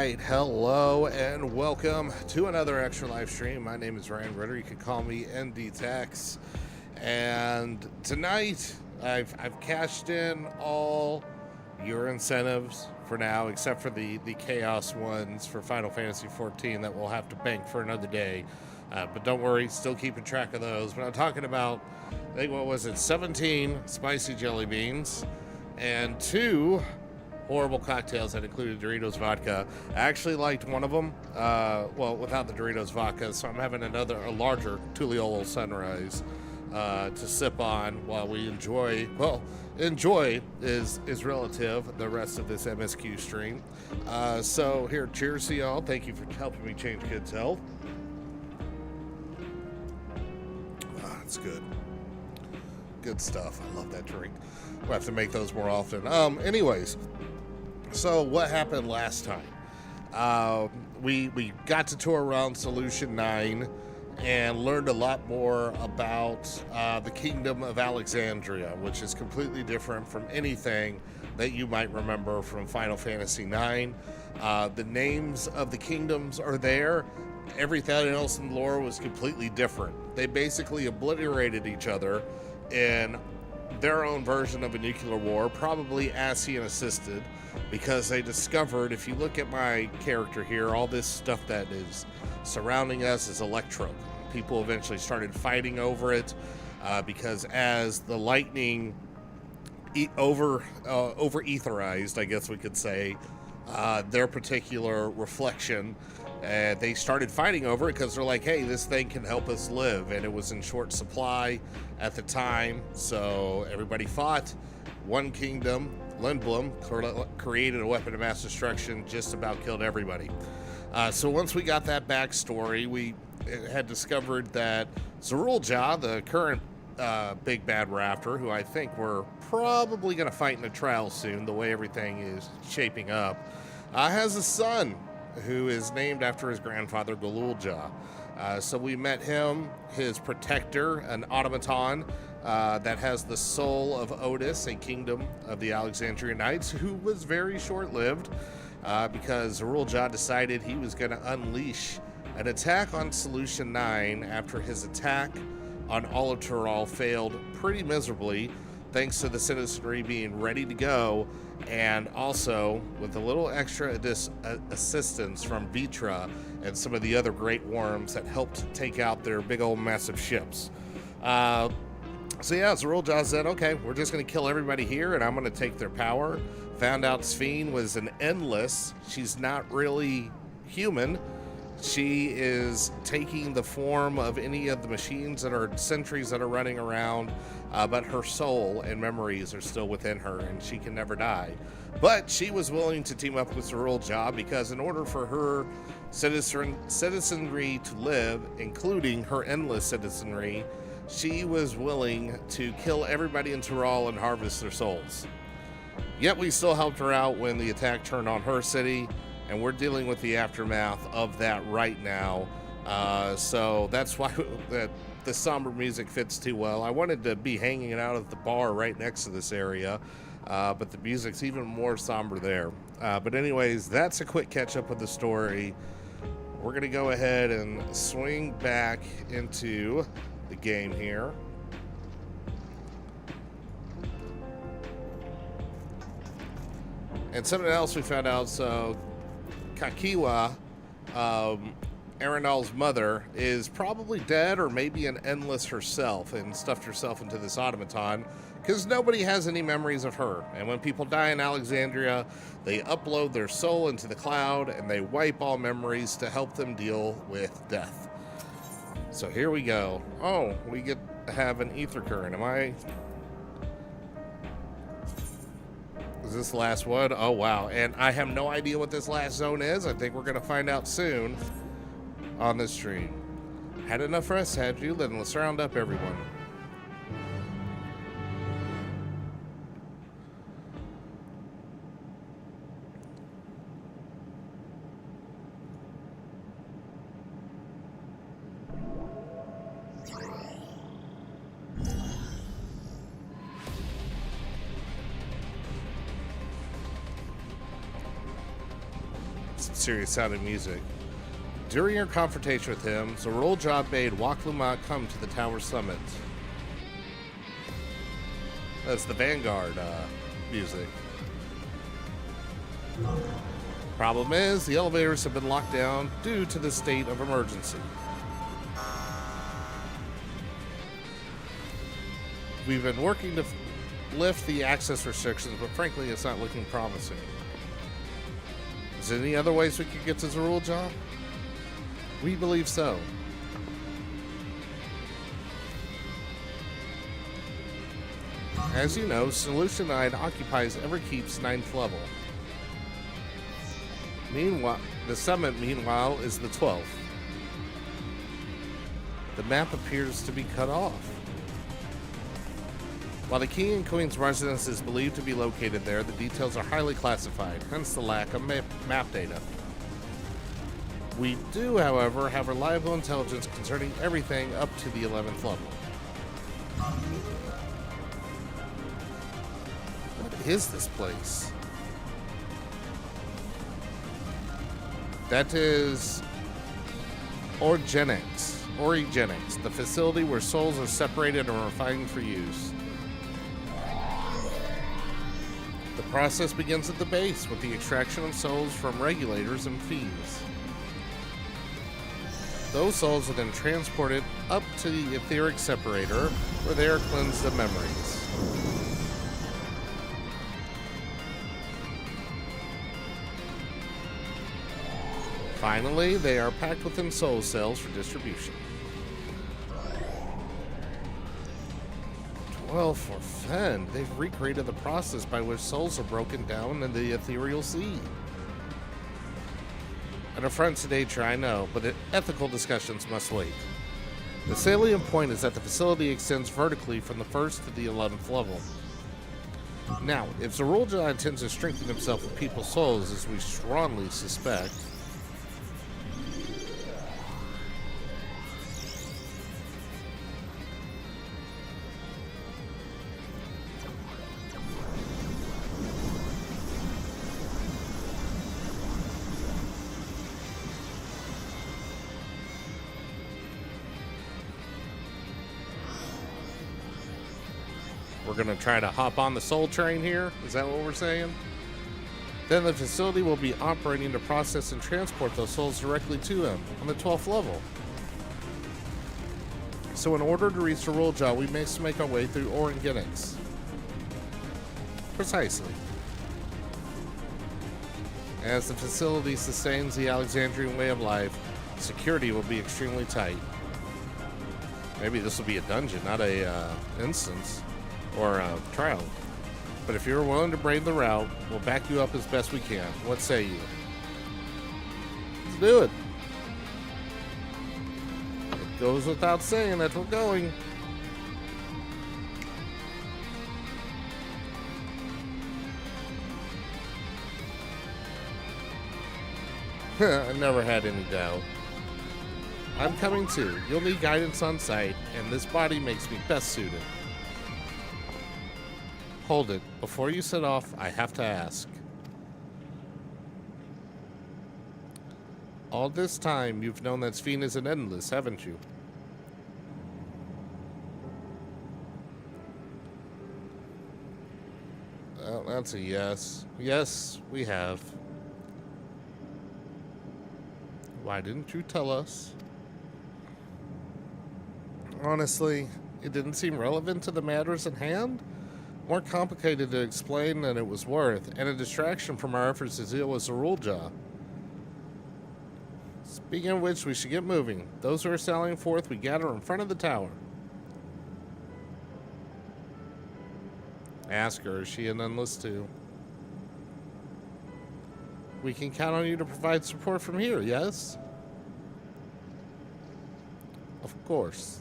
right, hello and welcome to another Extra Life stream. My name is Ryan Ritter. You can call me NDTex. And tonight, I've cashed in all your incentives for now, except for the Chaos ones for Final Fantasy XIV that we'll have to bank for another day. But don't worry, still keeping track of those. But I'm talking about, I think, what was it, 17 spicy jelly beans and 2 horrible cocktails that included Doritos vodka. I actually liked one of them, well, without the Doritos vodka, so I'm having a larger Tuliolo Sunrise to sip on while we enjoy, well, enjoy is relative, the rest of this MSQ stream. So here, cheers to y'all. Thank you for helping me change kids' health. It's good. Good stuff. I love that drink. We'll have to make those more often. Anyways, so what happened last time? We got to tour around Solution 9 and learned a lot more about the Kingdom of Alexandria, which is completely different from anything that you might remember from Final Fantasy IX. The names of the kingdoms are there. Everything else in the lore was completely different. They basically obliterated each other in their own version of a nuclear war, probably ASEAN assisted, because they discovered, if you look at my character here, all this stuff that is surrounding us is electro. People eventually started fighting over it because as the lightning over etherized, I guess we could say, their particular reflection, they started fighting over it because they're like, hey, this thing can help us live, and it was in short supply at the time, so everybody fought. One kingdom, Lindblom, created a weapon of mass destruction, just about killed everybody. So once we got that backstory, we had discovered that Zorulja, the current big bad rafter, who I think we're probably going to fight in a trial soon, the way everything is shaping up, has a son who is named after his grandfather, Galulja. So we met him, his protector, an automaton that has the soul of Otis, a kingdom of the Alexandria Knights, who was very short-lived because Zorulja decided he was going to unleash an attack on Solution 9 after his attack on all of Tural failed pretty miserably, thanks to the citizenry being ready to go, and also with a little extra assistance from Vitra and some of the other great worms that helped take out their big old massive ships. So yeah, Zorulja said, okay, we're just going to kill everybody here, and I'm going to take their power. Found out Sphene was an endless. She's not really human. She is taking the form of any of the machines that are sentries that are running around, but her soul and memories are still within her, and she can never die. But she was willing to team up with Zorulja because in order for her citizenry to live, including her endless citizenry, she was willing to kill everybody in Tural and harvest their souls. Yet we still helped her out when the attack turned on her city, and we're dealing with the aftermath of that right now. So that's why the somber music fits too well. I wanted to be hanging out at the bar right next to this area, but the music's even more somber there. But anyways, that's a quick catch up of the story. We're going to go ahead and swing back into the game here. And something else we found out, so Kakiwa, Arenal's mother, is probably dead or maybe an endless herself and stuffed herself into this automaton because nobody has any memories of her. And when people die in Alexandria, they upload their soul into the cloud and they wipe all memories to help them deal with death. So here we go. Oh, we get to have an ether current. Is this the last one? Oh, wow. And I have no idea what this last zone is. I think we're going to find out soon on this stream. Had enough rest, had you? Then let's round up everyone. Some serious sounding music. During your confrontation with him, Zorulja bade Waklumat come to the tower summit. That's the Vanguard music. Problem is, the elevators have been locked down due to the state of emergency. We've been working to lift the access restrictions, but frankly, it's not looking promising. Is there any other ways we could get to Zorulja? We believe so. As you know, Solution 9 occupies Everkeep's 9th level. Meanwhile, the summit, meanwhile, is the 12th. The map appears to be cut off. While the King and Queen's residence is believed to be located there, the details are highly classified, hence the lack of map data. We do, however, have reliable intelligence concerning everything up to the 11th level. What is this place? That is Origenics, the facility where souls are separated and refined for use. The process begins at the base with the extraction of souls from regulators and fiends. Those souls are then transported up to the etheric separator where they are cleansed of memories. Finally, they are packed within soul cells for distribution. 12 for Fen. They've recreated the process by which souls are broken down in the ethereal sea. An affront to nature, I know, but ethical discussions must wait. The salient point is that the facility extends vertically from the 1st to the 11th level. Now, if Zorulja intends to strengthen himself with people's souls, as we strongly suspect, we're going to try to hop on the soul train here. Is that what we're saying? Then the facility will be operating to process and transport those souls directly to him on the 12th level. So in order to reach Zorulja, we must make our way through Origenics. Precisely. As the facility sustains the Alexandrian way of life, security will be extremely tight. Maybe this will be a dungeon, not a instance. Or a trial. But if you're willing to brave the route, we'll back you up as best we can. What say you? Let's do it. It goes without saying that we're going. I never had any doubt. I'm coming too. You'll need guidance on site, and this body makes me best suited. Hold it. Before you set off, I have to ask. All this time, you've known that Sphene isn't endless, haven't you? Well, that's a yes. Yes, we have. Why didn't you tell us? Honestly, it didn't seem relevant to the matters at hand? More complicated to explain than it was worth, and a distraction from our efforts to deal with Zorulja. Speaking of which, we should get moving. Those who are sallying forth, we gather in front of the tower. Ask her, is she an endless too? We can count on you to provide support from here, yes? Of course.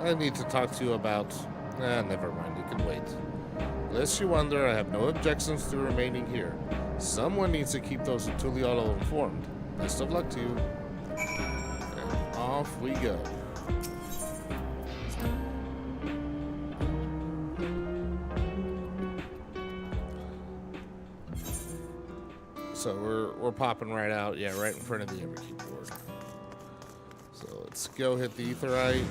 I need to talk to you about... never mind, you can wait. Lest you wonder, I have no objections to remaining here. Someone needs to keep those in Tuliolo informed. Best of luck to you. And off we go. So we're popping right out, yeah, right in front of the Everkey board. So let's go hit the Aetheryte.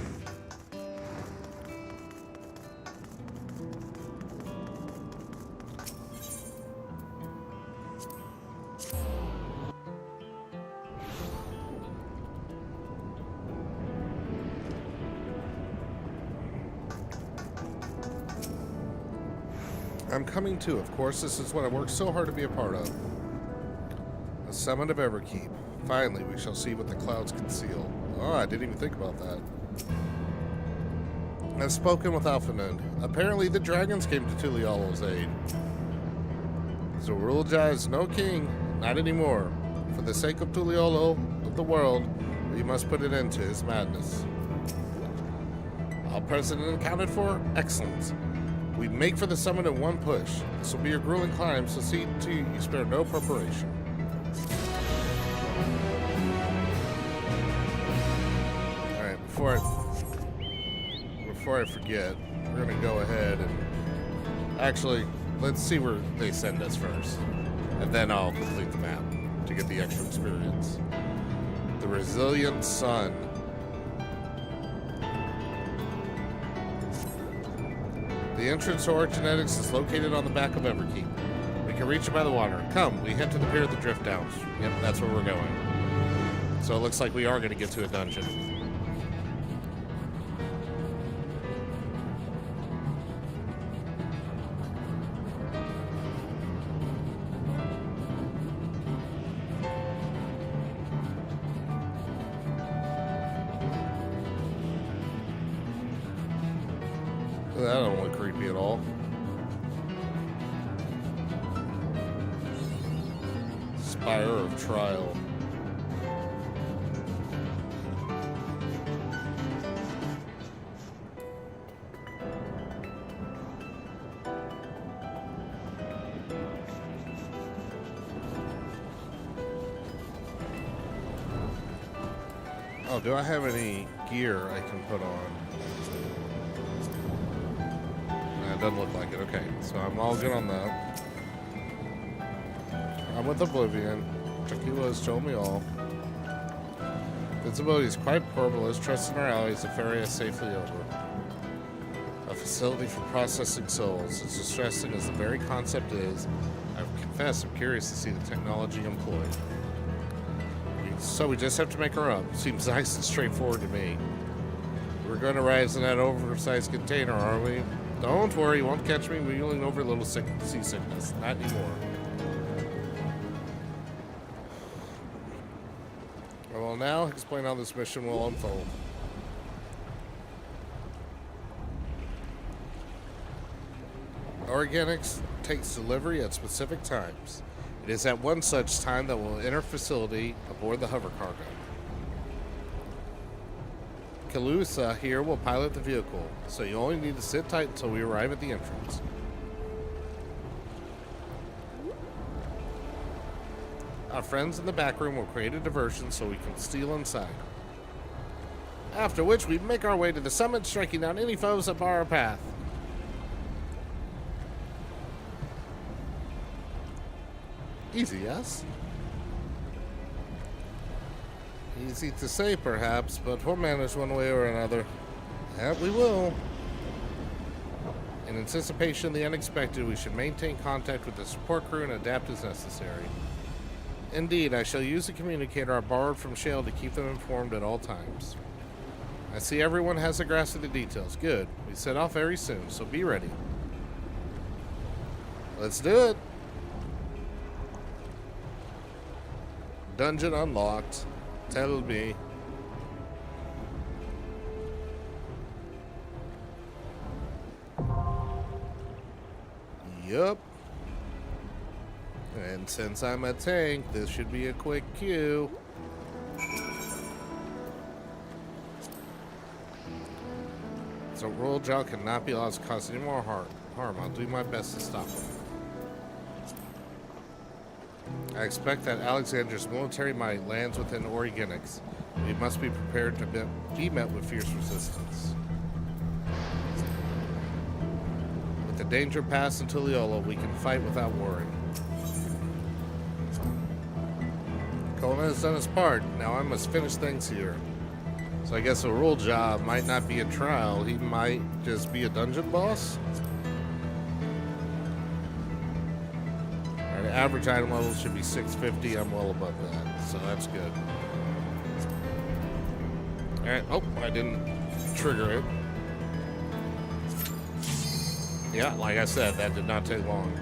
I'm coming too, of course. This is what I worked so hard to be a part of. The summit of Everkeep. Finally, we shall see what the clouds conceal. Oh, I didn't even think about that. I've spoken with Alphanund. Apparently, the dragons came to Tuliolo's aid. Zorulja is no king, not anymore. For the sake of Tuliolo, of the world, we must put an end to his madness. All present and accounted for? Excellent. We make for the summit in one push. This will be a grueling climb, so see to you spare no preparation. Alright, before I forget, we're gonna go ahead and actually let's see where they send us first. And then I'll complete the map to get the extra experience. The Resilient Sun. The entrance to Orc Genetics is located on the back of Everkeep. We can reach it by the water. Come, we head to the Pier of the Drift Downs. Yep, that's where we're going. So it looks like we are going to get to a dungeon. That don't look creepy at all. Spire of Trial. Oh, do I have any gear I can put on? Doesn't look like it. Okay, so I'm all good on that. I'm with Oblivion. Tequila has told me all. Visibility is quite poor, but let's trust in our allies to ferry us safely over. A facility for processing souls. As distressing as the very concept is, I confess I'm curious to see the technology employed. So we just have to make her up. Seems nice and straightforward to me. We're going to rise in that oversized container, are we? Don't worry, you won't catch me wheeling over a little seasickness. Not anymore. I will now explain how this mission will unfold. Organics takes delivery at specific times. It is at one such time that we'll enter facility aboard the hover cargo. Kalusa here will pilot the vehicle, so you only need to sit tight until we arrive at the entrance. Our friends in the back room will create a diversion so we can steal inside. After which we make our way to the summit, striking down any foes that bar our path. Easy, yes? Easy to say, perhaps, but we'll manage one way or another. That we will. In anticipation of the unexpected, we should maintain contact with the support crew and adapt as necessary. Indeed, I shall use the communicator I borrowed from Shale to keep them informed at all times. I see everyone has a grasp of the details. Good. We set off very soon, so be ready. Let's do it. Dungeon unlocked. Tell me. Yup. And since I'm a tank, this should be a quick queue. So royal jail cannot be allowed to cause any more harm. I'll do my best to stop him. I expect that Alexander's military might lands within Origenics. We must be prepared to be met with fierce resistance. With the danger past in Tulliola, we can fight without worrying. Coleman has done his part. Now I must finish things here. So I guess a rule job might not be a trial. He might just be a dungeon boss. Alright, average item level should be 650. I'm well above that, so that's good. Alright, oh, I didn't trigger it. Yeah, like I said, that did not take long.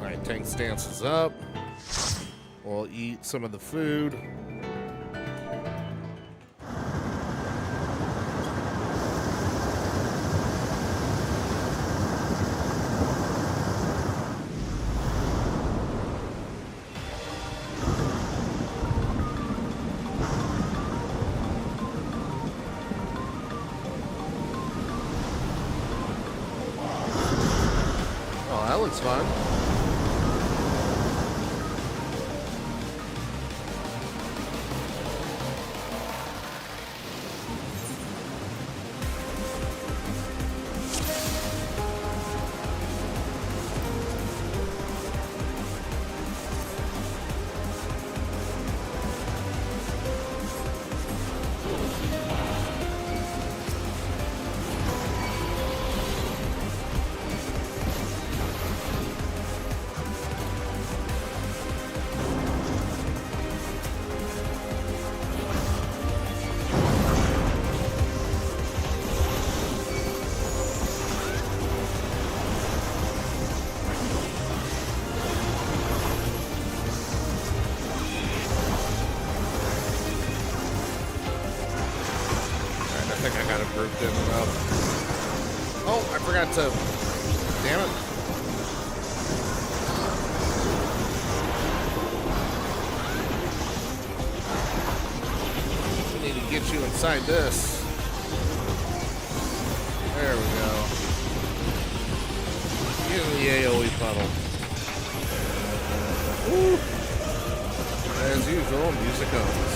Alright, tank stance is up. We'll eat some of the food. Oh, that looks fun. I got it grouped in enough. Oh, I forgot to. Damn it. We need to get you inside this. There we go. Get in the AoE funnel. Woo. As usual, music comes.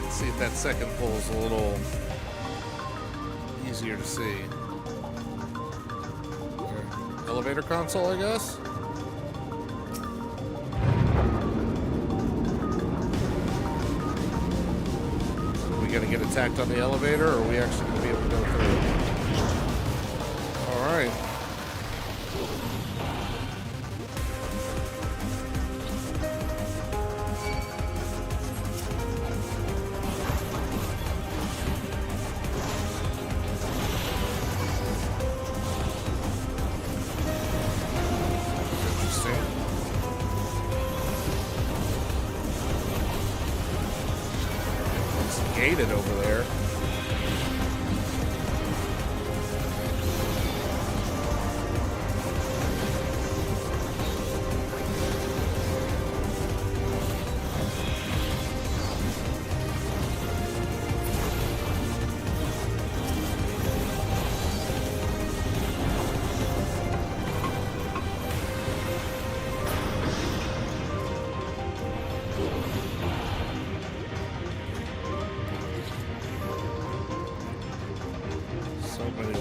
See if that second pull is a little easier to see. Okay. Elevator console, I guess. Are we gonna get attacked on the elevator, or are we actually gonna be able to go through? All right. Gated over there.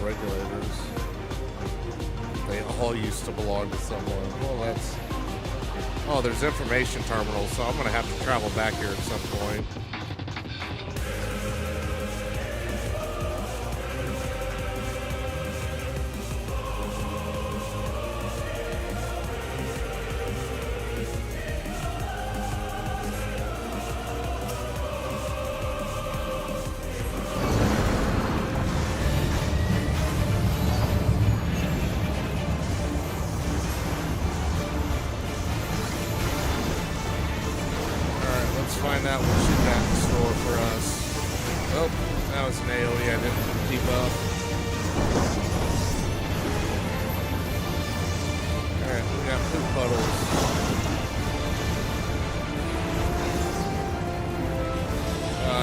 Regulators. They all used to belong to someone. Well, that's... Oh, there's information terminals, so I'm going to have to travel back here at some point. debuff. Alright, we got poop puddles.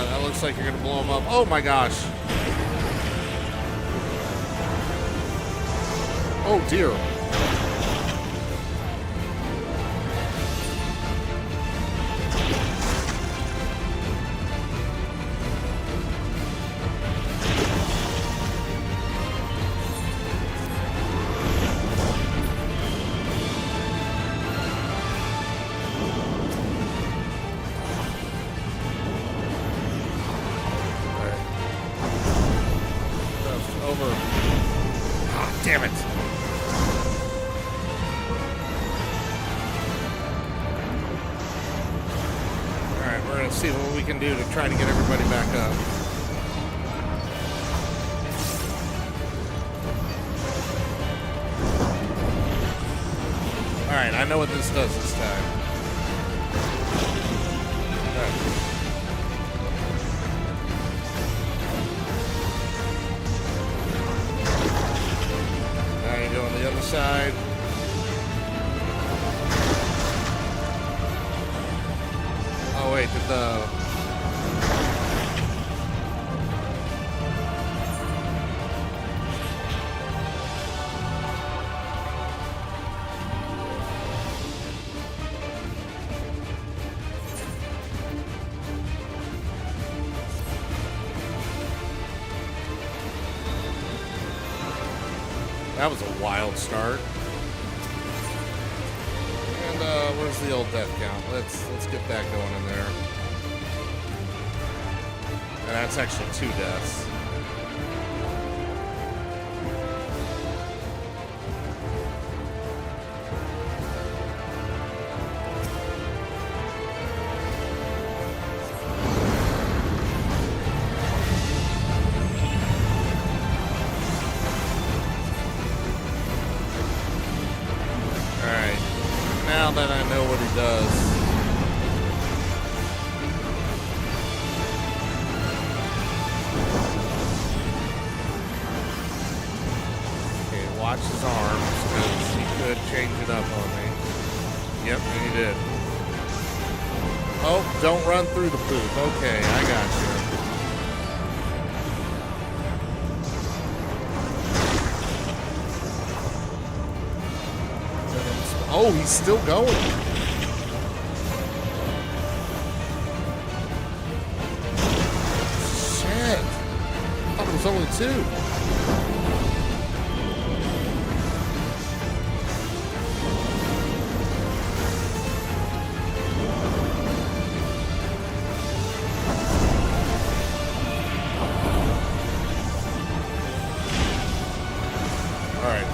That looks like you're gonna blow them up. Oh my gosh. Oh dear. Damn it. Alright, we're going to see what we can do to try to get everybody back up. Alright, I know what this does this time. The other side. Oh wait, did that was a wild start. And where's the old death count? Let's get that going in there. And that's actually 2 deaths. Now that I know what he does. Okay, watch his arms, because he could change it up on me. Yep, and he did. Oh, don't run through the poop. Okay, I got you. Oh, he's still going. Shit. I thought it was only 2. All right.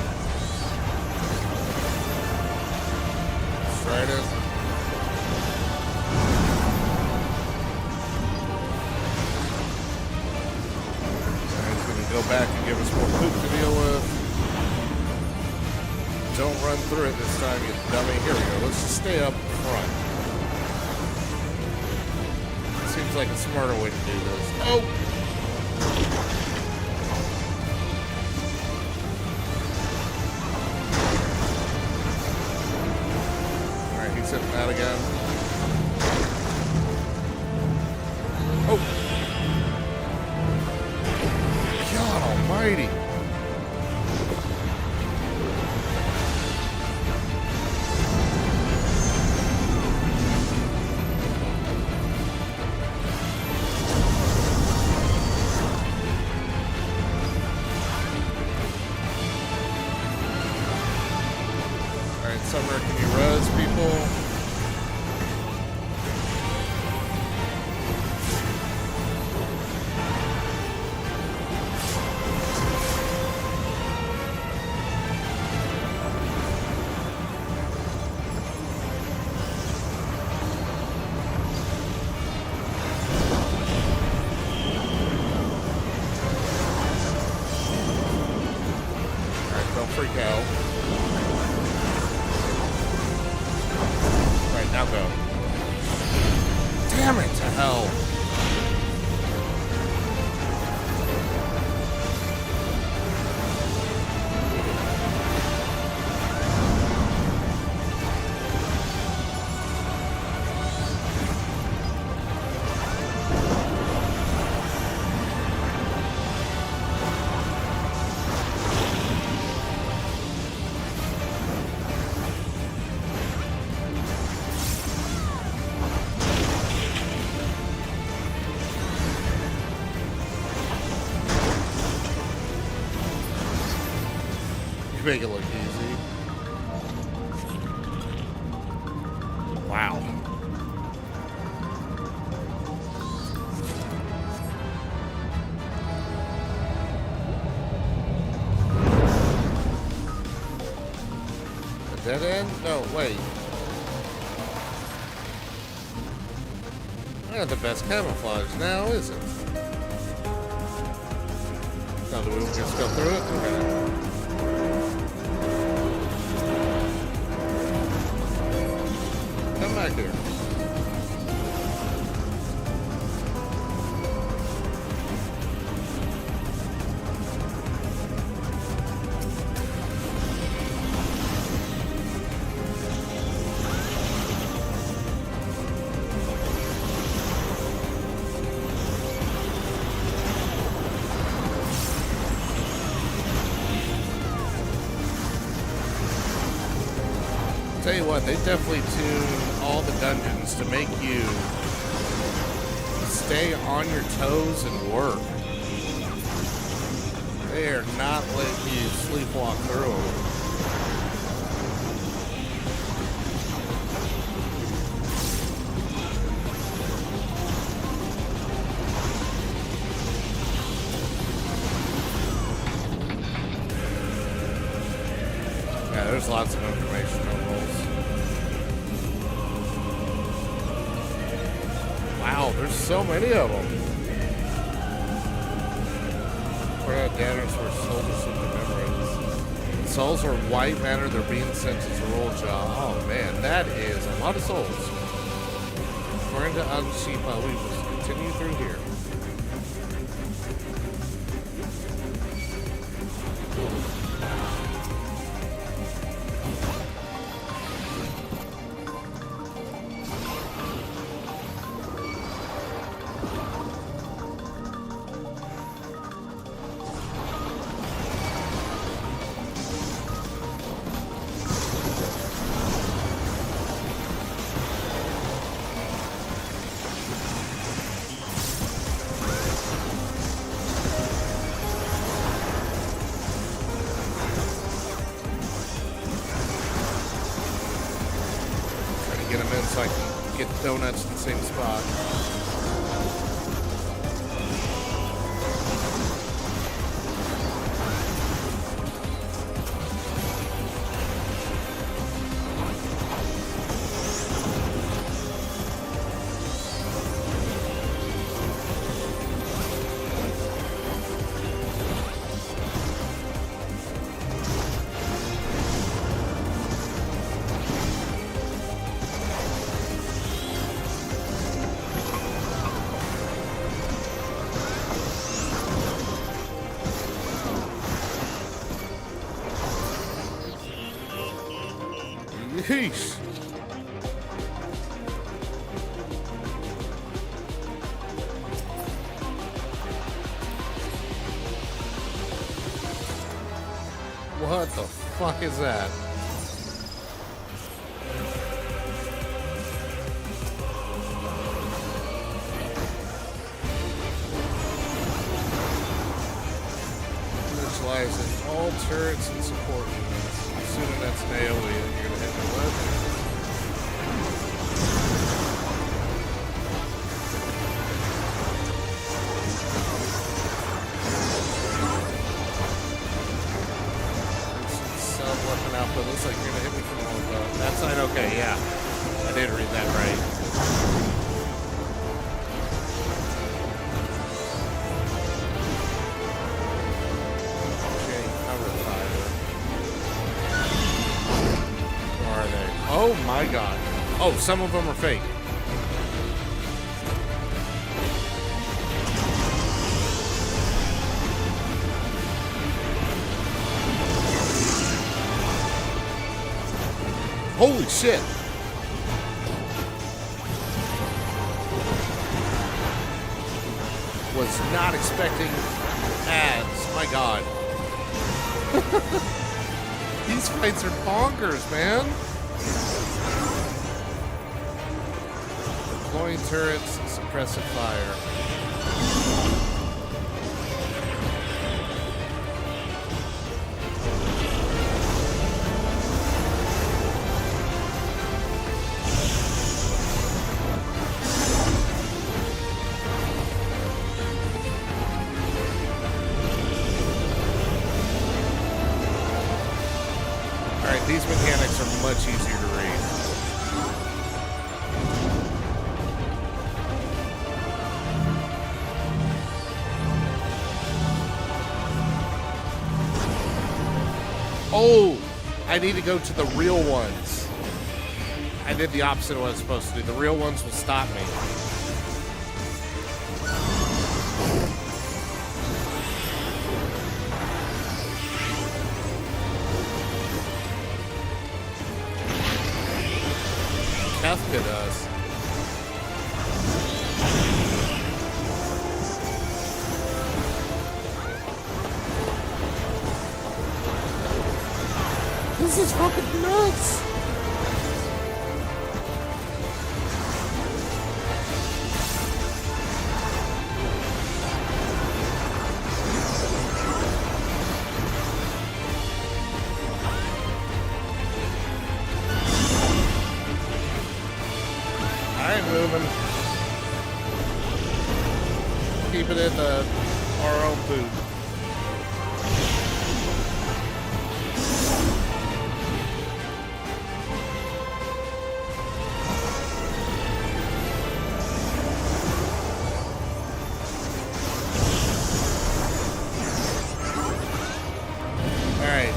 Right in. He's going to go back and give us more poop to deal with. Don't run through it this time, you dummy. Here we go. Let's just stay up front. Seems like a smarter way to do this. Oh! Sitting out again. Oh! God almighty! Alright, Summer, can you res people? Freak out. Right, now go. Damn it to hell. make it look easy. Wow. A dead end? No, wait. Not the best camouflage now, is it? Now do we just go through it? Okay. Come back here. Tell you what, they definitely tune all the dungeons to make you stay on your toes and work. They are not letting you sleepwalk through them. Yeah, there's lots of information on rolls. Wow, there's so many of them. Where danners were souls of the memories. Souls are white matter, they're being sent to Zorul Jah. Oh man, that is a lot of souls. According to Agshipa, we will continue through here. Get them in so I can get donuts in the same spot. Yeesh. What the fuck is that? Neutralizing all turrets and support units. Assuming that's an AoE, then you're gonna hit my left. Sub-weapon output. Looks like you're gonna hit me from that side. Okay, yeah. I did read that right. Okay, cover fire. Where are they? Oh my god. Oh, some of them are fake. Holy shit! Was not expecting ads. My god. These fights are bonkers, man. Deploying turrets, suppressive fire. These mechanics are much easier to read. Oh, I need to go to the real ones. I did the opposite of what I was supposed to do. The real ones will stop me. Kefka does. This is fucking nuts. Moving. Keep it in our own food. All right.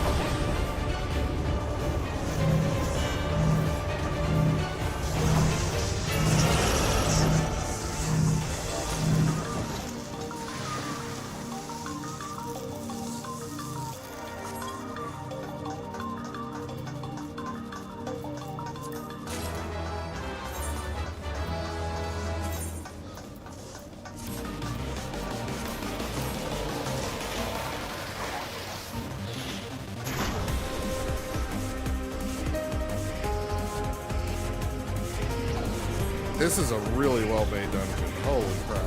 This is a really well-made dungeon. Holy crap.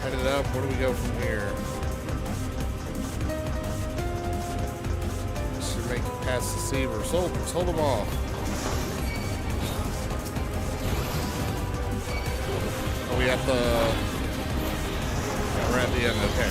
Headed up. Where do we go from here? Should make it past the Seaver soldiers. Hold them off. Oh, we have the... Yeah, we're at the end. Okay.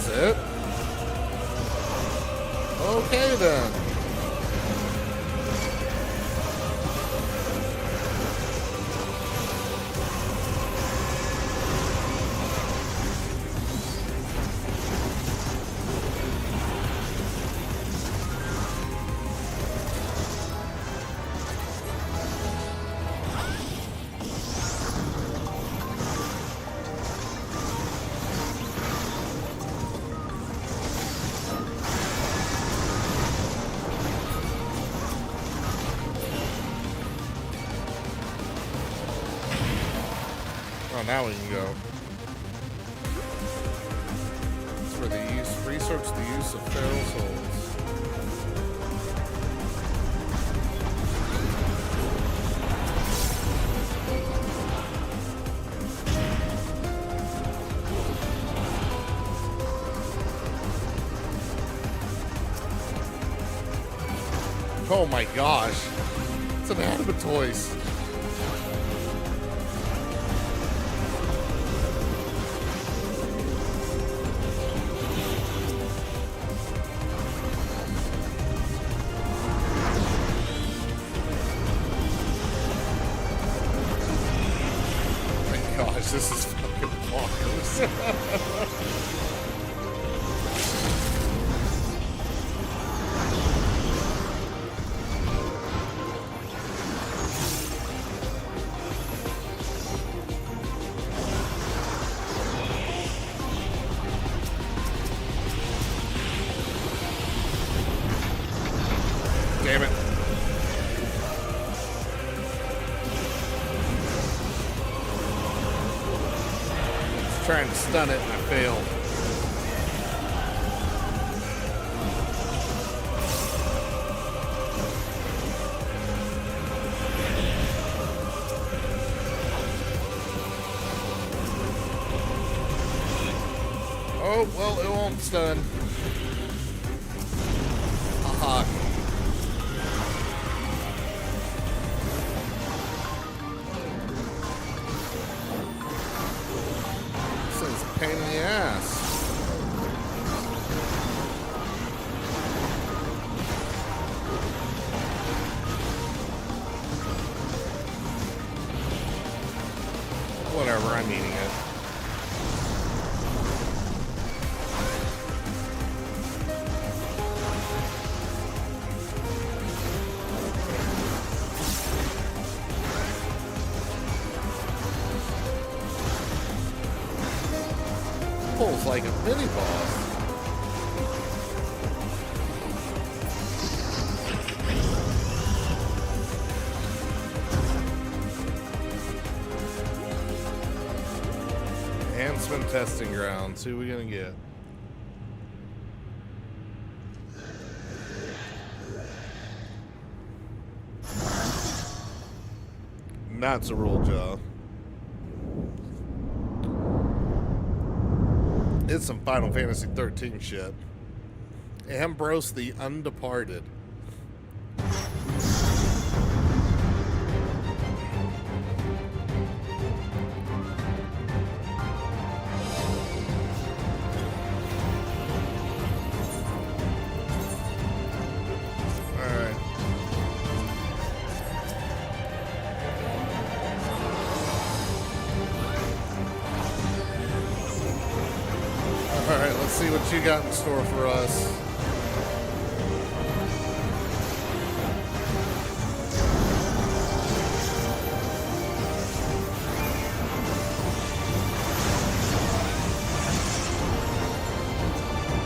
It? Okay then. Oh, now we can go. It's for the use, research the use of feral souls. Oh my gosh. It's an Adamatoise. Gosh, this is fucking bonkers. trying to stun it and I failed. Oh, well, it won't stun. Haha. This thing's a pain in the ass. Whatever, I'm eating it. Pulls like a mini boss. Enhancement testing grounds. Who are we gonna get? That's a roll jaw. It's some Final Fantasy 13 shit. Ambrose the Undeparted. Alright, let's see what you got in store for us.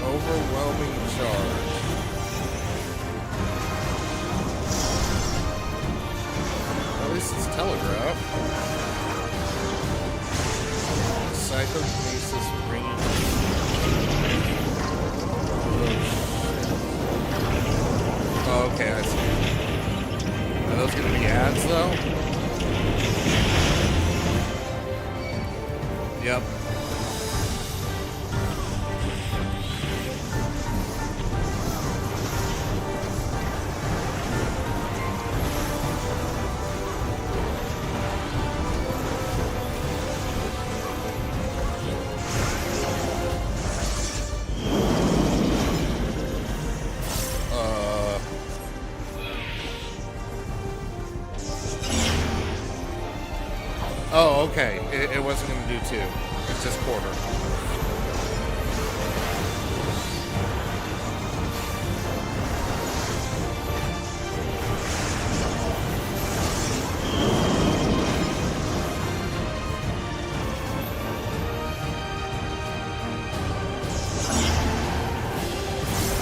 Overwhelming charge. At least it's telegraph. Psychokinesis range. Oh, okay, I see. Are those going to be ads, though? Yep. Oh, okay. It wasn't going to do 2. It's just quarter.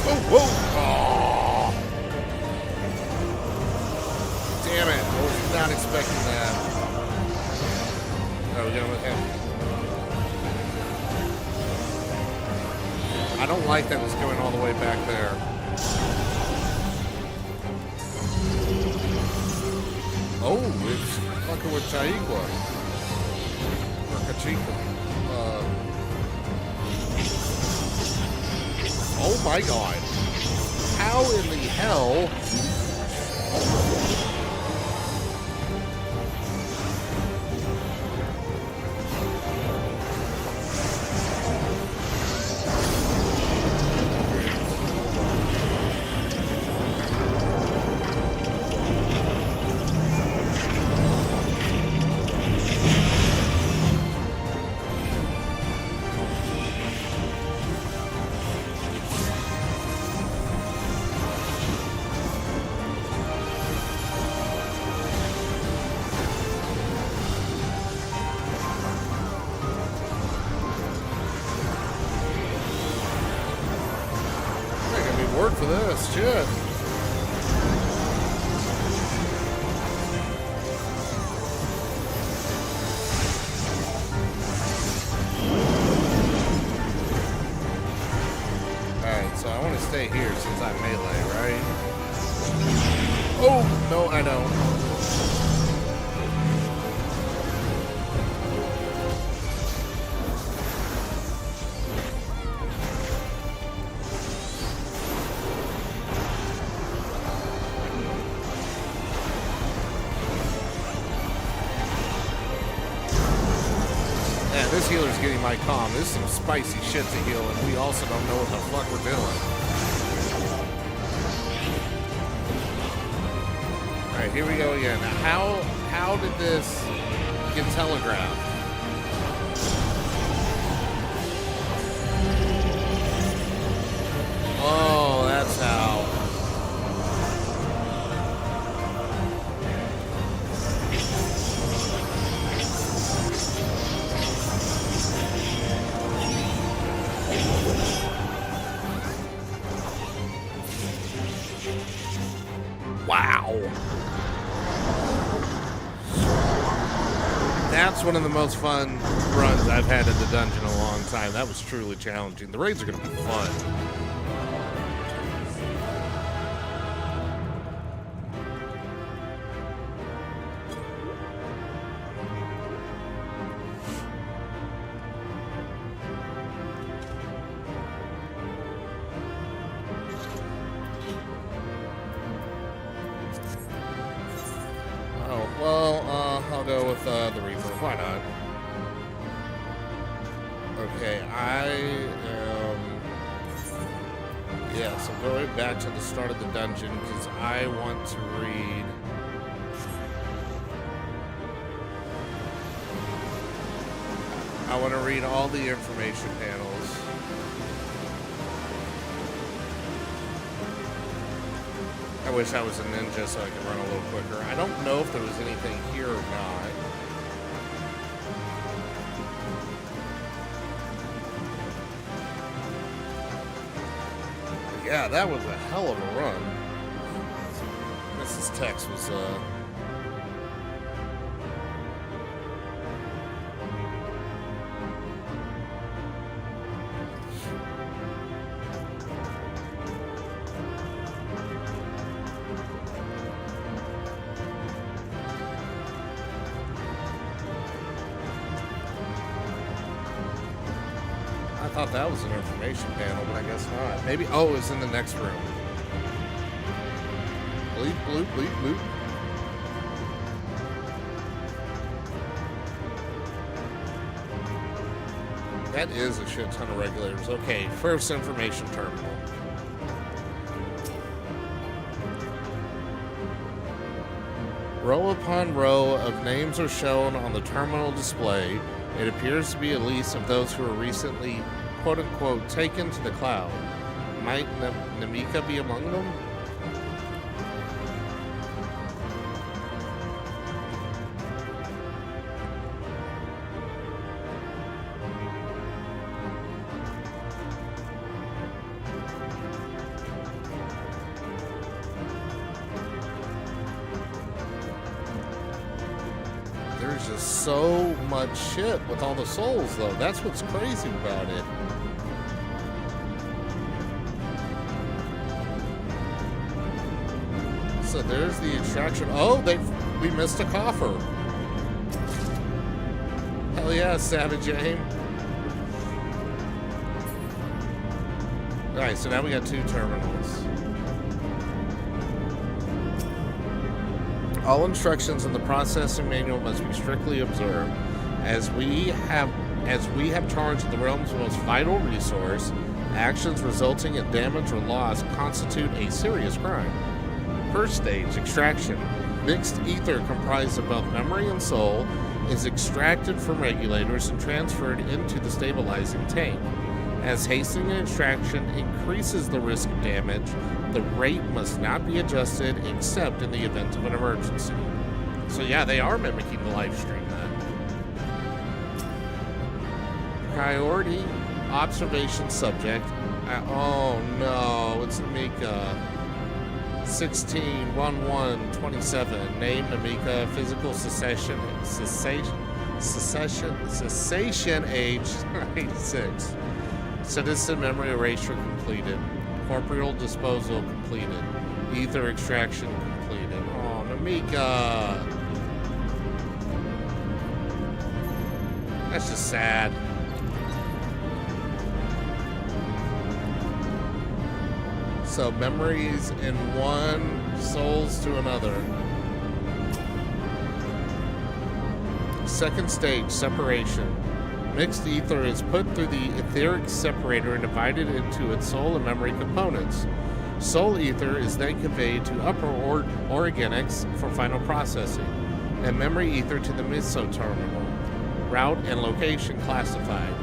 Oh, whoa! Oh. Damn it. I was not expecting that. Oh, yeah, with him. I don't like that it's going all the way back there. Oh, it's fucking with Chaiqua. Or Kachika. Oh my god. How in the hell? Work for this, shit. stay here since I'm melee, right? Oh, no, I don't. This healer's getting my comm. This is some spicy shit to heal, and we also don't know what the fuck we're doing. Alright, here we go again. How did this get telegraphed? Oh, that's how. Wow. That's one of the most fun runs I've had in the dungeon in a long time. That was truly challenging. The raids are going to be fun. I'll go with the Reaper. Why not? Okay, yeah, so going back to the start of the dungeon because I want to read. I want to read all the information panels. I wish I was a ninja so I could run a little quicker. I don't know if there was anything here or not. But yeah, that was a hell of a run. Mrs. Tex was, I thought that was an information panel, but I guess not. Maybe, oh, it was in the next room. Bleep, bloop, bleep, bloop. That is a shit ton of regulators. Okay, first information terminal. Row upon row of names are shown on the terminal display. It appears to be a list of those who were recently, quote-unquote, taken to the cloud. Might Namika be among them? There's just so much shit with all the souls, though. That's what's crazy about it. So there's the extraction. Oh, we missed a coffer. Hell yeah, Savage Aim. Alright, so now we got two terminals. All instructions in the processing manual must be strictly observed. As we have charge of the realm's most vital resource, actions resulting in damage or loss constitute a serious crime. First stage, extraction. Mixed ether comprised of both memory and soul is extracted from regulators and transferred into the stabilizing tank. As hastening extraction increases the risk of damage, the rate must not be adjusted except in the event of an emergency. So yeah, they are mimicking the live stream then. Priority observation subject. Oh no, it's Namika. 16-11-27. Name Namika. Physical cessation age 96. Citizen memory erasure completed. Corporeal disposal completed. Ether extraction completed. Oh, Namika. That's just sad. So memories in one, souls to another. Second stage, separation. Mixed ether is put through the etheric separator and divided into its soul and memory components. Soul ether is then conveyed to upper organics for final processing, and memory ether to the meso terminal. Route and location classified.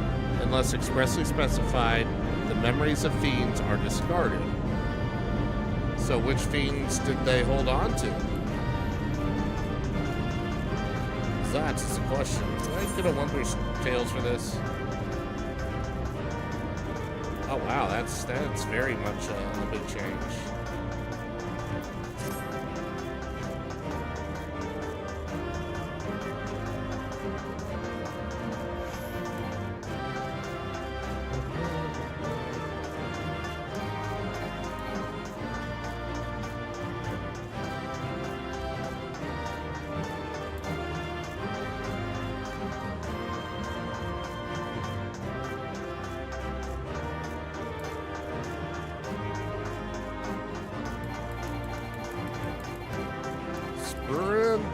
Unless expressly specified, the memories of fiends are discarded. So which fiends did they hold on to? That's the question. Did I get a Wondrous Tales for this? Oh wow, that's very much a big change.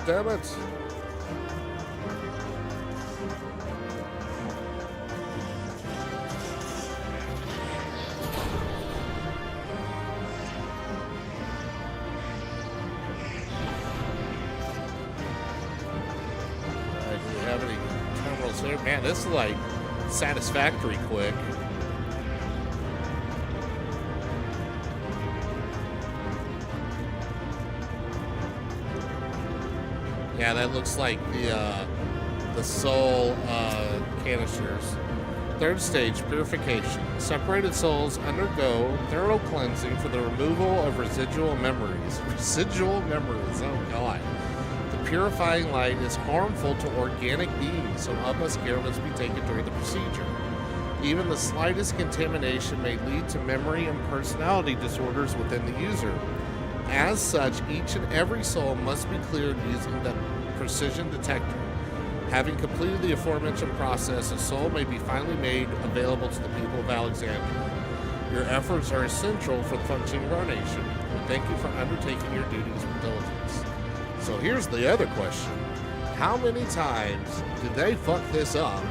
Damn it. Do we have any terminals here? Man, this is like satisfactory quick. Yeah, that looks like the soul canisters. Third stage, purification. Separated souls undergo thorough cleansing for the removal of residual memories. Residual memories, oh god. The purifying light is harmful to organic beings, so utmost care must be taken during the procedure. Even the slightest contamination may lead to memory and personality disorders within the user. As such, each and every soul must be cleared using the precision detector. Having completed the aforementioned process, a soul may be finally made available to the people of Alexandria. Your efforts are essential for the functioning of our nation. We thank you for undertaking your duties with diligence. So here's the other question. How many times did they fuck this up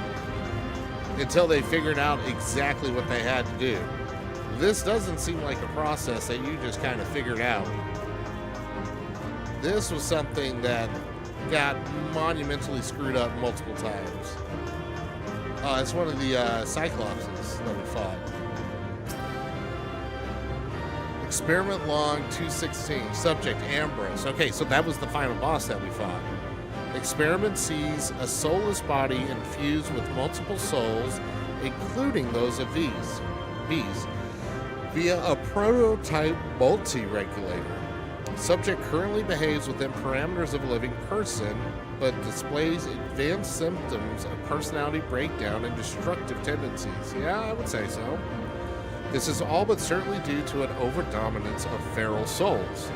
until they figured out exactly what they had to do? This doesn't seem like a process that you just kind of figured out. This was something that got monumentally screwed up multiple times. Oh, it's one of the Cyclopses that we fought. Experiment log 216. Subject Ambrose. Okay, so that was the final boss that we fought. Experiment sees a soulless body infused with multiple souls, including those of bees, via a prototype multi-regulator. Subject currently behaves within parameters of a living person, but displays advanced symptoms of personality breakdown and destructive tendencies. Yeah, I would say so. This is all but certainly due to an overdominance of feral souls.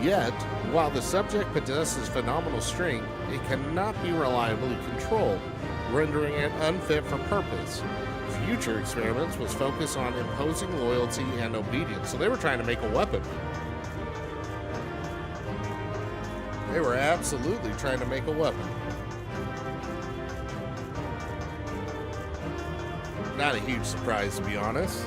Yet, while the subject possesses phenomenal strength, it cannot be reliably controlled, rendering it unfit for purpose. Future experiments was focused on imposing loyalty and obedience. So they were trying to make a weapon. They were absolutely trying to make a weapon. Not a huge surprise, to be honest.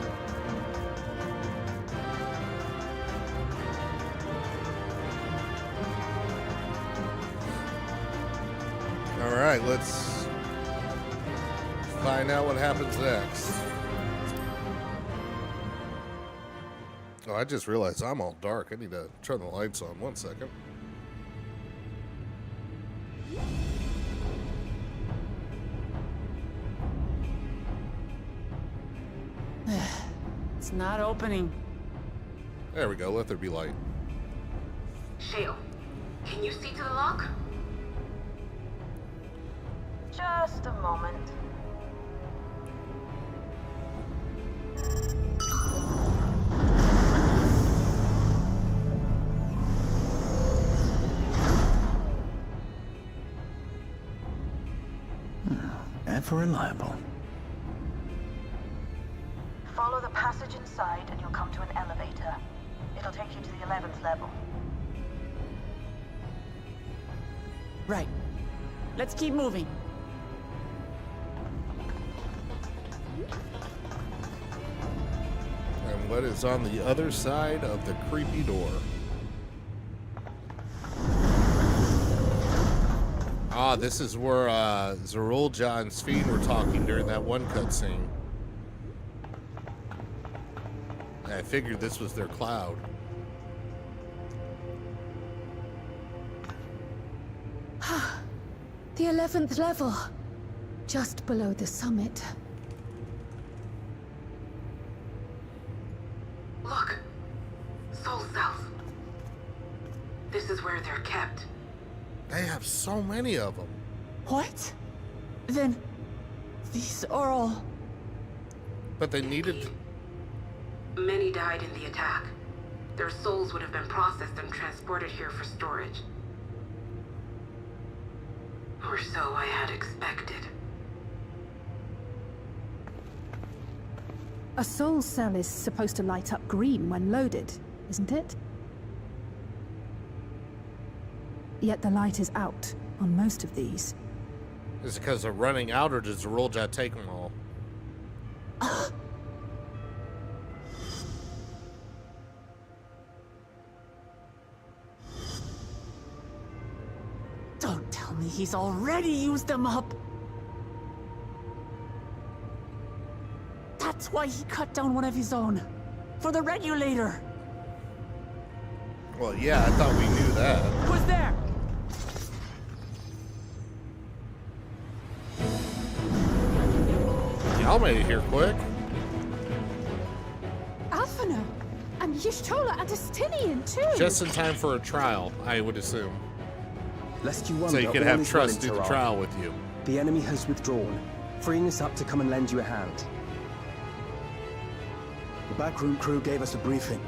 All right, let's find out what happens next. Oh, I just realized I'm all dark. I need to turn the lights on. 1 second. It's not opening. There we go. Let there be light. Shale, can you see to the lock? Just a moment. Ever reliable. Follow the passage inside and you'll come to an elevator. It'll take you to the 11th level. Right. Let's keep moving. And what is on the other side of the creepy door? Ah, this is where Zerulja and Sphene were talking during that one cutscene. I figured this was their cloud. The 11th level. Just below the summit. Look. Soul cells. This is where they're kept. They have so many of them. What? Then... these are all... But they needed... Many died in the attack. Their souls would have been processed and transported here for storage. Or so I had expected. A soul cell is supposed to light up green when loaded, isn't it? Yet the light is out on most of these. Is it because they're running out, or does Zerulja take them all? Don't tell me he's already used them up! That's why he cut down one of his own. For the regulator! Well, yeah, I thought we knew that. Who's there? Y'all made it here quick. Alphino! And Y'shtola and Estinian too! Just in time for a trial, I would assume. Lest you wonder, So you could all have is well Trust in do the Tehran. trial with you. The enemy has withdrawn, freeing us up to come and lend you a hand. The backroom crew gave us a briefing.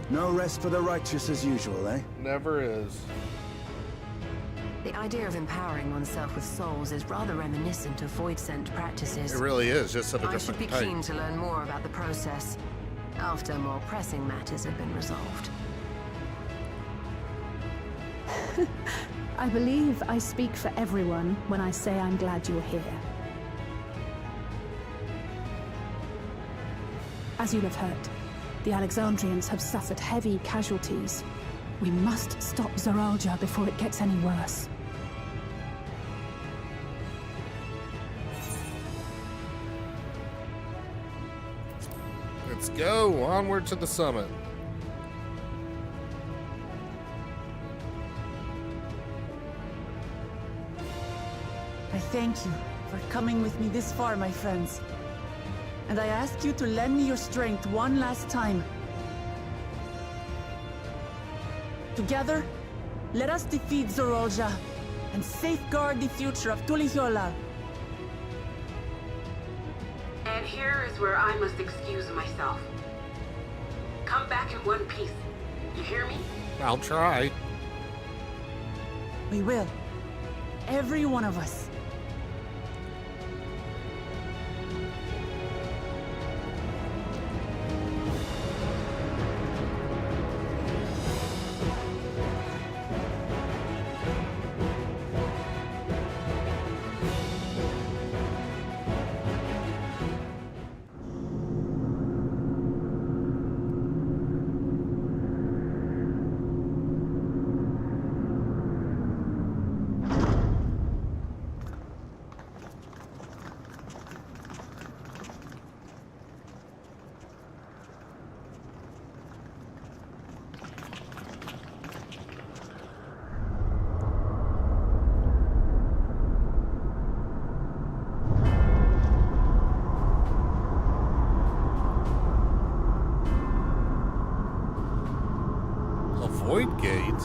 No rest for the righteous as usual, eh? Never is. The idea of empowering oneself with souls is rather reminiscent of void-sent practices. It really is, just of a I should different be type. keen to learn more about the process, after more pressing matters have been resolved. I believe I speak for everyone when I say I'm glad you're here. As you'll have heard, the Alexandrians have suffered heavy casualties. We must stop Zerulja before it gets any worse. Let's go onward to the summit. I thank you for coming with me this far, my friends. And I ask you to lend me your strength one last time. Together, let us defeat Zerulja and safeguard the future of Tulihiola. And here is where I must excuse myself. Come back in one piece. You hear me? I'll try. We will. Every one of us. Void gate?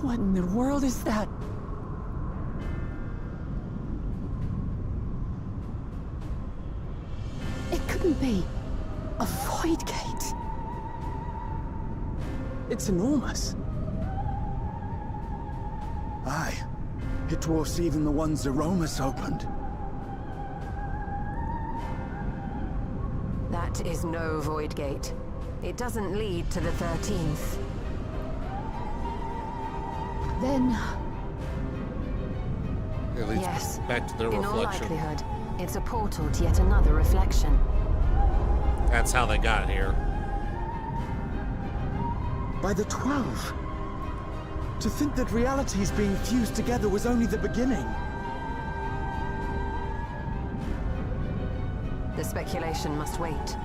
What in the world is that? It couldn't be a void gate. It's enormous. Aye. It dwarfs even the one Zeromus opened. That is no void gate. It doesn't lead to the 13th. Then, It leads Yes. back to their In all reflection. likelihood, it's a portal to yet another reflection. That's how they got here. By the 12. To think that realities being fused together was only the beginning. The speculation must wait.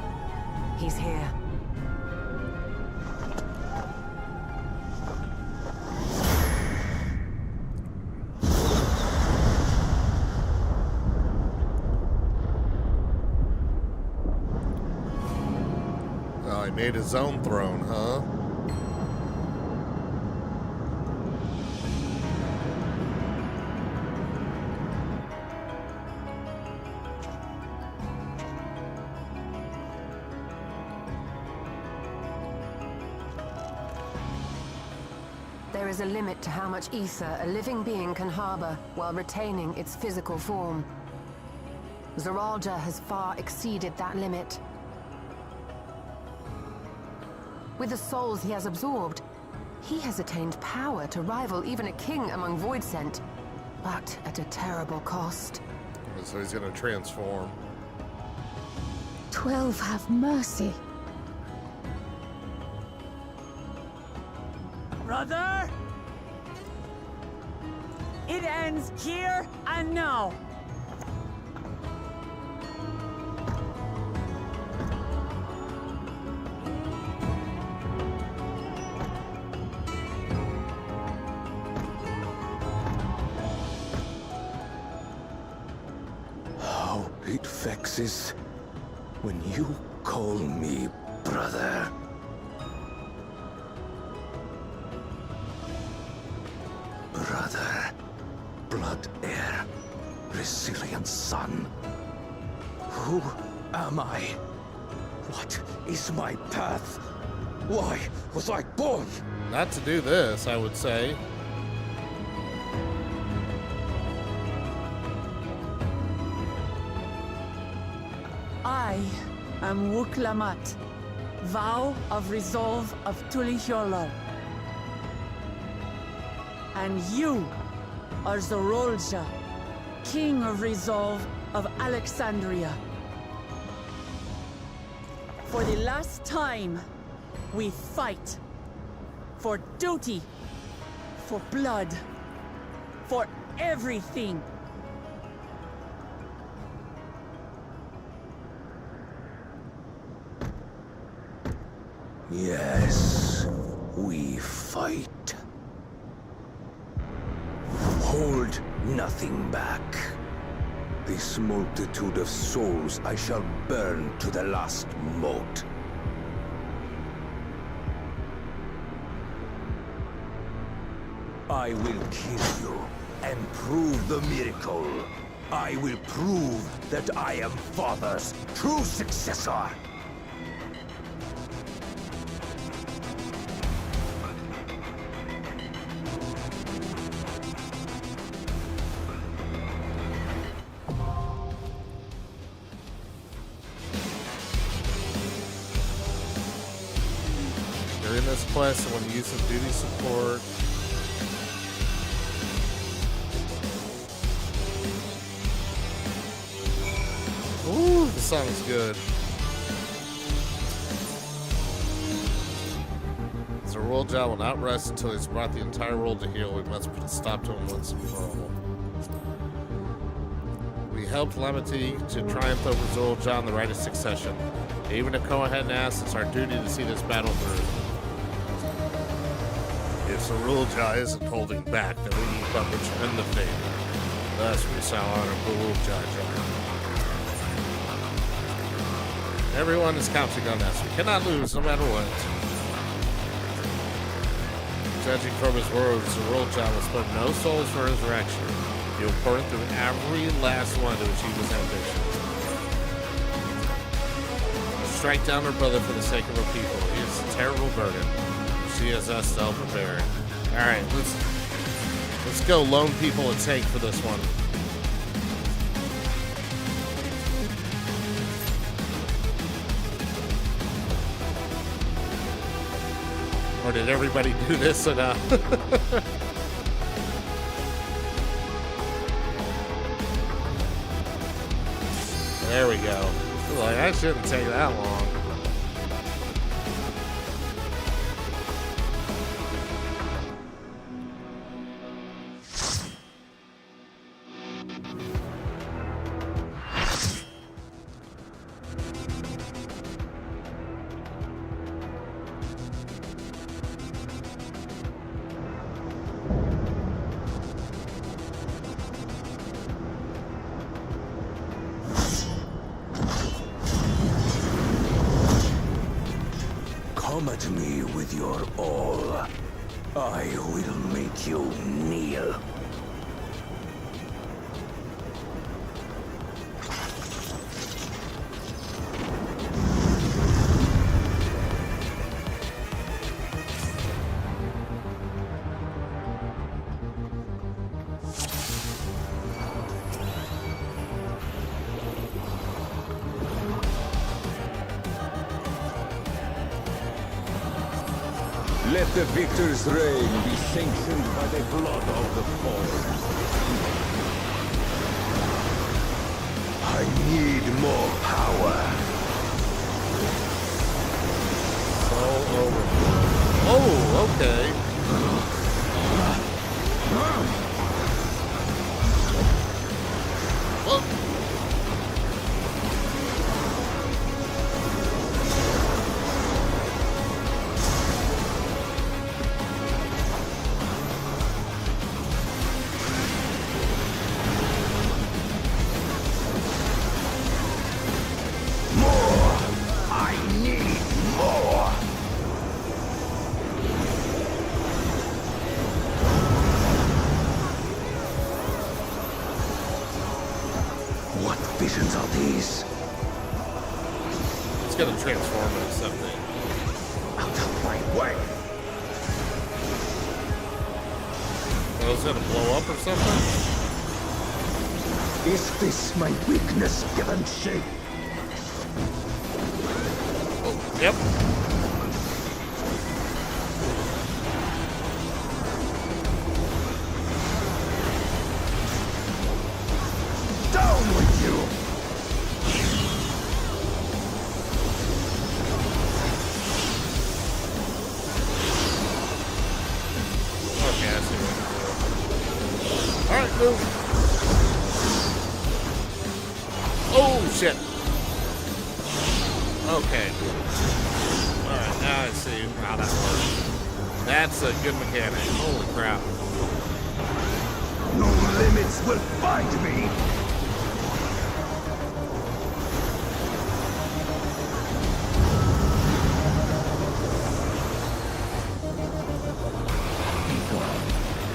He's here. Oh, he made his own throne, huh? There is a limit to how much ether a living being can harbor while retaining its physical form. Zeralja has far exceeded that limit. With the souls he has absorbed, he has attained power to rival even a king among Voidsent, but at a terrible cost. So he's gonna transform. 12 have mercy. Brother! It ends here and now. How it vexes when you call me brother. Brother, blood heir, resilient son. Who am I? What is my path? Why was I born? Not to do this, I would say. I am Wuklamat, vow of resolve of Tulihyolo. And you are Zorolja, king of resolve of Alexandria. For the last time, we fight. For duty. For blood. For everything. Yes, we fight. Hold nothing back. This multitude of souls I shall burn to the last mote. I will kill you and prove the miracle. I will prove that I am Father's true successor. During this quest, I want to use some duty support. Ooh, the song is good. Zerolja will not rest until he's brought the entire world to heal. We must put a stop to him once and for all. We helped Lamati to triumph over Zerolja on the right of succession. Even if go ahead and ask, it's our duty to see this battle through. If Zerolja isn't holding back, then we need but return the favor. Thus we shall honor Zerolja. Everyone is counting on us. We cannot lose no matter what. Judging from his words, Zerolja will spare no souls for resurrection. He will burn through every last one to achieve his ambition. Strike down her brother for the sake of her people. He is a terrible burden. She has us to help her bear it. Alright, let's Let's go loan people a tank for this one. Or did everybody do this enough? There we go. Like, that shouldn't take that long. Come at me with your all. I will make you kneel. Let the victor's reign be sanctioned by the blood of the fallen. I need more power. Oh, okay. Oh. What visions are these? It's gonna transform into something. Out of my way! Oh, it's gonna blow up or something? Is this my weakness given shape? Oh, yep. Down with you! Okay, I see what to do. Alright, move. Oh, shit. Okay. Alright, now I see how that works. That's a good mechanic. Holy crap. No limits will bind me! Be gone,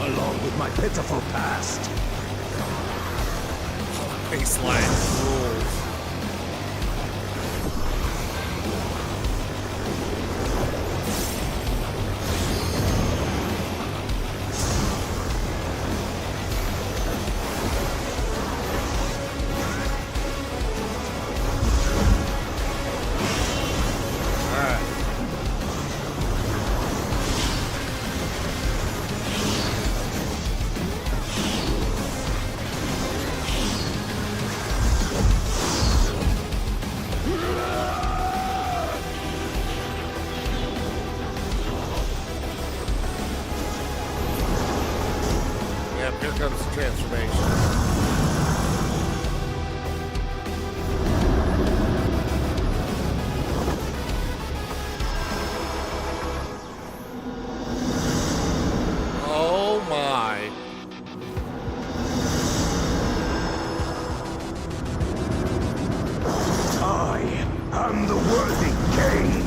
along with my pitiful past. Baseline rules. Yep, here comes the transformation. Oh my. I am the worthy king!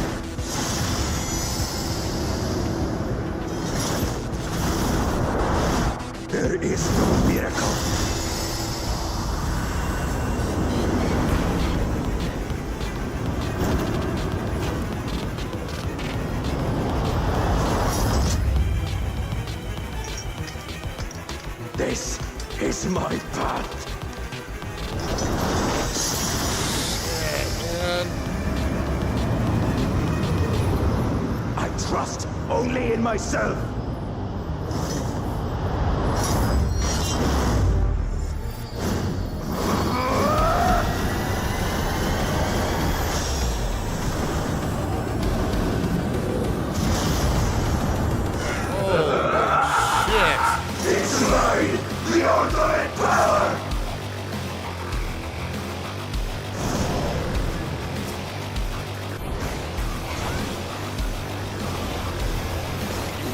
There is no miracle This is my path. And I trust only in myself. It's mine, the ultimate power!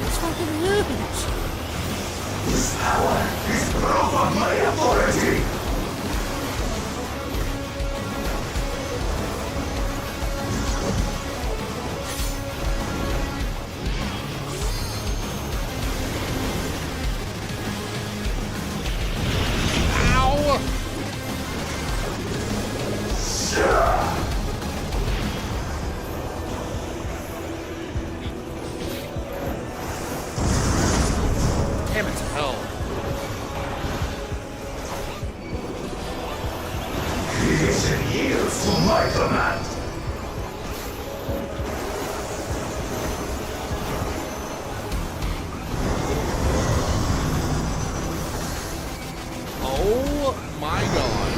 it's fucking huge. This power is proof of my authority! Ow! Damn it, hell. Creation yields to my command! Oh my god.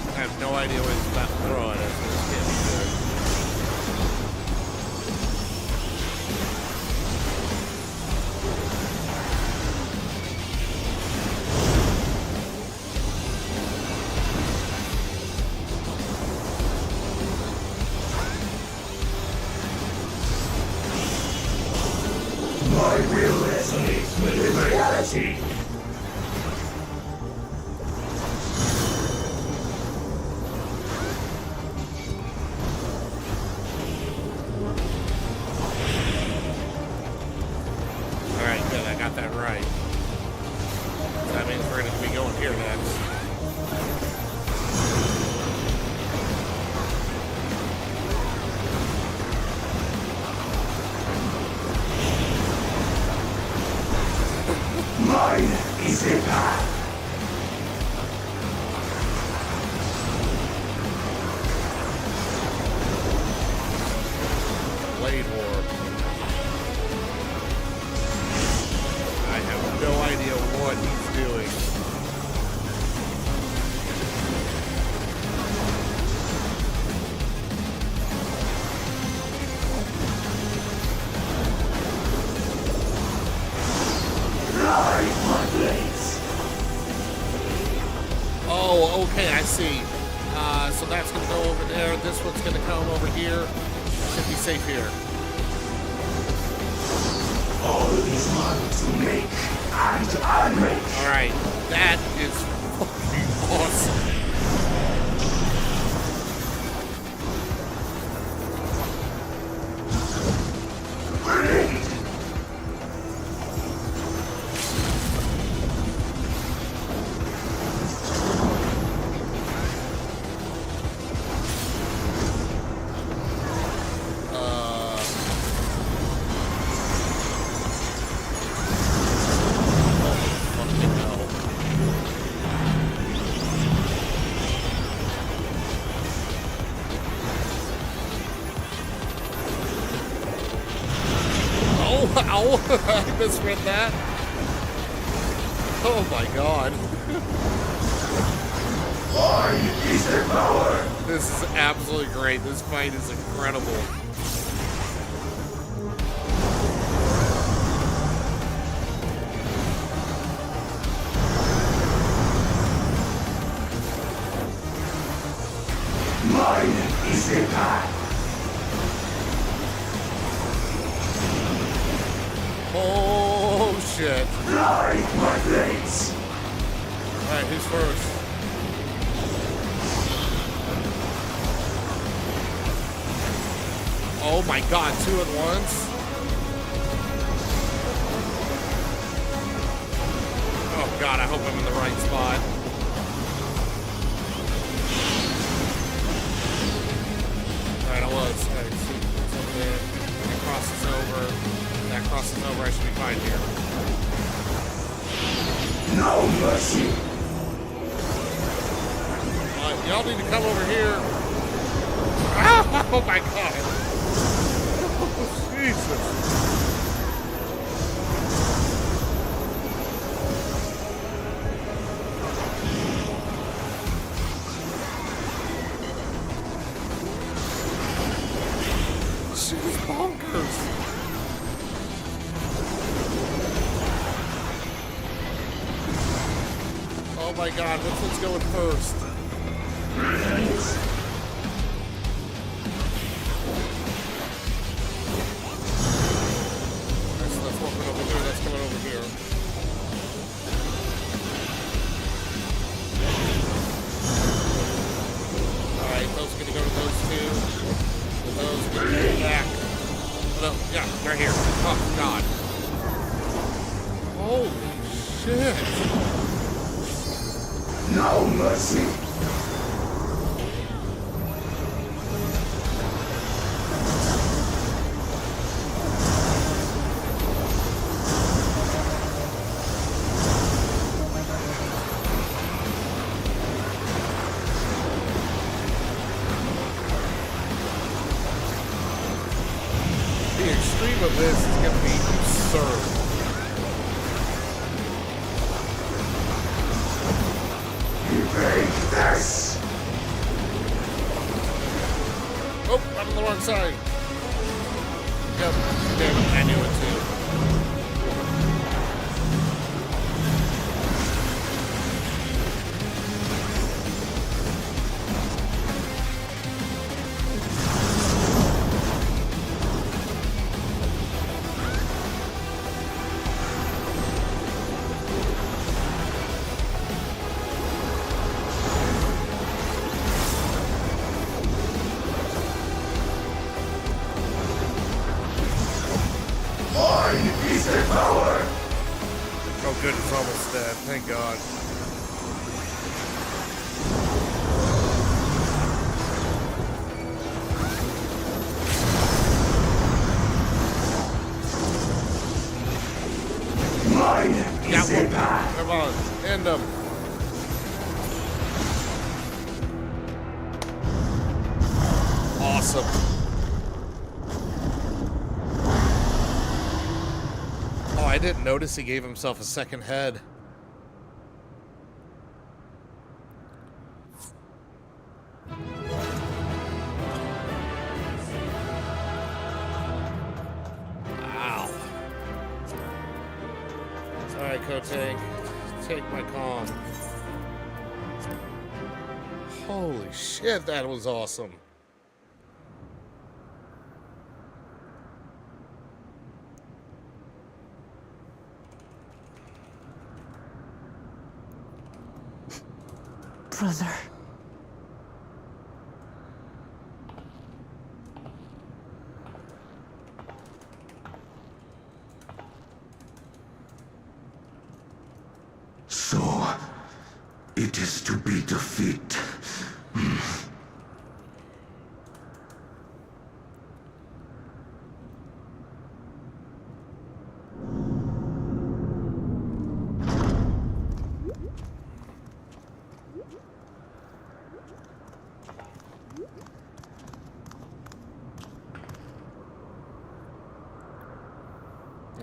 I have no idea what he's about to throw at us. This can't be good. My will resonates with reality! Alright, good, I got that right. That means we're gonna be going here next. Mine is a path! Blade War. I have no idea what he's doing. Light my blades! Oh, okay, I see. So that's gonna go over there. This one's gonna come over here. Should be safe here. All is mine to make and unmake! Alright, that is fucking awesome. Blade! Fucking hell. Oh, ow! I misread that. Oh my god. Mine is the power! This is absolutely great. This fight is incredible. Mine is the path! Oh shit. Light my blades! Alright, who's first? Oh my god, two at once? Oh god, I hope I'm in the right spot. Alright, I was. Alright, see. Then it crosses over. That crosses over. I should be fine here. No mercy. Y'all need to come over here. Oh my god. Oh, Jesus. She's bonkers. Oh my god, which one's going first? That's coming over here, that's coming over here. Alright, those are gonna go to those two. And those are gonna go back. Oh, yeah, they're here. Oh god. Holy shit. No mercy. The extreme of this is going to be absurd. Evade this. Oh, I'm on the wrong side. Yep, damn it, I knew it too. Mine is the power. Oh good, it's almost dead, thank god. Mine Yeah, is the path. come on, end them. Awesome. Oh, I didn't notice he gave himself a second head. Wow. Alright, Kotank. Take my calm. Holy shit, that was awesome. Brother. So, it is to be defeat.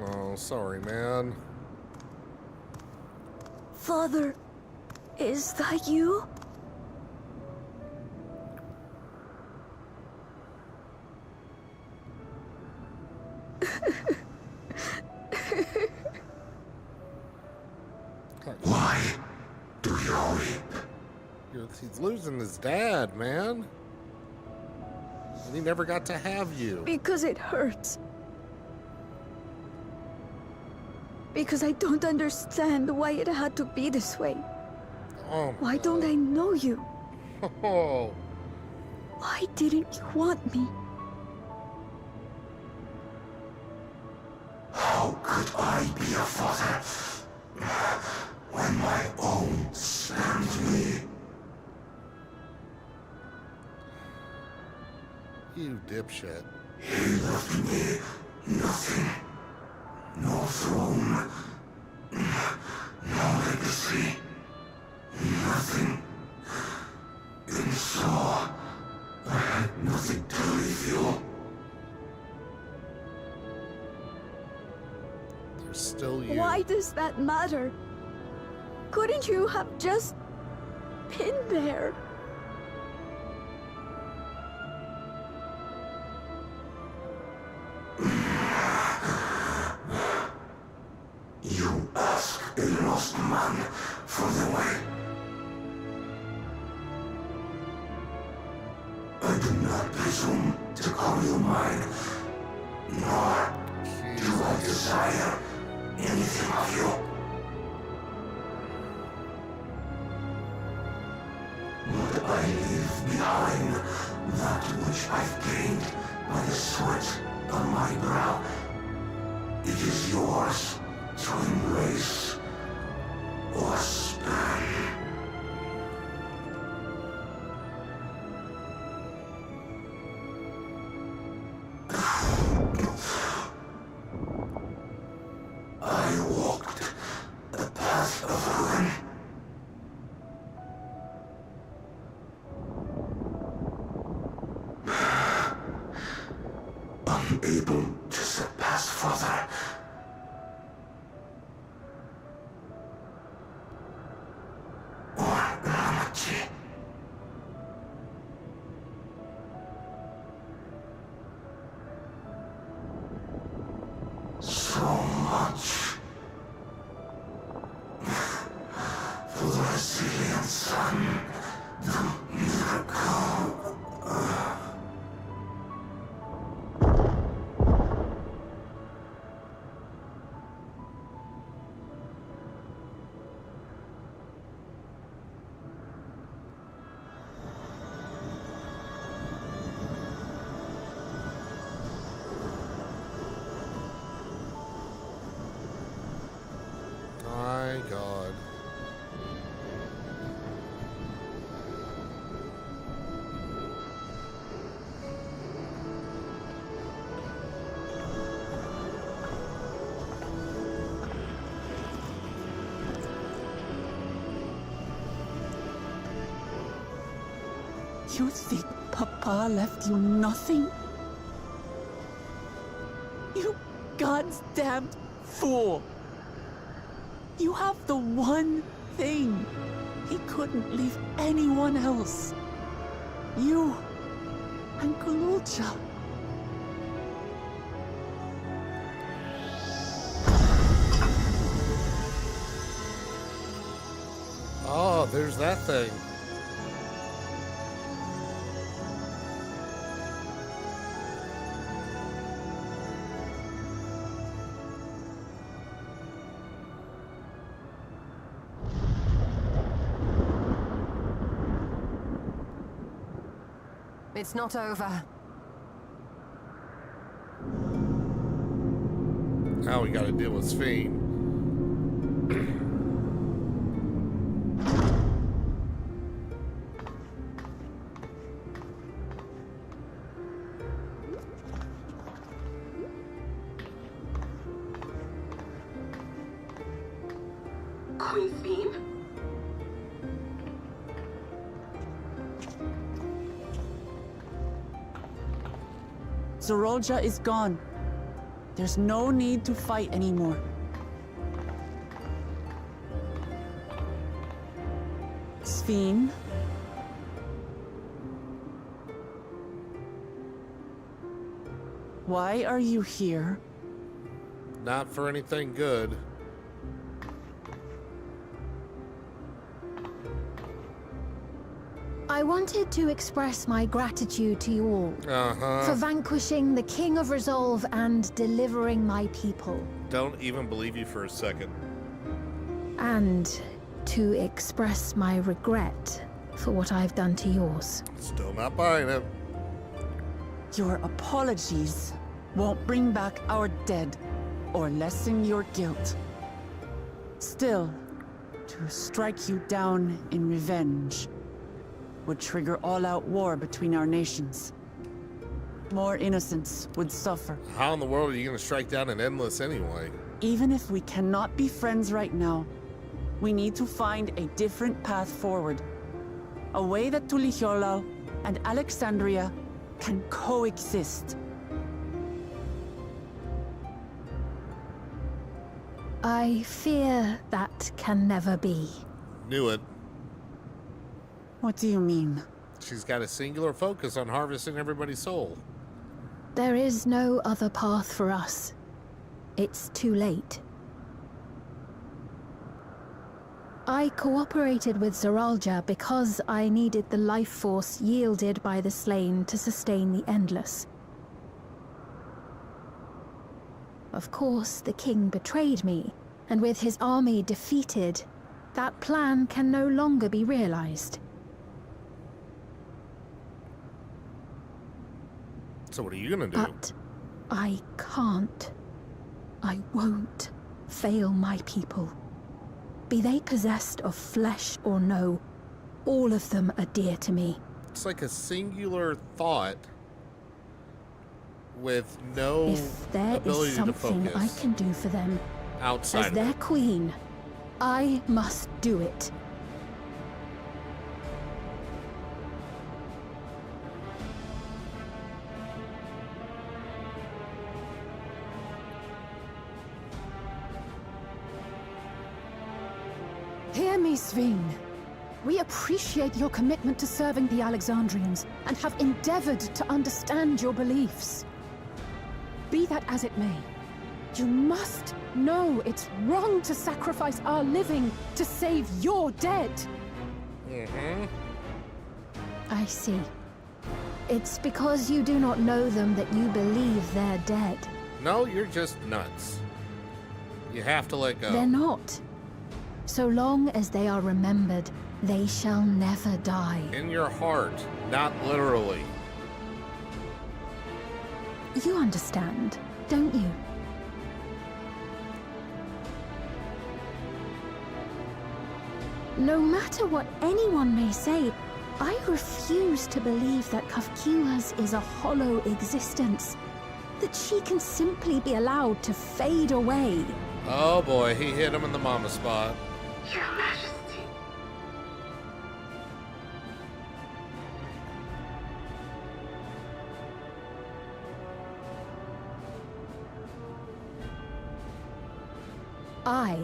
Oh, sorry, man. Father, is that you? Why do you weep? He's losing his dad, man. And he never got to have you. Because it hurts. Because I don't understand why it had to be this way. Oh, Why don't I know you? oh. Why didn't you want me? How could I be a father when my own spurned me? You dipshit. He left me nothing. No throne. No legacy. Nothing. And so, I had nothing to leave you. There's still you. Why does that matter? Couldn't you have just been there? You ask a lost man for the way. I do not presume to call you mine, nor do I desire anything of you. But I leave behind that which I've gained by the sweat on my brow. It is yours to embrace or spurn. I walked the path of ruin. Unable to surpass further. Or calamity. So much for the resilient sun, the miracle. My God. You think Papa left you nothing? You goddamned fool! You have the one thing he couldn't leave anyone else. You and Kululcha. Oh, there's that thing. It's not over. Now we gotta deal with Sphene. Queen Sphene? Zorolja is gone. There's no need to fight anymore. Sphene? Why are you here? Not for anything good. I wanted to express my gratitude to you all Uh-huh. for vanquishing the King of Resolve and delivering my people. Don't even believe you for a second. And to express my regret for what I've done to yours. Still not buying it. Your apologies won't bring back our dead or lessen your guilt. Still, to strike you down in revenge would trigger all-out war between our nations. more innocents would suffer. How in the world are you going to strike down an endless anyway? Even if we cannot be friends right now, we need to find a different path forward. A way that Tuliholal and Alexandria can coexist. I fear that can never be. Knew it. What do you mean? She's got a singular focus on harvesting everybody's soul. There is no other path for us. It's too late. I cooperated with Zeralja because I needed the life force yielded by the slain to sustain the Endless. Of course, the king betrayed me, and with his army defeated, that plan can no longer be realized. So what are you gonna do? But I can't. I won't fail my people. Be they possessed of flesh or no, all of them are dear to me. It's like a singular thought with no If there ability is to something I focus can do for them, outside as of their it. queen, I must do it. Hear me, Sveen. We appreciate your commitment to serving the Alexandrians and have endeavored to understand your beliefs. Be that as it may, you must know it's wrong to sacrifice our living to save your dead. Mm-hmm. I see. It's because you do not know them that you believe they're dead. No, you're just nuts. You have to let go. They're not. So long as they are remembered, they shall never die. In your heart, not literally. You understand, don't you? No matter what anyone may say, I refuse to believe that Kafkilas is a hollow existence. That she can simply be allowed to fade away. Oh boy, he hit him in the mama spot. Your Majesty. I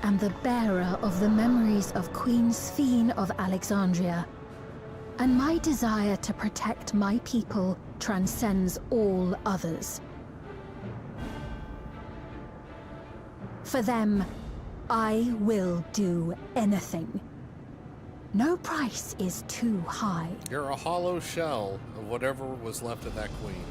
am the bearer of the memories of Queen Sveen of Alexandria, and my desire to protect my people transcends all others. For them, I will do anything. No price is too high. You're a hollow shell of whatever was left of that queen.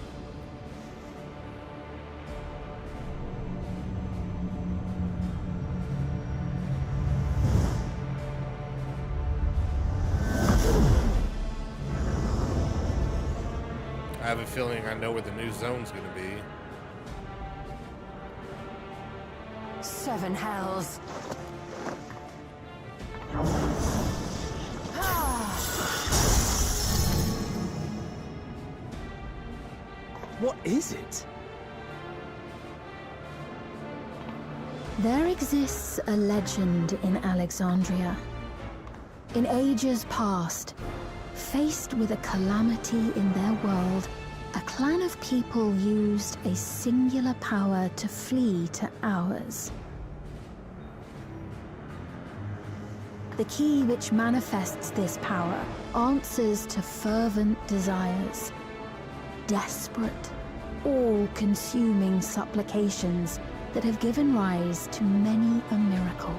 I have a feeling I know where the new zone's gonna be. 7 hells. What is it? There exists a legend in Alexandria. In ages past, faced with a calamity in their world, a clan of people used a singular power to flee to ours. The key which manifests this power answers to fervent desires. Desperate, all-consuming supplications that have given rise to many a miracle.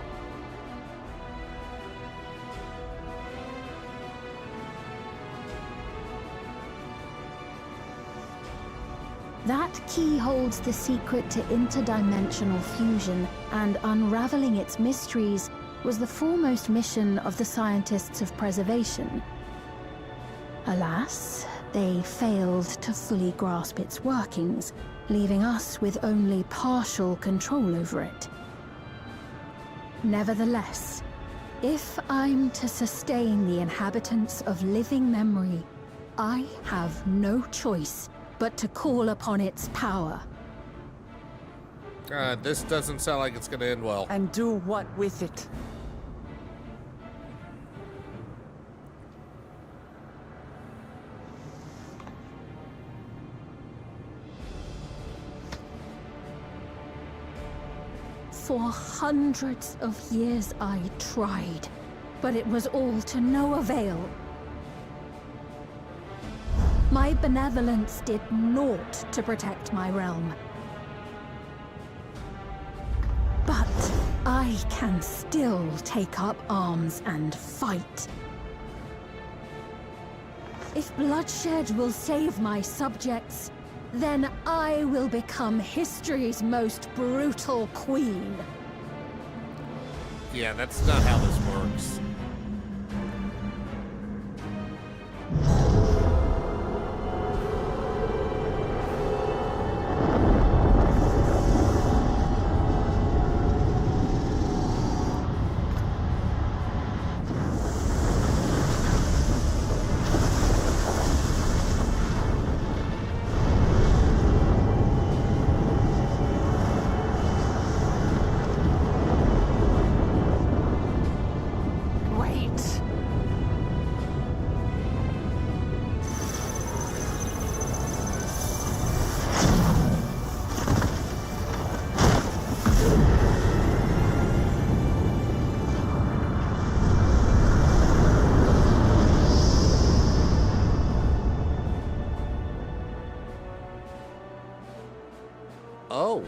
That key holds the secret to interdimensional fusion, and unraveling its mysteries was the foremost mission of the scientists of preservation. Alas, they failed to fully grasp its workings, leaving us with only partial control over it. Nevertheless, If I'm to sustain the inhabitants of living memory, I have no choice but to call upon its power. This doesn't sound like it's going to end well. And do what with it? For hundreds of years I tried, but it was all to no avail. My benevolence did naught to protect my realm. But I can still take up arms and fight. If bloodshed will save my subjects, then I will become history's most brutal queen. Yeah, that's not how this works. Oh.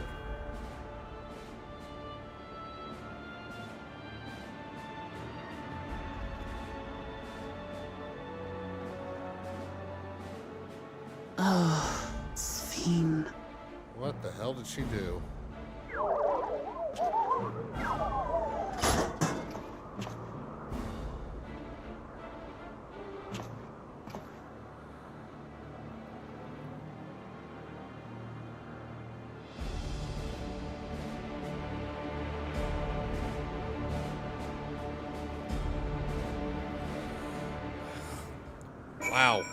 Oh, Sphene. What the hell did she do? Wow.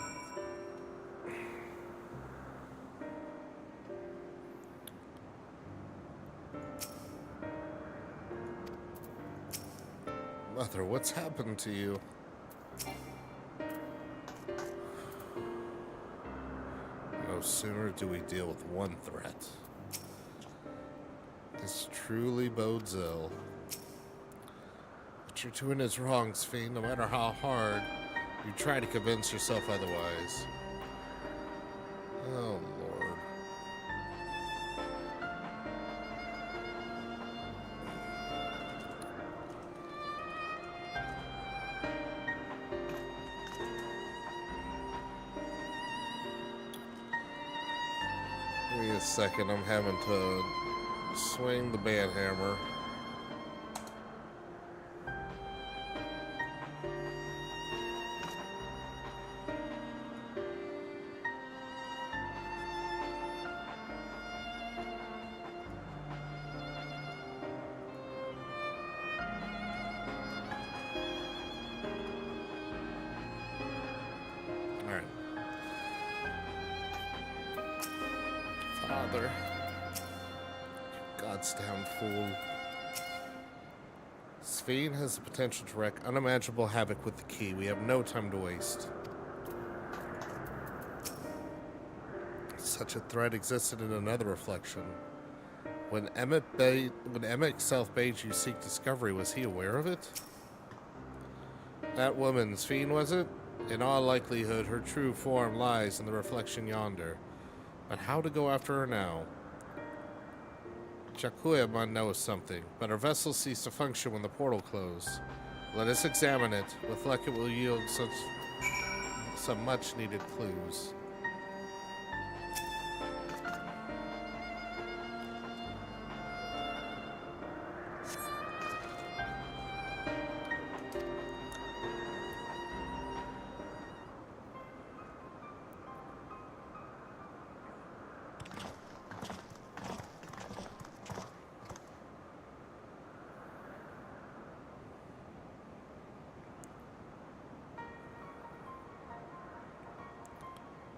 Mother, what's happened to you? No sooner do we deal with one threat. This truly bodes ill. What you're doing is wrong, Sphene, no matter how hard you try to convince yourself otherwise. Oh, Lord. Give me a second, I'm having to swing the band hammer. Father, God's down fool. Sphene has the potential to wreak unimaginable havoc with the key. We have no time to waste. Such a threat existed in another reflection. When Emmett itself bade you seek discovery, was he aware of it? That woman, Sphene, was it? In all likelihood, her true form lies in the reflection yonder. But how to go after her now? Jakuyama knows something, but our vessel ceased to function when the portal closed. Let us examine it. With luck, it will yield some much-needed clues.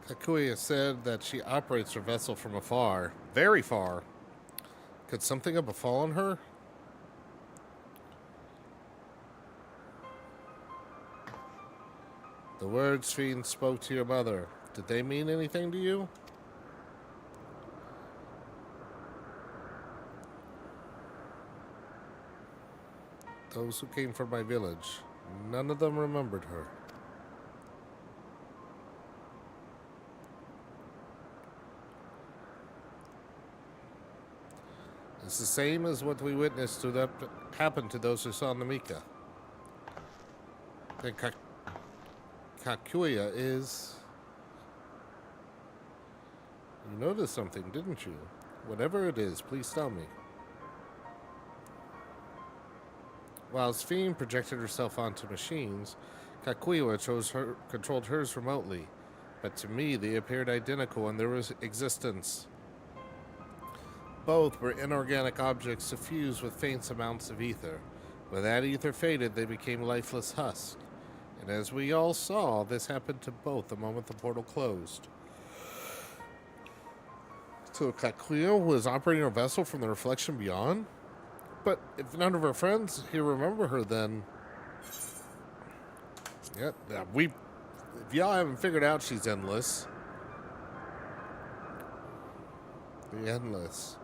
Kakuya said that she operates her vessel from afar, very far. Could something have befallen her? The words Fiend spoke to your mother, did they mean anything to you? Those who came from my village, none of them remembered her. It's the same as what we witnessed to that happen to those who saw Namika. Then Kakuya is... You noticed something, didn't you? Whatever it is, please tell me. Whilst Fiend projected herself onto machines, Kakuya controlled hers remotely, but to me they appeared identical in their existence. Both were inorganic objects suffused with faint amounts of ether. When that ether faded, they became lifeless husks. And as we all saw, this happened to both the moment the portal closed. So Kakuya was operating her vessel from the reflection beyond? But if none of her friends here remember her, then... Yeah, if y'all haven't figured out she's endless. The endless.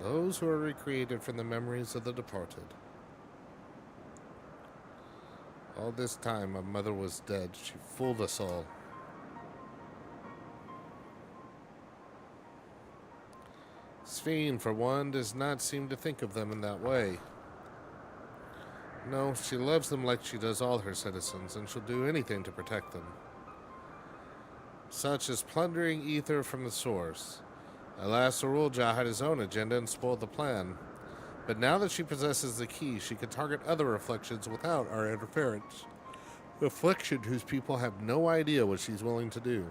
Those who are recreated from the memories of the departed. All this time, my mother was dead. She fooled us all. Fiend, for one, does not seem to think of them in that way. No, she loves them like she does all her citizens, and she'll do anything to protect them. Such as plundering ether from the source. Alas, Zorulja had his own agenda and spoiled the plan. But now that she possesses the key, she can target other reflections without our interference. Reflection whose people have no idea what she's willing to do.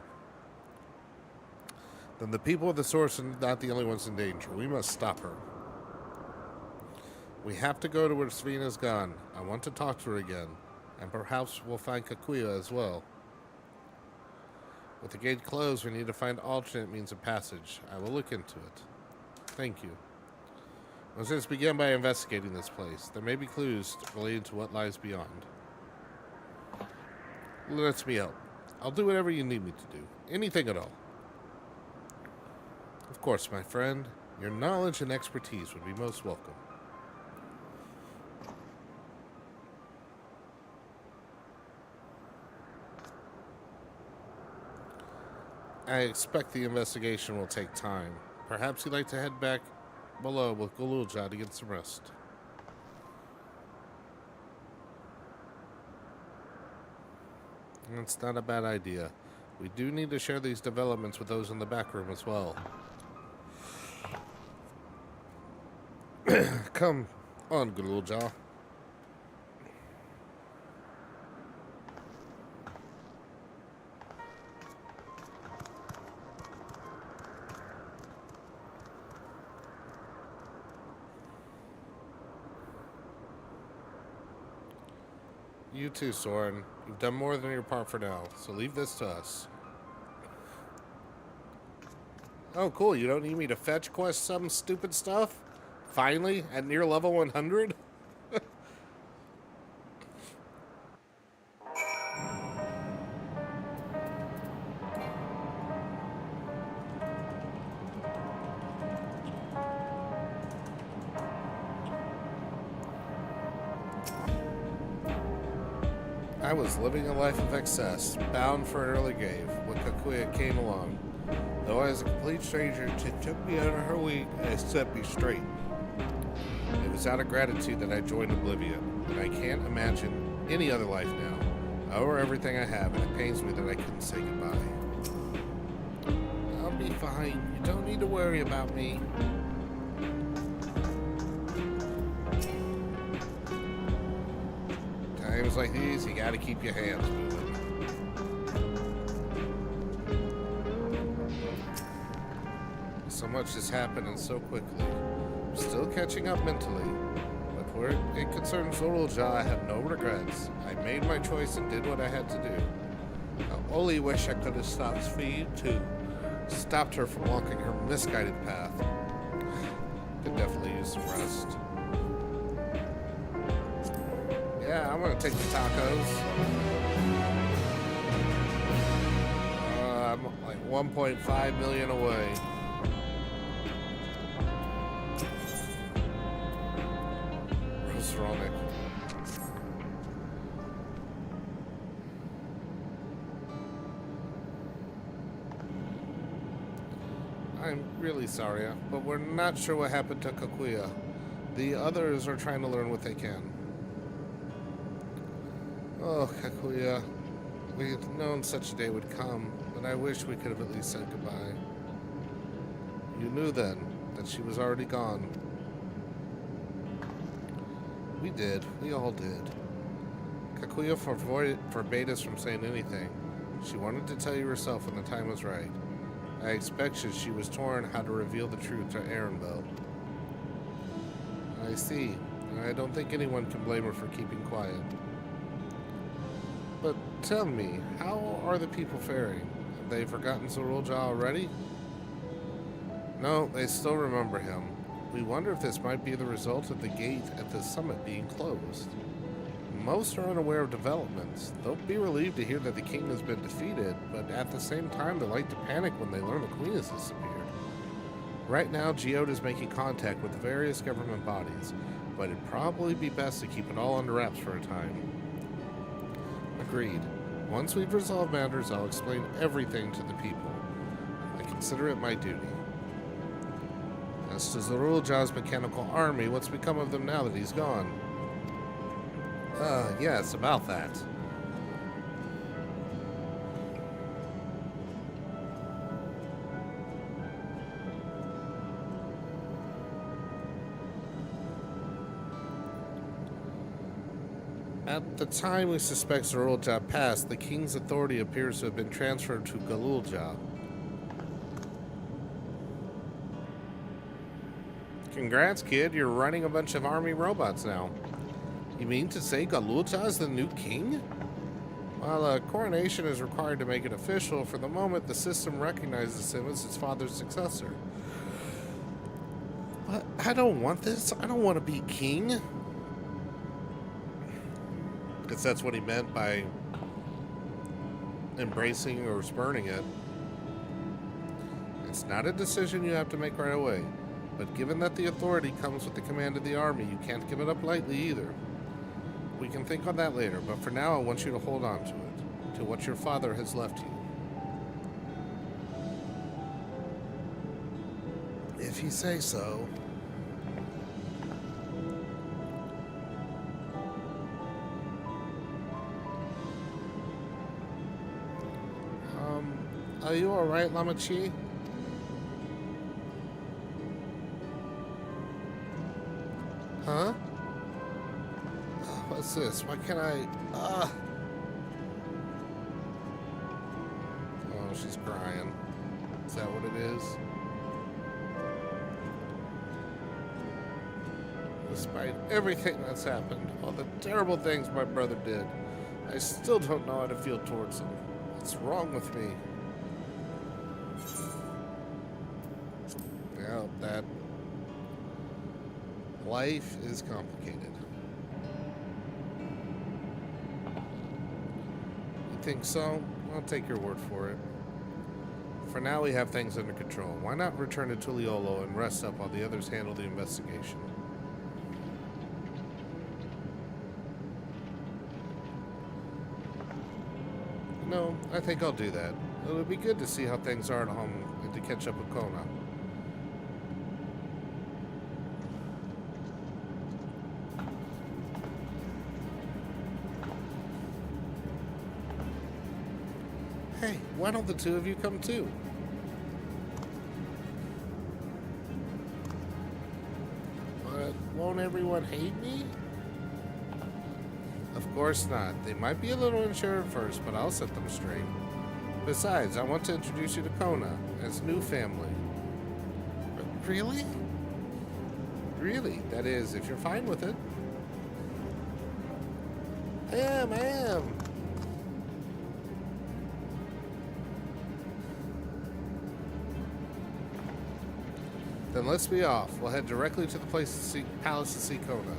Then the people of the source are not the only ones in danger. We must stop her. We have to go to where Svina's gone. I want to talk to her again. And perhaps we'll find Kakuya as well. With the gate closed, we need to find alternate means of passage. I will look into it. Thank you. Let's just begin by investigating this place. There may be clues relating to what lies beyond. Let me help. I'll do whatever you need me to do. Anything at all. Of course, my friend. Your knowledge and expertise would be most welcome. I expect the investigation will take time. Perhaps you'd like to head back below with Gululja to get some rest. That's not a bad idea. We do need to share these developments with those in the back room as well. Come on, Gululja. You too, Soren. You've done more than your part for now, so leave this to us. Oh, cool. You don't need me to fetch quest some stupid stuff? Finally? At near level 100? I was living a life of excess, bound for an early grave, when Kakuya came along. Though I was a complete stranger, she took me under her wing and set me straight. It was out of gratitude that I joined Oblivion, and I can't imagine any other life now. I owe her everything I have, and it pains me that I couldn't say goodbye. I'll be fine. You don't need to worry about me. Times like these, you gotta keep your hands moving. So much has happened and so quickly. I'm still catching up mentally, but where it concerns Zorulja, I have no regrets. I made my choice and did what I had to do. I only wish I could have stopped Speed too. Stopped her from walking her misguided path. Could definitely use some rest. Yeah, I'm gonna take the tacos. I'm like 1.5 million away. Rosronic. I'm really sorry, but we're not sure what happened to Kakuya. The others are trying to learn what they can. Oh, Kakuya. We'd known such a day would come, but I wish we could have at least said goodbye. You knew then that she was already gone. We did. We all did. Kakuya forbade us from saying anything. She wanted to tell you herself when the time was right. I expected she was torn how to reveal the truth to Erenville. I see. I don't think anyone can blame her for keeping quiet. But tell me, how are the people faring? Have they forgotten Zorulja already? No, they still remember him. We wonder if this might be the result of the gate at the summit being closed. Most are unaware of developments. They'll be relieved to hear that the king has been defeated, but at the same time, they like to panic when they learn the queen has disappeared. Right now, Geode is making contact with the various government bodies, but it'd probably be best to keep it all under wraps for a time. Agreed. Once we've resolved matters, I'll explain everything to the people. I consider it my duty. As to Zorulja's mechanical army, what's become of them now that he's gone? Yes, about that. At the time we suspect Zorulja passed, the king's authority appears to have been transferred to Galulja. Congrats, kid. You're running a bunch of army robots now. You mean to say Galulja is the new king? While a coronation is required to make it official, for the moment the system recognizes him as its father's successor. But I don't want this. I don't want to be king. Because that's what he meant by embracing or spurning it. It's not a decision you have to make right away. But given that the authority comes with the command of the army, you can't give it up lightly either. We can think on that later, but for now I want you to hold on to it, to what your father has left you. If you say so. Are you alright, Lamachi? Huh? What's this? Why can't I... Oh, she's crying. Is that what it is? Despite everything that's happened, all the terrible things my brother did, I still don't know how to feel towards him. What's wrong with me? Well, that... Life is complicated. You think so? I'll take your word for it. For now, we have things under control. Why not return to Tuliolo and rest up while the others handle the investigation? No, I think I'll do that. It would be good to see how things are at home and to catch up with Kona. Hey, why don't the two of you come too? But won't everyone hate me? Of course not. They might be a little unsure at first, but I'll set them straight. Besides, I want to introduce you to Kona as new family. Really? Really? That is, if you're fine with it. I am. Then let's be off. We'll head directly to the palace to see Kona.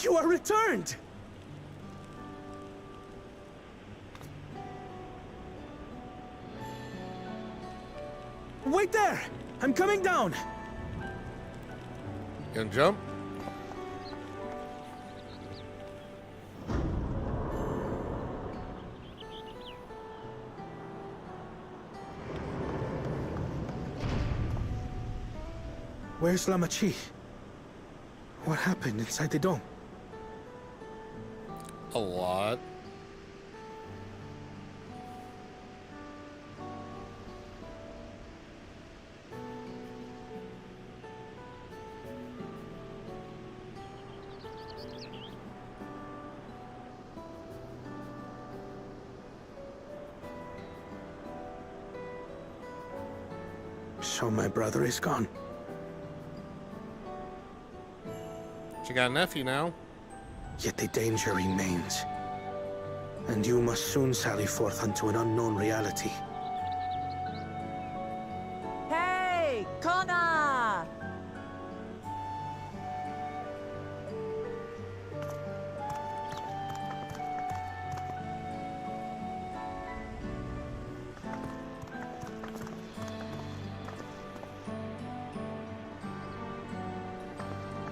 You are returned! Wait there! I'm coming down! Gonna jump? Where's Lamachi? What happened inside the dome? A lot. So my brother is gone. She got a nephew now. Yet the danger remains. And you must soon sally forth unto an unknown reality. Hey, Kona!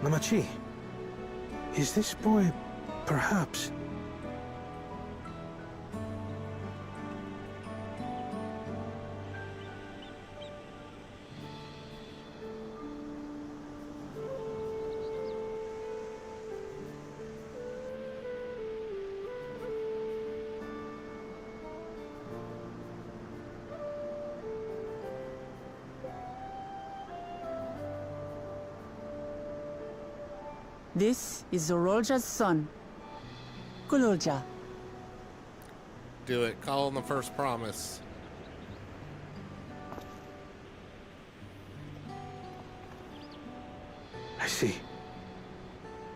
Lamachi, is this boy, perhaps? This is Zorolja's son, Kululja. Do it. Call on the first promise. I see.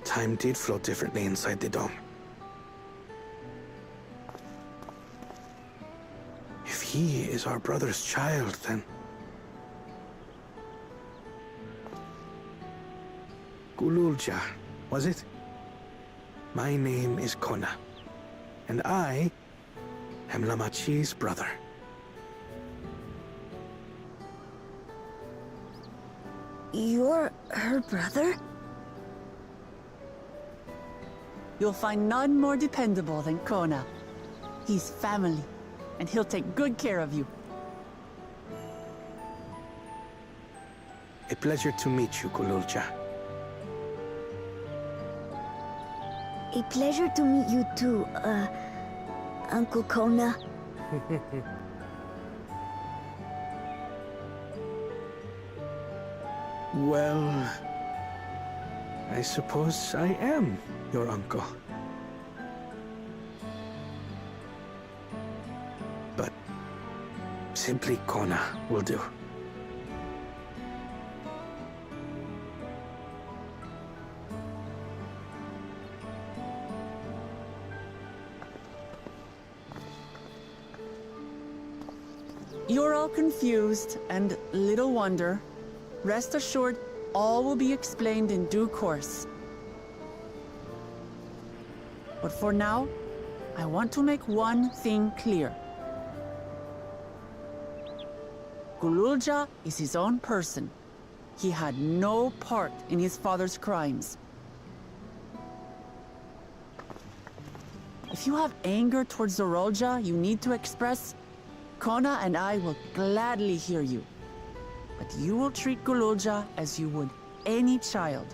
Time did flow differently inside the dome. If he is our brother's child, then... Kululja, was it? My name is Kona, and I am Lamachi's brother. You're her brother? You'll find none more dependable than Kona. He's family, and he'll take good care of you. A pleasure to meet you, Kululja. A pleasure to meet you too, Uncle Kona. Well, I suppose I am your uncle. But simply Kona will do. You're all confused, and little wonder. Rest assured, All will be explained in due course. But for now, I want to make one thing clear. Gululja is his own person. He had no part in his father's crimes. If you have anger towards Zorolja you need to express, Kona and I will gladly hear you. But you will treat Gululja as you would any child,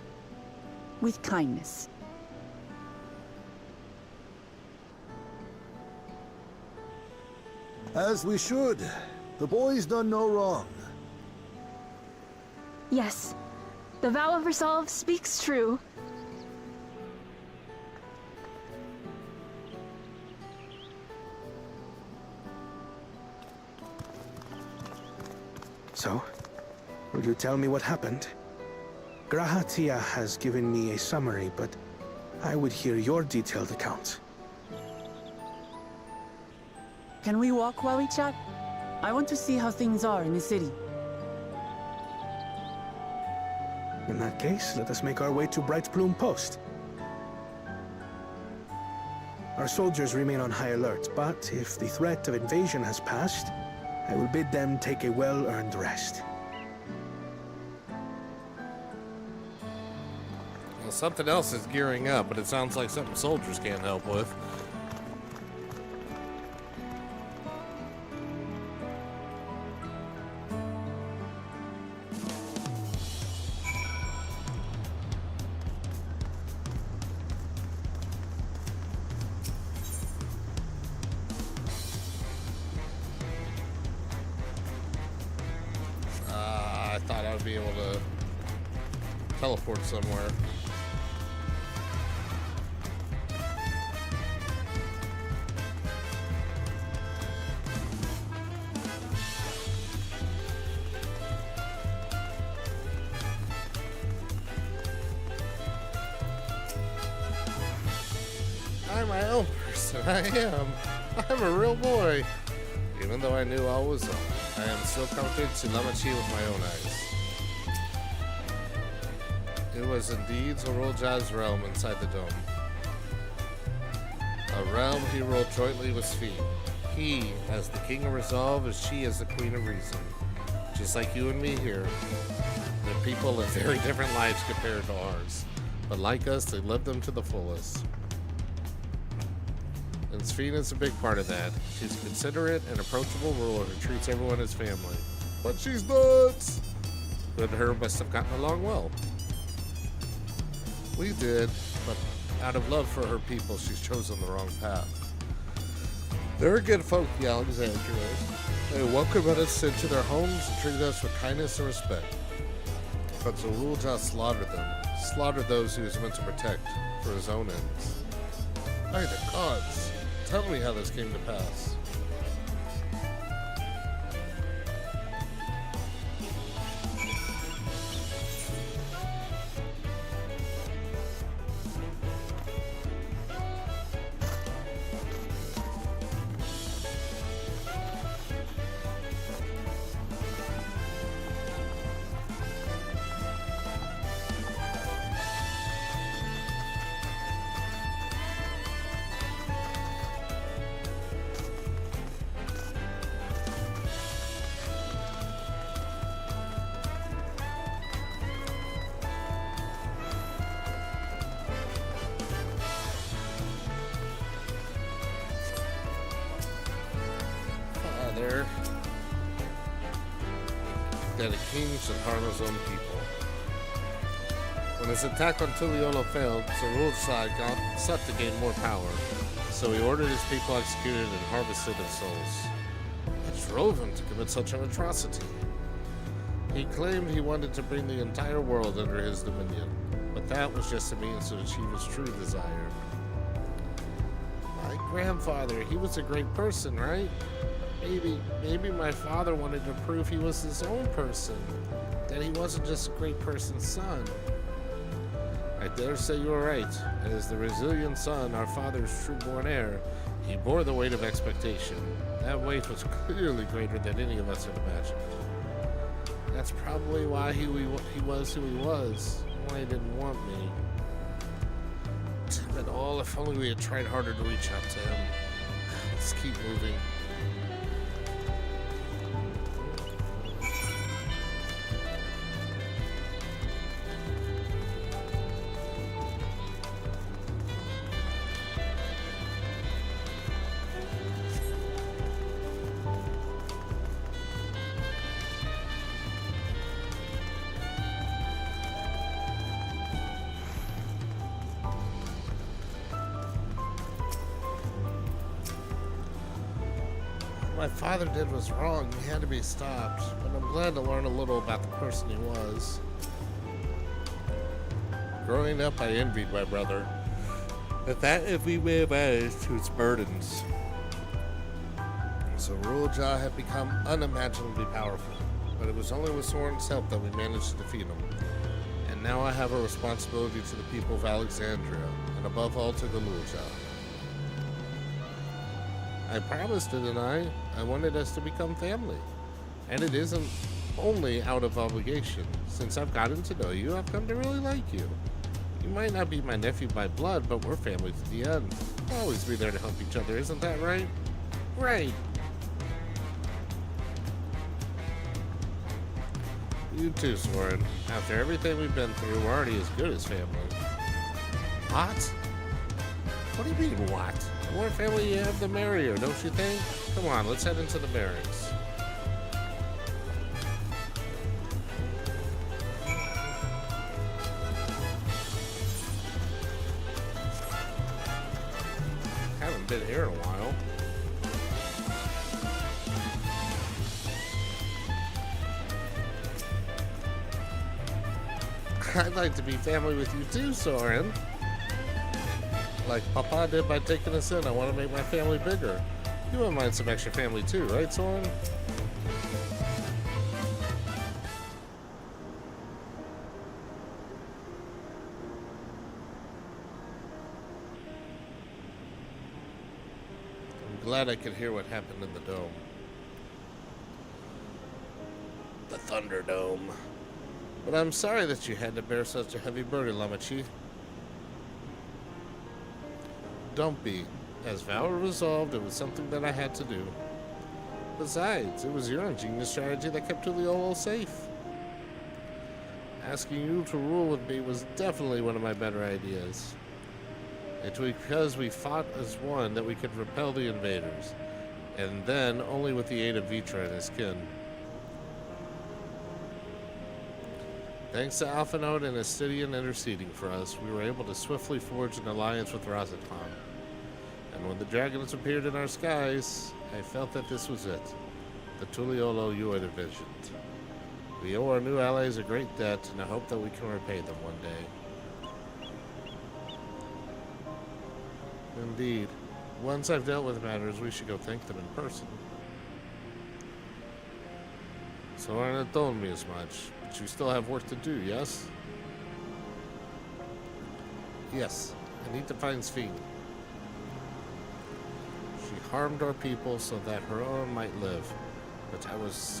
with kindness. As we should. The boy's done no wrong. Yes, the vow of resolve speaks true. So, will you tell me what happened? Grahatia has given me a summary, but I would hear your detailed account. Can we walk while we chat? I want to see how things are in the city. In that case, let us make our way to Bright Plume Post. Our soldiers remain on high alert, but if the threat of invasion has passed, I will bid them take a well-earned rest. Well, something else is gearing up, but it sounds like something soldiers can't help with. I thought I'd be able to teleport somewhere. I'm my own person. I am. I'm a real boy. Even though I knew all was wrong, I am still comforted to Lamachi with my own eyes. It was indeed Zorolja's realm inside the dome. A realm he ruled jointly with Sphene. He as the king of resolve, as she as the queen of reason. Just like you and me here, the people live very different lives compared to ours. But like us, they live them to the fullest. And Sphene is a big part of that. She's a considerate and approachable ruler who treats everyone as family. But she's nuts! You and her must have gotten along well. We did, but out of love for her people, she's chosen the wrong path. They're good folk, the Alexandrians. They welcome us into their homes and treat us with kindness and respect. But Zorolja slaughtered them, slaughtered those he was meant to protect for his own ends. By the gods, tell me how this came to pass. Father, that a king should harm his own people. When his attack on Tuliolo failed, Zorolja sought to gain more power, so he ordered his people executed and harvested their souls. What drove him to commit such an atrocity? He claimed he wanted to bring the entire world under his dominion, but that was just a means to achieve his true desire. My grandfather, he was a great person, right? Maybe my father wanted to prove he was his own person, that he wasn't just a great person's son. I dare say you are right. As the resilient son, our father's true-born heir, he bore the weight of expectation. That weight was clearly greater than any of us had imagined. That's probably why he was who he was. Why he didn't want me. Damn it all, if only we had tried harder to reach out to him. Let's keep moving. My father did was wrong. He had to be stopped. But I'm glad to learn a little about the person he was. Growing up, I envied my brother. But that if we may have added to its burdens. So Rulja had become unimaginably powerful. But it was only with Soren's help that we managed to defeat him. And now I have a responsibility to the people of Alexandria. And above all to the Rulja. I promised, didn't I? I wanted us to become family. And it isn't only out of obligation. Since I've gotten to know you, I've come to really like you. You might not be my nephew by blood, but we're family to the end. We'll always be there to help each other, isn't that right? Right. You too, Soren. After everything we've been through, we're already as good as family. What? What do you mean, what? The more family you have, the merrier, don't you think? Come on, let's head into the barracks. Haven't been here in a while. I'd like to be family with you too, Soren. Like Papa did by taking us in, I want to make my family bigger. You wouldn't mind some extra family too, right, Soren? I'm glad I could hear what happened in the dome. The Thunderdome. But I'm sorry that you had to bear such a heavy burden, Lamachi. Don't be. As Valor resolved, it was something that I had to do. Besides, it was your ingenious strategy that kept Tuliolo safe. Asking you to rule with me was definitely one of my better ideas. It's because we fought as one that we could repel the invaders, and then only with the aid of Vitra and his kin. Thanks to Alphanode and Astidian interceding for us, we were able to swiftly forge an alliance with Razatan. And when the dragons appeared in our skies, I felt that this was it. The Tuliolo you had envisioned. We owe our new allies a great debt, and I hope that we can repay them one day. Indeed. Once I've dealt with matters, we should go thank them in person. Soren had told me as much, but you still have work to do, yes? Yes, I need to find Sphene. She harmed our people so that her own might live. But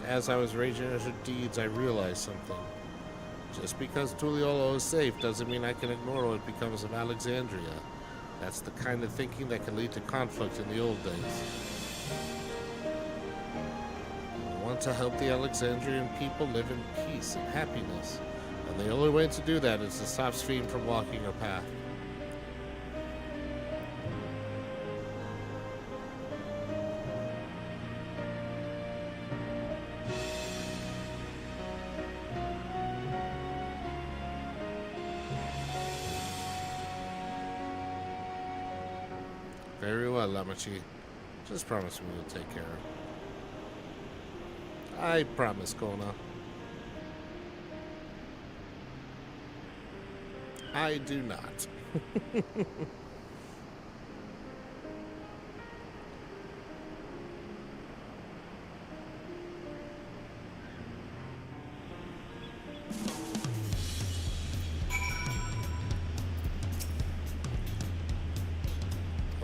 as I was raging at her deeds, I realized something. Just because Tuliolo is safe doesn't mean I can ignore what becomes of Alexandria. That's the kind of thinking that can lead to conflict in the old days. I want to help the Alexandrian people live in peace and happiness. And the only way to do that is to stop Sphene from walking her path. Very well, Lamachi. Just promise me you'll take care of her. I promise, Kona. I do not.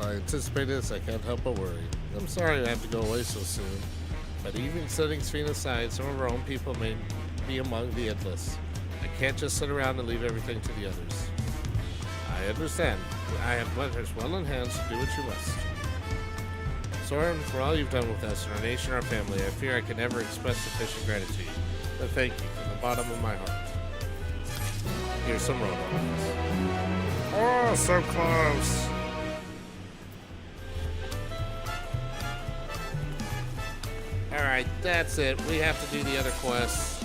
I anticipated this, I can't help but worry. I'm sorry I have to go away so soon, but even setting Sphene aside, some of our own people may be among the endless. I can't just sit around and leave everything to the others. I understand. I have matters well in hand, so do what you must. Soren, for all you've done with us and our nation, our family, I fear I can never express sufficient gratitude. But thank you from the bottom of my heart. Here's some road offers. Oh, so close. Alright, that's it. We have to do the other quests.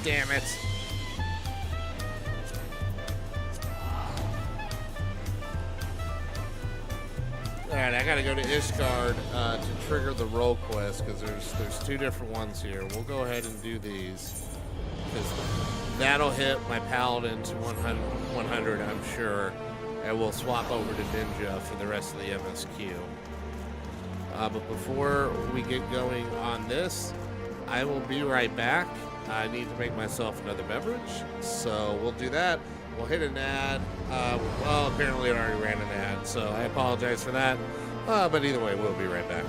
Damn it. Alright, I gotta go to Ishgard to trigger the role quest because there's two different ones here. We'll go ahead and do these because that'll hit my paladin to 100, I'm sure, and we'll swap over to ninja for the rest of the MSQ. But before we get going on this, I will be right back. I need to make myself another beverage, so we'll do that. We'll hit an ad. Well, apparently it already ran an ad, so I apologize for that. But either way, we'll be right back.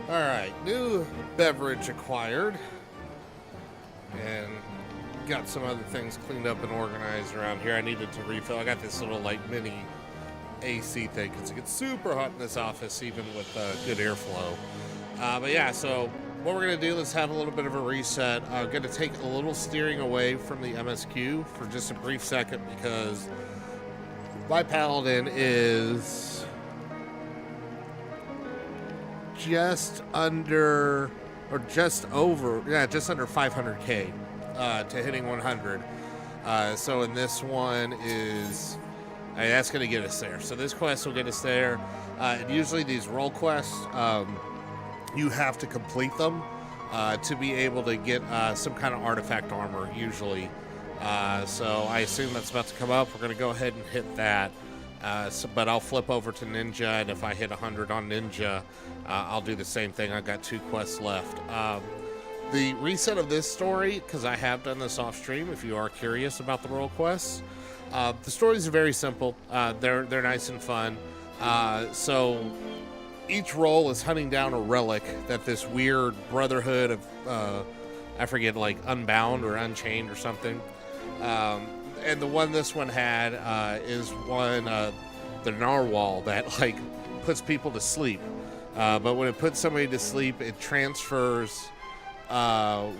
Alright, new beverage acquired. And got some other things cleaned up and organized around here. I needed to refill. I got this little like mini AC thing because it gets super hot in this office even with good airflow. But yeah, so what we're going to do, let's have a little bit of a reset. I'm going to take a little steering away from the MSQ for just a brief second because my Paladin is just under, or just over, yeah, just under 500k to hitting 100. So in this one is, that's going to get us there. So this quest will get us there. And usually these role quests, you have to complete them to be able to get some kind of artifact armor, usually. So I assume that's about to come up. We're going to go ahead and hit that. But I'll flip over to Ninja, and if I hit 100 on Ninja, I'll do the same thing. I've got 2 quests left. The reset of this story, because I have done this off stream, if you are curious about the role quests, the stories are very simple. They're nice and fun. So each role is hunting down a relic that this weird brotherhood of, I forget, like Unbound or Unchained or something. And the one this one had is one, the narwhal that like puts people to sleep. But when it puts somebody to sleep, it transfers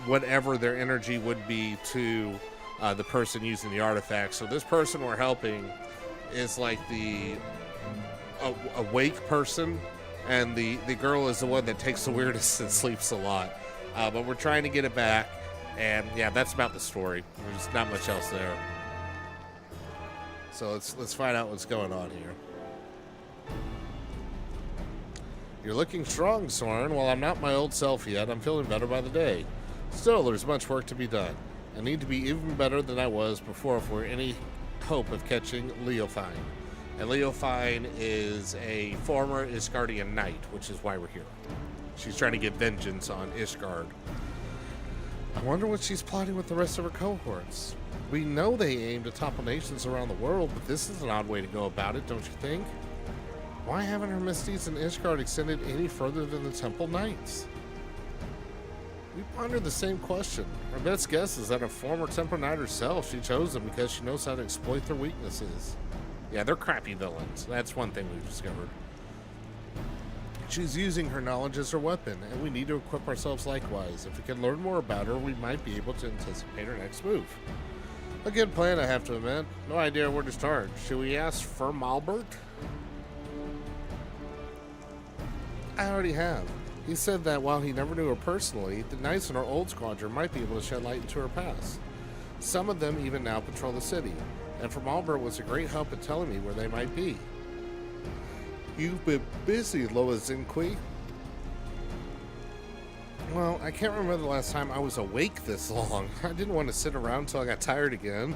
whatever their energy would be to the person using the artifact. So this person we're helping is like the awake person, and the girl is the one that takes the weirdest and sleeps a lot. But we're trying to get it back, and yeah, that's about the story. There's not much else there. So let's find out what's going on here. You're looking strong, Soren. While I'm not my old self yet, I'm feeling better by the day. Still, there's much work to be done. I need to be even better than I was before if we're any hope of catching Leofine. And Leofine is a former Ishgardian knight, which is why we're here. She's trying to get vengeance on Ishgard. I wonder what she's plotting with the rest of her cohorts. We know they aim to topple nations around the world, but this is an odd way to go about it, don't you think? Why haven't her misdeeds in Ishgard extended any further than the Temple Knights? We pondered the same question. Our best guess is that a former Temple Knight herself, she chose them because she knows how to exploit their weaknesses. Yeah, they're crappy villains. That's one thing we've discovered. She's using her knowledge as her weapon, and we need to equip ourselves likewise. If we can learn more about her, we might be able to anticipate her next move. A good plan, I have to admit. No idea where to start. Should we ask Firm Albert? I already have. He said that while he never knew her personally, the knights in our old squadron might be able to shed light into her past. Some of them even now patrol the city, and Firm Albert was a great help in telling me where they might be. You've been busy, Loa Zinqui. Well, I can't remember the last time I was awake this long. I didn't want to sit around until I got tired again.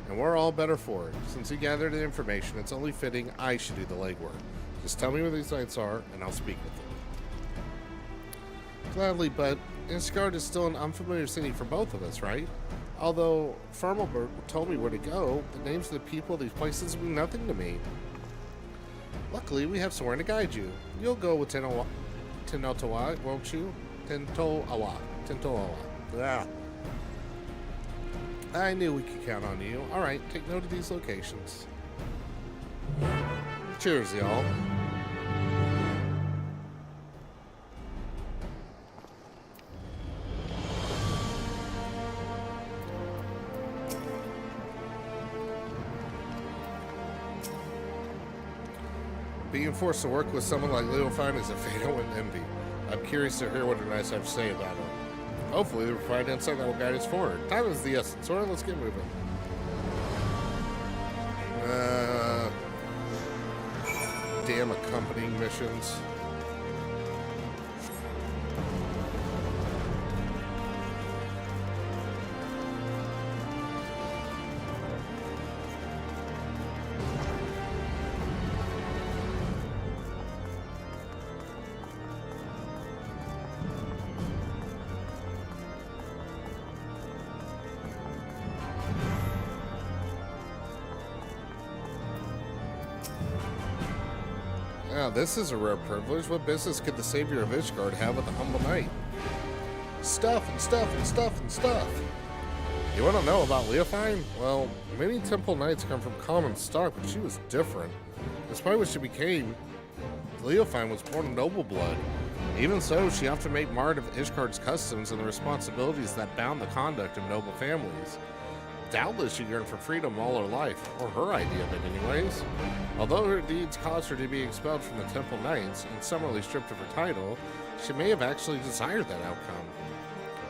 And we're all better for it. Since you gathered the information, it's only fitting I should do the legwork. Just tell me where these knights are, and I'll speak with them. Gladly, but Ishgard is still an unfamiliar city for both of us, right? Although Firmalbert told me where to go, the names of the people of these places mean nothing to me. Luckily, we have somewhere to guide you. You'll go with Tenotawa, won't you? Tentoawa. Yeah. I knew we could count on you. Alright, take note of these locations. Cheers, y'all. Being forced to work with someone like Leofine is a fate I wouldn't envy. I'm curious to hear what the knights have to say about him. Hopefully, they'll provide insight that will guide us forward. Time is the essence. Alright, let's get moving. Damn accompanying missions. this is a rare privilege. What business could the savior of Ishgard have with a humble knight? Stuff and stuff and stuff and stuff. You want to know about Leofine? Well, many temple knights come from common stock, but she was different. Despite what she became, Leofine was born in noble blood. Even so, she often made marred of Ishgard's customs and the responsibilities that bound the conduct of noble families. Doubtless she yearned for freedom all her life, or her idea of it anyways. Although her deeds caused her to be expelled from the Temple Knights and summarily stripped of her title, she may have actually desired that outcome.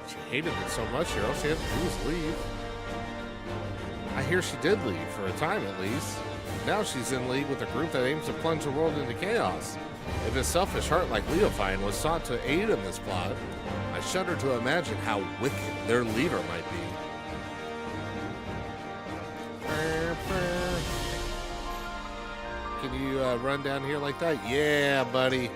She hated it so much here, all she had to do was leave. I hear she did leave, for a time at least. Now she's in league with a group that aims to plunge the world into chaos. If a selfish heart like Leofine was sought to aid in this plot, I shudder to imagine how wicked their leader might be. Can you run down here like that? Yeah, buddy.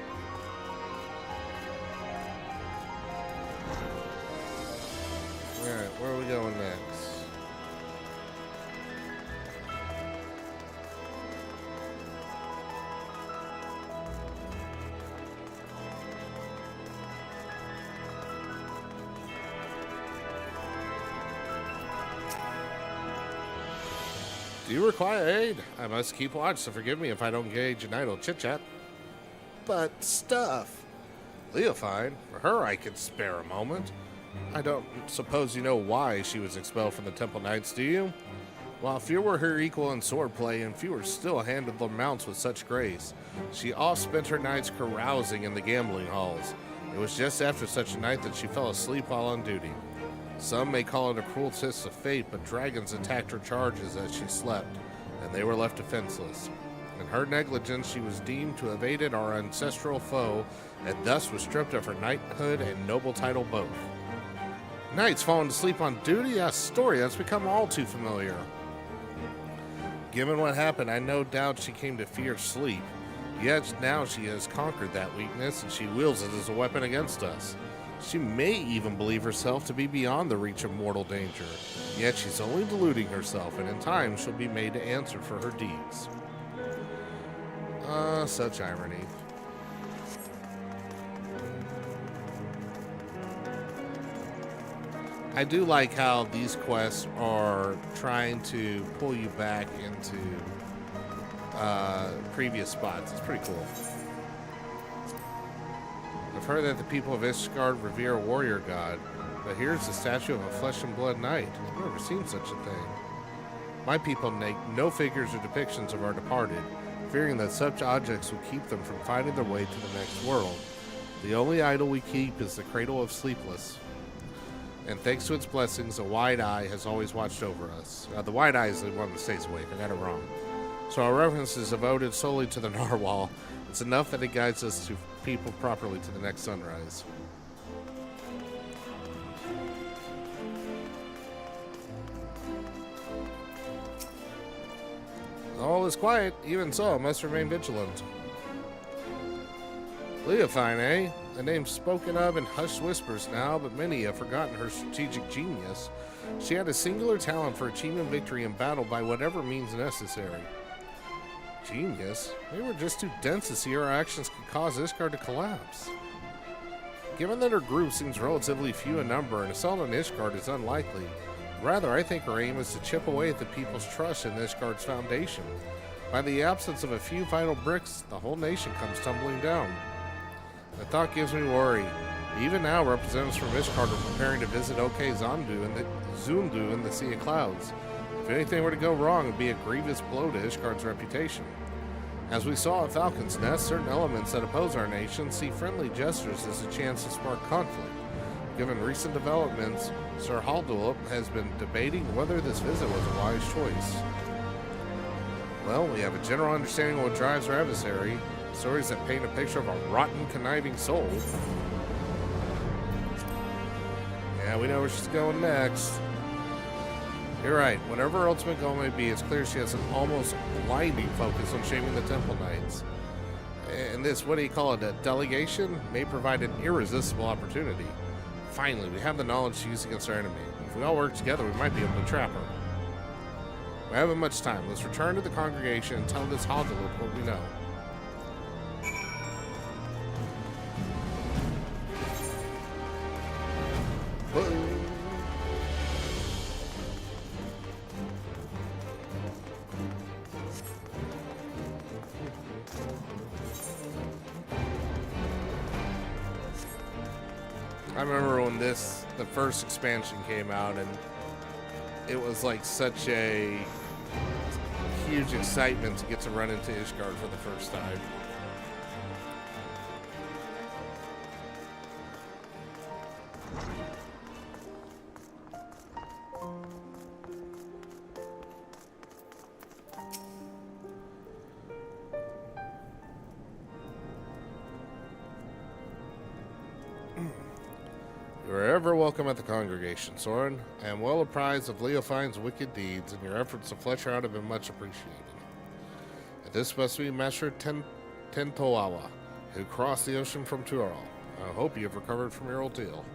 Alright, where are we going next? Do you require aid? I must keep watch, so forgive me if I don't engage in idle chit-chat. But stuff. Leofine, for her I could spare a moment. I don't suppose you know why she was expelled from the Temple Knights, do you? While few were her equal in swordplay, and fewer still handled their mounts with such grace, she oft spent her nights carousing in the gambling halls. It was just after such a night that she fell asleep while on duty. Some may call it a cruel twist of fate, but dragons attacked her charges as she slept, and they were left defenseless. In her negligence, she was deemed to have aided our ancestral foe, and thus was stripped of her knighthood and noble title both. Knights falling to sleep on duty? A story that's become all too familiar. Given what happened, I no doubt she came to fear sleep. Yet now she has conquered that weakness, and she wields it as a weapon against us. She may even believe herself to be beyond the reach of mortal danger, yet she's only deluding herself, and in time she'll be made to answer for her deeds. Such irony. I do like how these quests are trying to pull you back into previous spots. It's pretty cool. I've heard that the people of Ishgard revere a warrior god, but here's the statue of a flesh and blood knight. I've never seen such a thing. My people make no figures or depictions of our departed, fearing that such objects will keep them from finding their way to the next world. The only idol we keep is the Cradle of Sleepless, and thanks to its blessings, a wide eye has always watched over us. The wide eye is the one that stays awake. I got it wrong. So our reverence is devoted solely to the narwhal. It's enough that it guides us to people properly to the next sunrise. All is quiet. Even so, I must remain vigilant. Leofine, eh? A name spoken of in hushed whispers now, but many have forgotten her strategic genius. She had a singular talent for achieving victory in battle by whatever means necessary. Genius? We were just too dense to see our actions could cause Ishgard to collapse. Given that her group seems relatively few in number, an assault on Ishgard is unlikely. Rather, I think her aim is to chip away at the people's trust in Ishgard's foundation. By the absence of a few vital bricks, the whole nation comes tumbling down. The thought gives me worry. Even now, representatives from Ishgard are preparing to visit OK Zundu in the Sea of Clouds. If anything were to go wrong, it would be a grievous blow to Ishgard's reputation. As we saw at Falcon's Nest, certain elements that oppose our nation see friendly gestures as a chance to spark conflict. Given recent developments, Sir Haldulip has been debating whether this visit was a wise choice. Well, we have a general understanding of what drives our adversary. Stories that paint a picture of a rotten, conniving soul. Yeah, we know where she's going next. You're right. Whatever her ultimate goal may be, it's clear she has an almost blinding focus on shaming the Temple Knights. And this, what do you call it, a delegation, may provide an irresistible opportunity. Finally, we have the knowledge to use against our enemy. If we all work together, we might be able to trap her. We haven't much time. Let's return to the congregation and tell this Haldulip what we know. I remember when the first expansion came out, and it was like such a huge excitement to get to run into Ishgard for the first time. You are ever welcome at the congregation, Soren. I am well apprised of Leofine's wicked deeds, and your efforts to flesh her out have been much appreciated. And this must be Master Tentoawa, who crossed the ocean from Tural. I hope you have recovered from your ordeal.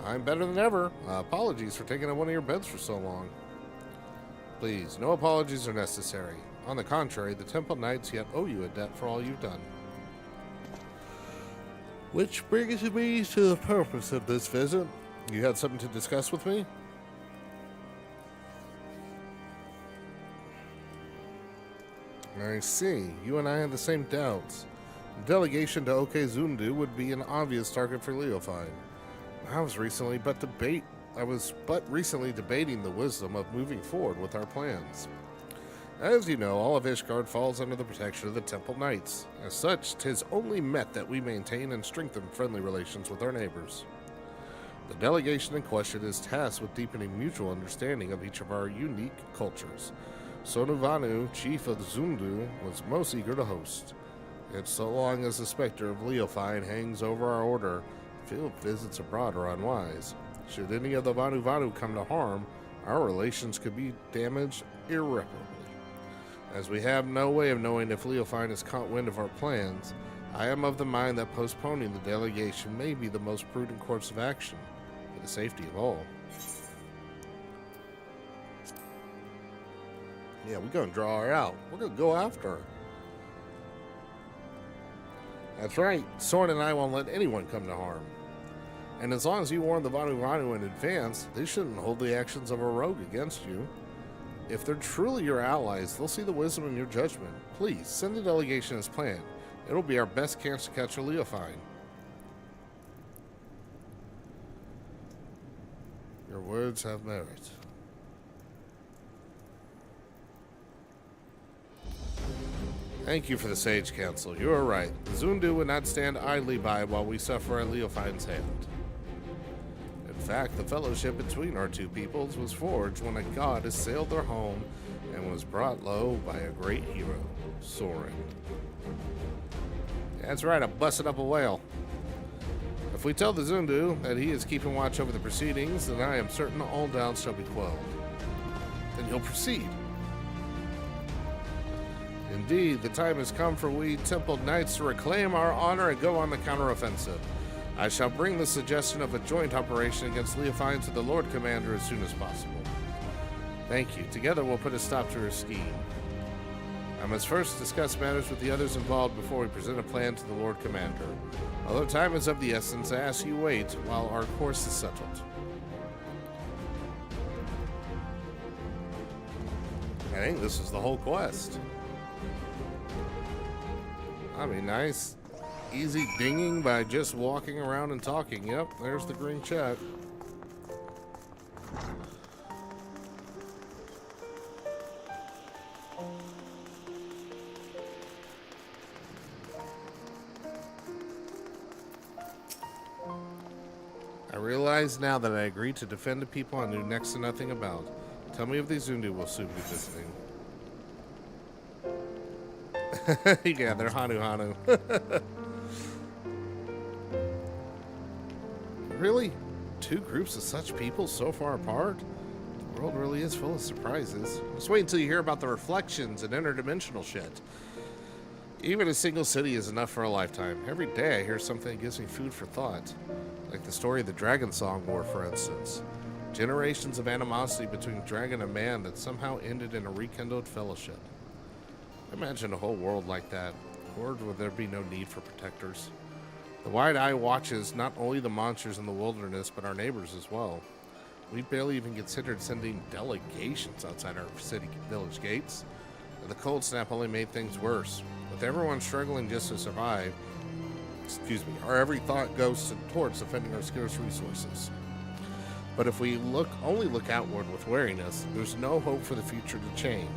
I'm better than ever. Apologies for taking up one of your beds for so long. Please, no apologies are necessary. On the contrary, the Temple Knights yet owe you a debt for all you've done. Which brings me to the purpose of this visit. You had something to discuss with me? I see. You and I had the same doubts. The delegation to Okezundu would be an obvious target for Leofine. I was but recently debating the wisdom of moving forward with our plans. As you know, all of Ishgard falls under the protection of the Temple Knights. As such, 'tis only met that we maintain and strengthen friendly relations with our neighbors. The delegation in question is tasked with deepening mutual understanding of each of our unique cultures. Sonuvanu, chief of Zundu, was most eager to host. Yet so long as the specter of Leofine hangs over our order, field visits abroad are unwise. Should any of the Vanu come to harm, our relations could be damaged irreparably. As we have no way of knowing if Leofine has caught wind of our plans, I am of the mind that postponing the delegation may be the most prudent course of action, for the safety of all. Yeah, we're going to draw her out. We're going to go after her. That's right. Soren and I won't let anyone come to harm. And as long as you warn the Vanu in advance, they shouldn't hold the actions of a rogue against you. If they're truly your allies, they'll see the wisdom in your judgment. Please, send the delegation as planned. It'll be our best chance to catch a Leofine. Your words have merit. Thank you for the sage counsel. You are right. The Zundu would not stand idly by while we suffer at Leofine's hand. In fact, the fellowship between our two peoples was forged when a god assailed their home and was brought low by a great hero, Soren. That's right, I busted up a whale. If we tell the Zundu that he is keeping watch over the proceedings, then I am certain all doubts shall be quelled. Then he'll proceed. Indeed, the time has come for we Temple Knights to reclaim our honor and go on the counteroffensive. I shall bring the suggestion of a joint operation against Leofine to the Lord Commander as soon as possible. Thank you. Together we'll put a stop to her scheme. I must first discuss matters with the others involved before we present a plan to the Lord Commander. Although time is of the essence, I ask you wait while our course is settled. I think this is the whole quest. I mean, nice. Easy dinging by just walking around and talking. Yep, there's the green check. I realize now that I agreed to defend the people I knew next to nothing about. Tell me if these Zundu will soon be visiting. Yeah, they're Hanu. Really? Two groups of such people so far apart? The world really is full of surprises. Just wait until you hear about the reflections and interdimensional shit. Even a single city is enough for a lifetime. Every day I hear something that gives me food for thought. Like the story of the Dragon Song War, for instance. Generations of animosity between dragon and man that somehow ended in a rekindled fellowship. Imagine a whole world like that. A world where there be no need for protectors. The wide eye watches not only the monsters in the wilderness, but our neighbors as well. We barely even considered sending delegations outside our city village gates. And the cold snap only made things worse. With everyone struggling just to survive, our every thought goes towards defending our scarce resources. But if we only look outward with wariness, there's no hope for the future to change,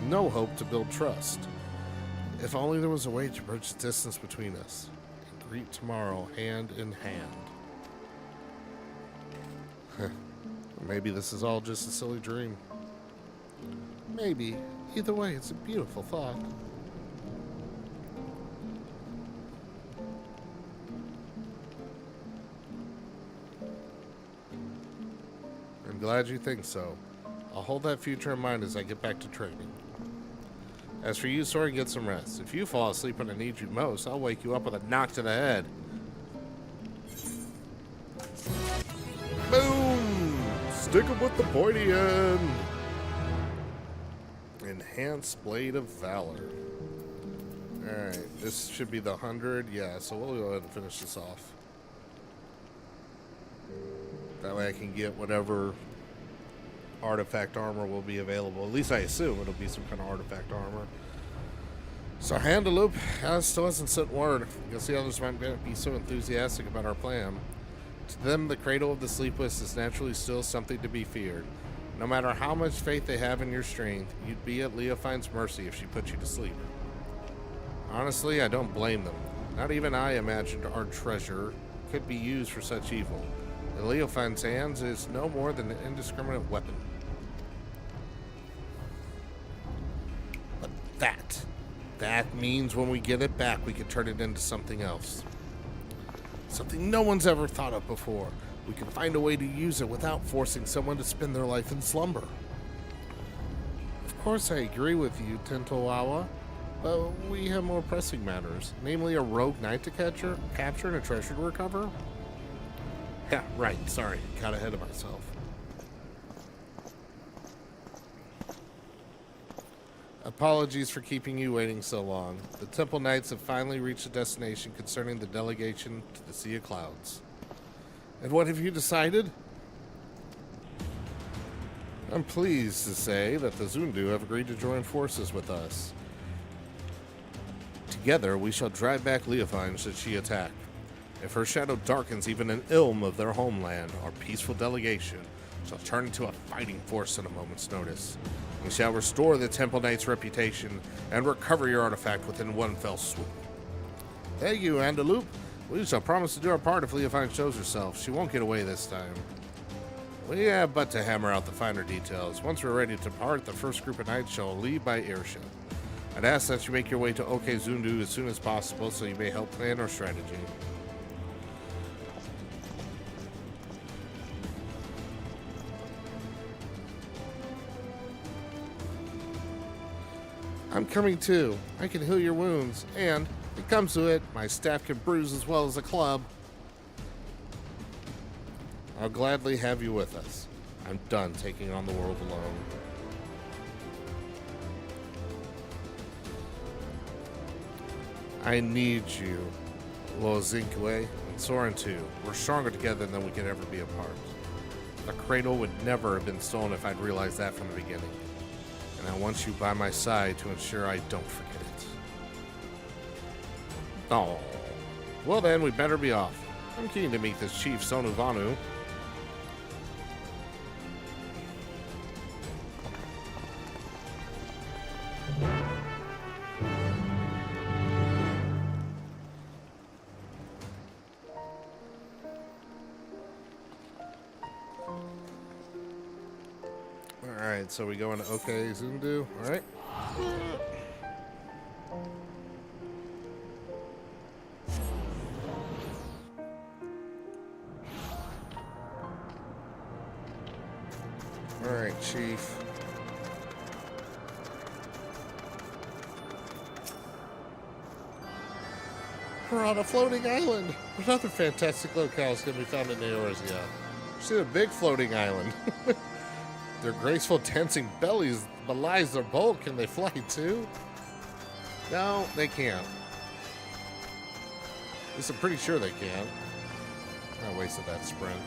no hope to build trust. If only there was a way to bridge the distance between us and greet tomorrow hand in hand. Maybe this is all just a silly dream. Maybe. Either way, it's a beautiful thought. I'm glad you think so. I'll hold that future in mind as I get back to training. As for you, Soren, get some rest. If you fall asleep when I need you most, I'll wake you up with a knock to the head. Boom! Stick 'em with the pointy end. Enhanced Blade of Valor. Alright, this should be the 100. Yeah, so we'll go ahead and finish this off. That way I can get whatever artifact armor will be available. At least I assume it'll be some kind of artifact armor. So Handaloop still hasn't sent word. I guess the others might be so enthusiastic about our plan. To them, the cradle of the sleepless is naturally still something to be feared. No matter how much faith they have in your strength, you'd be at Leofine's mercy if she put you to sleep. Honestly, I don't blame them. Not even I imagined our treasure could be used for such evil. In Leofine's hands, it is no more than an indiscriminate weapon. But that means when we get it back, we can turn it into something else. Something no one's ever thought of before. We can find a way to use it without forcing someone to spend their life in slumber. Of course I agree with you, Tentowawa, but we have more pressing matters, namely a rogue knight to capture and a treasure to recover. Yeah, right, sorry, got ahead of myself. Apologies for keeping you waiting so long. The Temple Knights have finally reached a destination concerning the delegation to the Sea of Clouds. And what have you decided? I'm pleased to say that the Zundu have agreed to join forces with us. Together, we shall drive back Leofine should she attack. If her shadow darkens even an ilm of their homeland, our peaceful delegation shall turn into a fighting force at a moment's notice. We shall restore the Temple Knight's reputation and recover your artifact within one fell swoop. Thank you, Andaloop. We shall promise to do our part if Leofine shows herself. She won't get away this time. We have but to hammer out the finer details. Once we're ready to depart, the first group of knights shall leave by airship. I'd ask that you make your way to Okezundu as soon as possible so you may help plan our strategy. I'm coming too. I can heal your wounds, and if it comes to it, my staff can bruise as well as a club. I'll gladly have you with us. I'm done taking on the world alone. I need you, Lozinkwe, and Soren too. We're stronger together than we could ever be apart. The cradle would never have been stolen if I'd realized that from the beginning. And I want you by my side to ensure I don't forget it. Oh. Well then, we better be off. I'm keen to meet this Chief Sonuvanu. Alright, so we go into Okezundu, alright? Alright, Chief. We're on a floating island. Another fantastic locales can be found in Eorzea. See a big floating island. Their graceful dancing bellies belies their bulk. Can they fly too? No, they can't. At least I'm pretty sure they can. I wasted that sprint.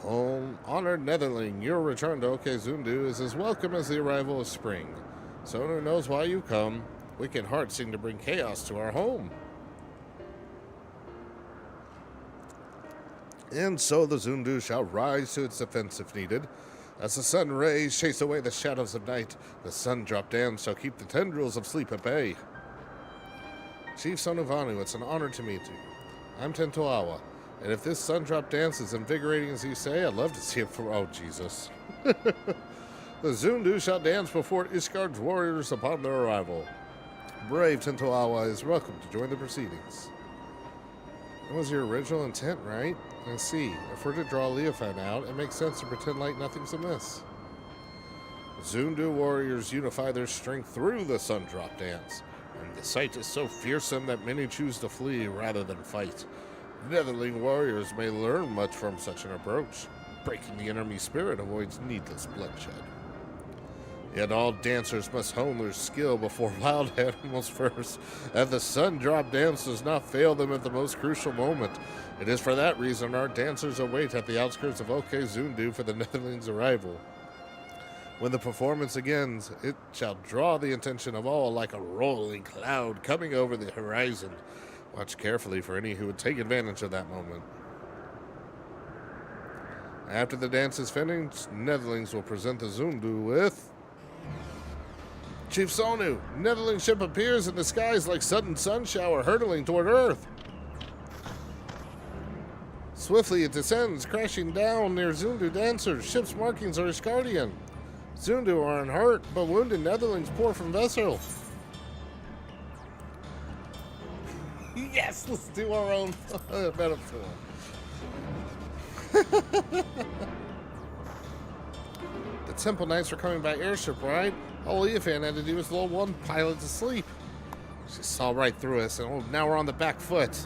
Honored Netherling, your return to Okezundu is as welcome as the arrival of spring. Sonu knows why you come. Wicked hearts seem to bring chaos to our home. And so the Zundu shall rise to its defense if needed. As the sun rays chase away the shadows of night, the sun-drop dance shall keep the tendrils of sleep at bay. Chief Sonuvanu, it's an honor to meet you. I'm Tentoawa, and if this sun-drop dance is invigorating as you say, I'd love to see it for... Oh, Jesus. The Zundu shall dance before Ishgard's warriors upon their arrival. Brave Tentoawa is welcome to join the proceedings. That was your original intent, right? I see. If we're to draw Leofan out, it makes sense to pretend like nothing's amiss. Zundu warriors unify their strength through the sun-drop dance, and the sight is so fearsome that many choose to flee rather than fight. Netherling warriors may learn much from such an approach. Breaking the enemy spirit avoids needless bloodshed. Yet all dancers must hone their skill before wild animals first, and the sun-drop dance does not fail them at the most crucial moment. It is for that reason our dancers await at the outskirts of Okezundu for the Netherlings' arrival. When the performance begins, it shall draw the attention of all like a rolling cloud coming over the horizon. Watch carefully for any who would take advantage of that moment. After the dance is finished, Netherlings will present the Zundu with... Chief Sonu, Netherling ship appears in the skies like sudden sun shower hurtling toward Earth. Swiftly it descends, crashing down near Zundu dancers. Ship's markings are Ishgardian. Zundu are unhurt, but wounded Netherlings pour from vessel. Yes, let's do our own metaphor. The Temple Knights were coming by airship, right? All Leofan had to do was lull one pilot to sleep. She saw right through us, and now we're on the back foot.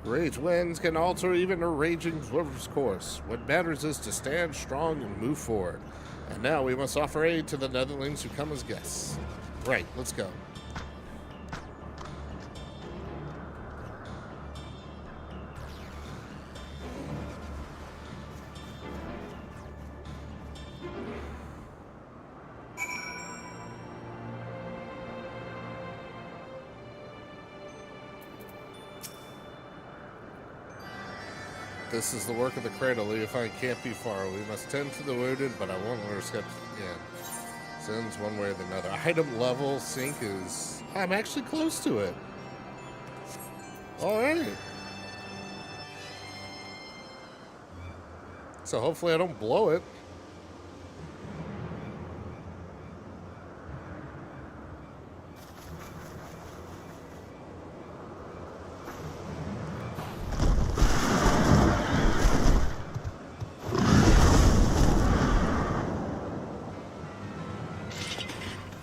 Rage winds can alter even a raging river's course. What matters is to stand strong and move forward. And now we must offer aid to the Netherlings who come as guests. Right, let's go. This is the work of the cradle. Leofan can't be far. We must tend to the wounded, but I won't let her skip in. Sends one way or the other. Item level sync is... I'm actually close to it. Alright. So hopefully I don't blow it.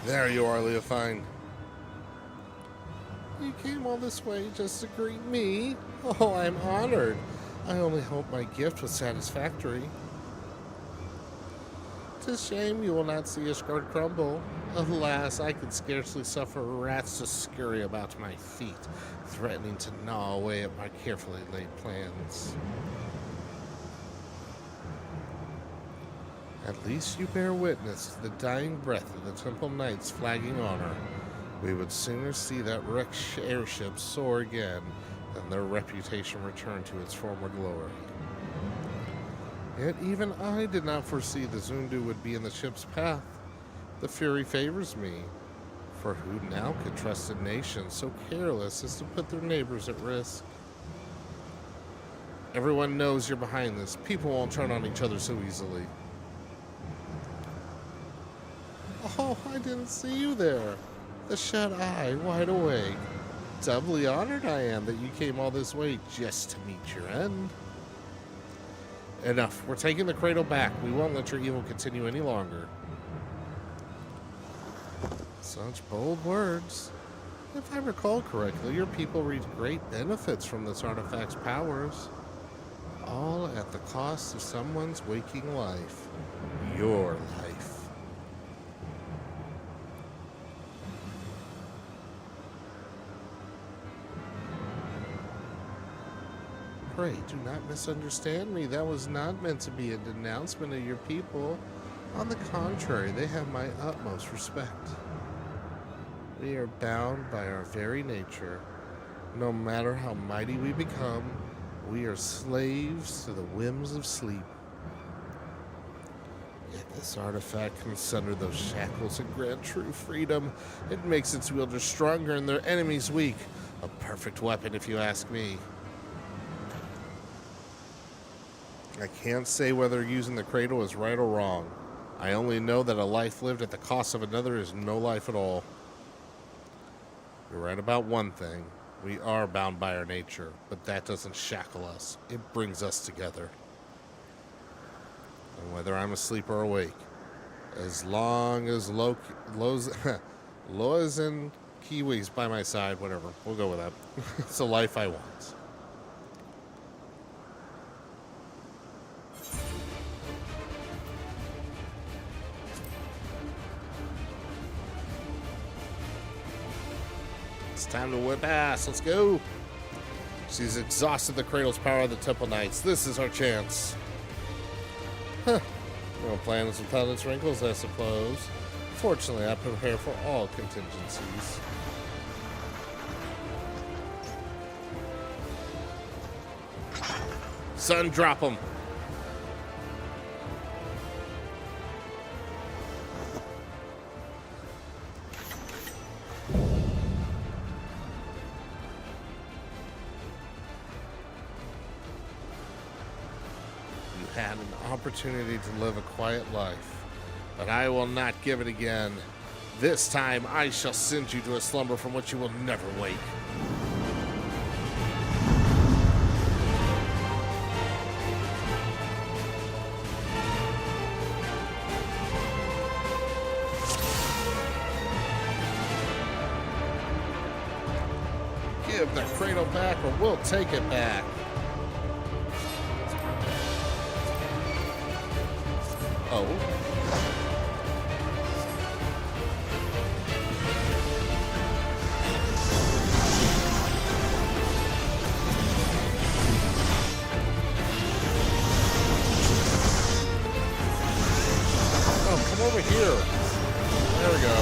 There you are, Leofan. You came all this way just to greet me? Oh, I'm honored. I only hope my gift was satisfactory. 'Tis a shame you will not see Ishgard crumble. Alas, I could scarcely suffer rats to scurry about my feet, threatening to gnaw away at my carefully laid plans. At least you bear witness to the dying breath of the Temple Knights' flagging honor. We would sooner see that wrecked airship soar again than their reputation return to its former glory. Yet even I did not foresee the Zundu would be in the ship's path. The fury favors me, for who now could trust a nation so careless as to put their neighbors at risk? Everyone knows you're behind this. People won't turn on each other so easily. Oh, I didn't see you there. The shut-eye, wide awake. Doubly honored I am that you came all this way just to meet your end. Enough. We're taking the cradle back. We won't let your evil continue any longer. Such bold words. If I recall correctly, your people reaped great benefits from this artifact's powers. All at the cost of someone's waking life. Your life. pray, do not misunderstand me. That was not meant to be a denouncement of your people. On the contrary, they have my utmost respect. We are bound by our very nature. No matter how mighty we become, we are slaves to the whims of sleep. Yet this artifact can sunder those shackles and grant true freedom. It makes its wielders stronger and their enemies weak. A perfect weapon, if you ask me. I can't say whether using the cradle is right or wrong. I only know that a life lived at the cost of another is no life at all. You're right about one thing. We are bound by our nature, but that doesn't shackle us. It brings us together. And whether I'm asleep or awake, as long as Lois and Kiwi's by my side, whatever. We'll go with that. It's the life I want. It's time to whip ass. Let's go. She's exhausted the cradle's power of the Temple Knights. This is our chance. Huh. No plans without its wrinkles, I suppose. Fortunately, I prepare for all contingencies. Son, drop him. You had an opportunity to live a quiet life, but I will not give it again. This time I shall send you to a slumber from which you will never wake. Give the cradle back or we'll take it back. Oh. Oh, come over here. There we go.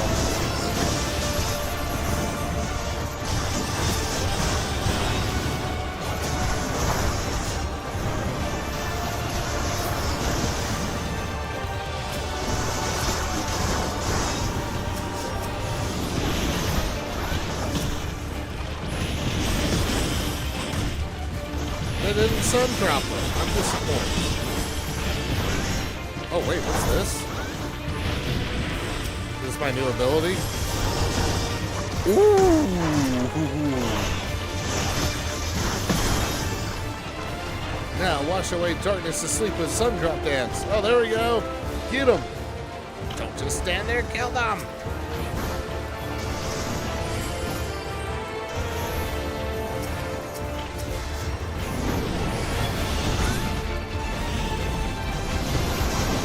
They didn't sun drop them. I'm disappointed. Oh wait, what's this? Is this my new ability? Ooh! Now wash away darkness to sleep with sun drop dance. Oh, there we go. Get them. Don't just stand there, kill them.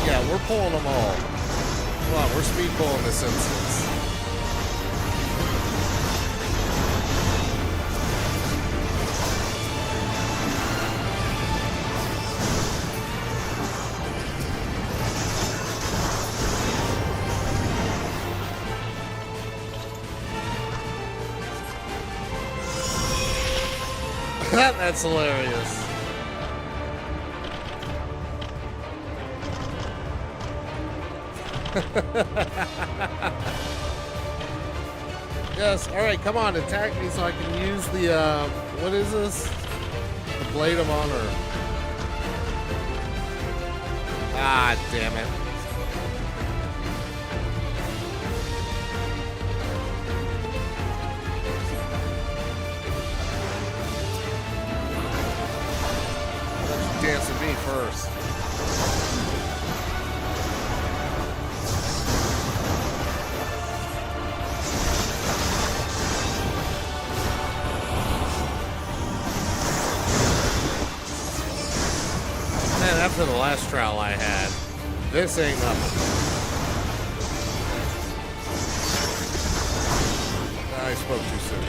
Yeah, we're pulling them all. Come on, we're speed pulling this instance. That's hilarious. Yes, alright, come on, attack me so I can use the, what is this? The Blade of Honor. Ah, damn it. Dance with me first. Man, after the last trial I had, this ain't nothing. I spoke too soon.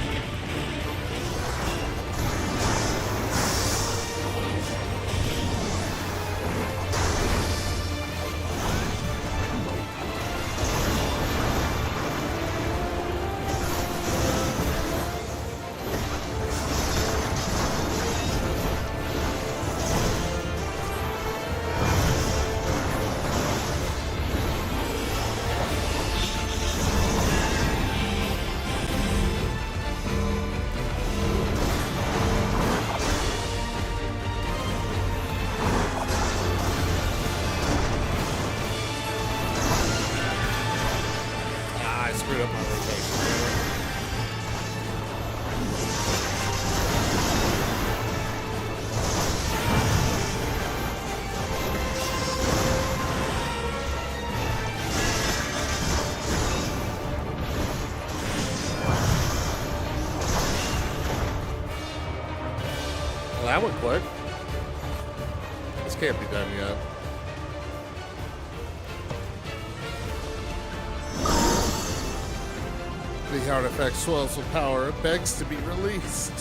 Well, that went quick. This can't be done yet. The artifact swells with power. It begs to be released.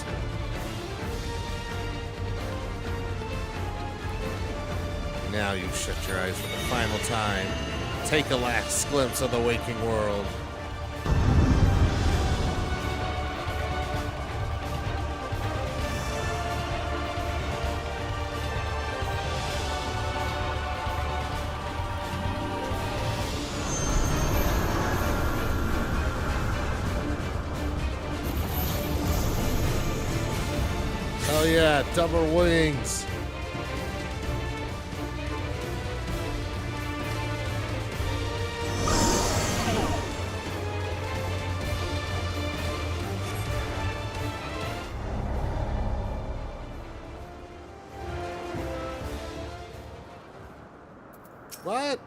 Now you shut your eyes for the final time. Take a last glimpse of the waking world. Oh yeah, double wings. What?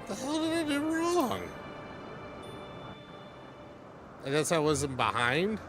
The hell did I do wrong? I guess I wasn't behind.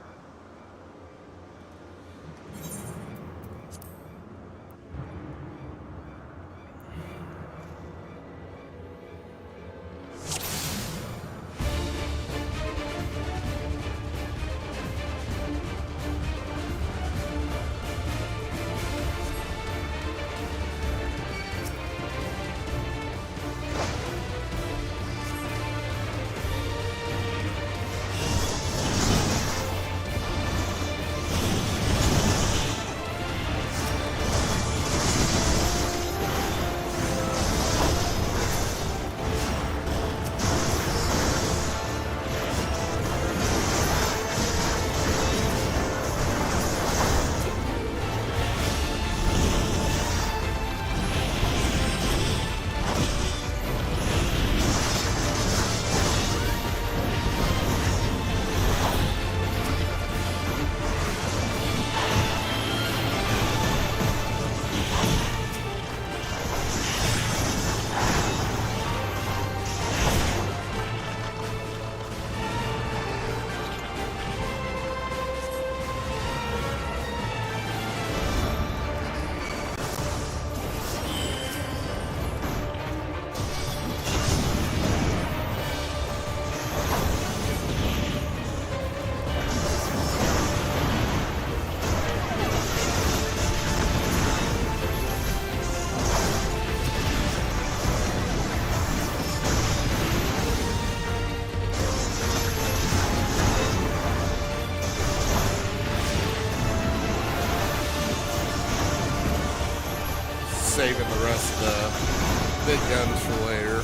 Saving the rest of the big guns for later.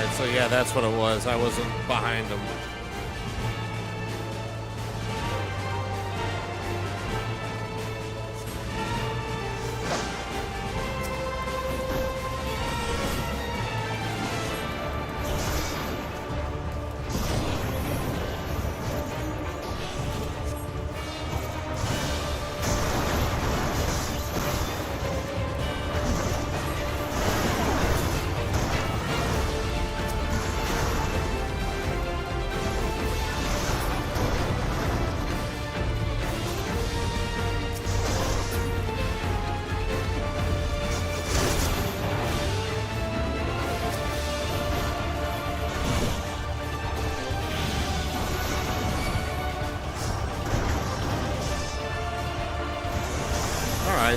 Alright, so yeah, that's what it was. I wasn't behind him.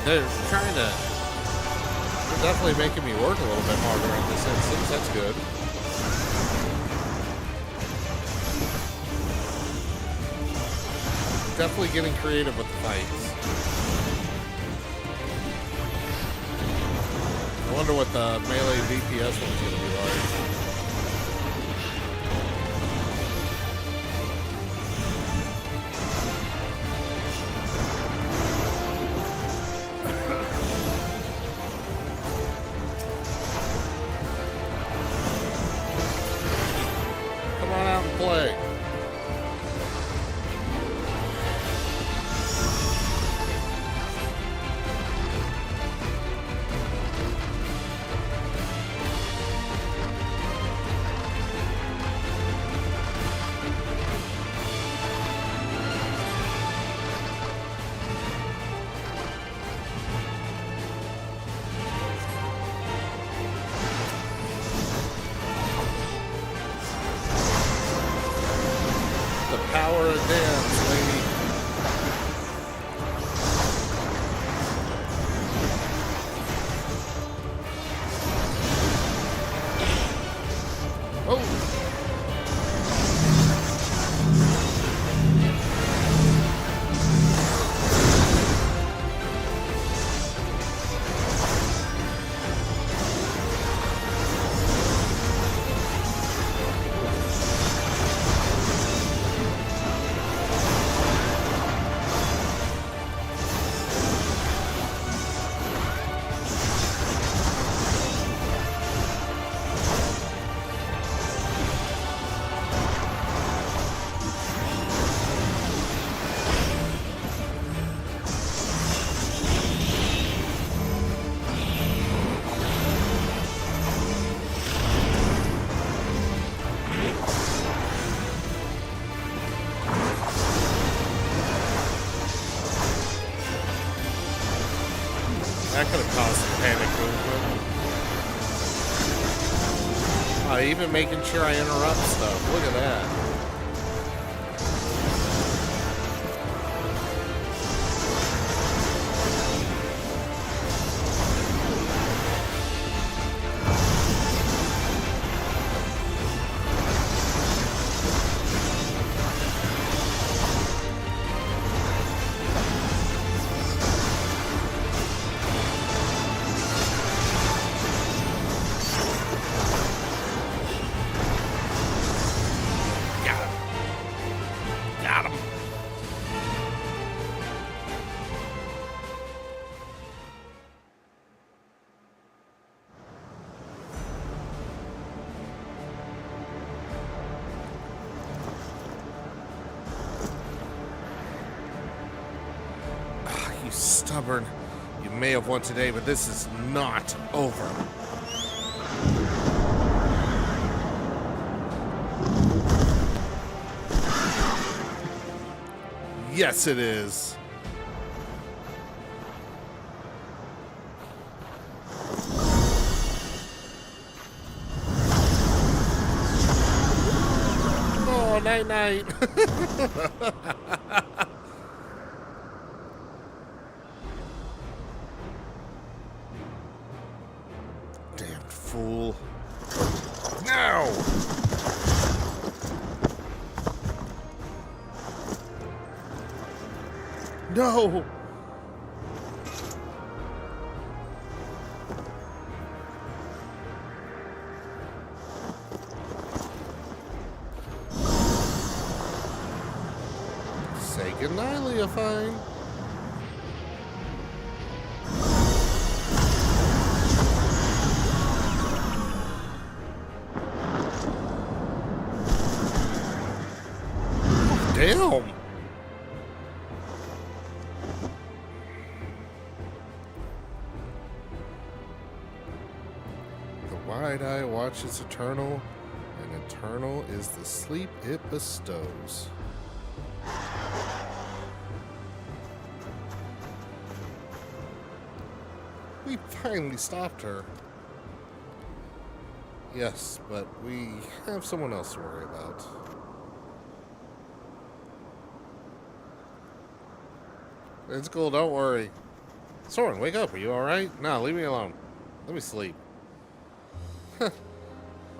They're definitely making me work a little bit harder in this instance. That's good. Definitely getting creative with the fights. I wonder what the melee DPS one's going to be like. Play. Power of dance, lady. Oh. That could have caused some panic movement. Even making sure I interrupt stuff. Look at that. Stubborn. You may have won today, but this is not over. Yes, it is. Oh, night night. Fool. Now! No! Good night, Leofine. Damn. The wide eye watches eternal, and eternal is the sleep it bestows. We finally stopped her. Yes, but we have someone else to worry about. It's cool, don't worry. Soren, wake up. Are you alright? No, leave me alone. Let me sleep.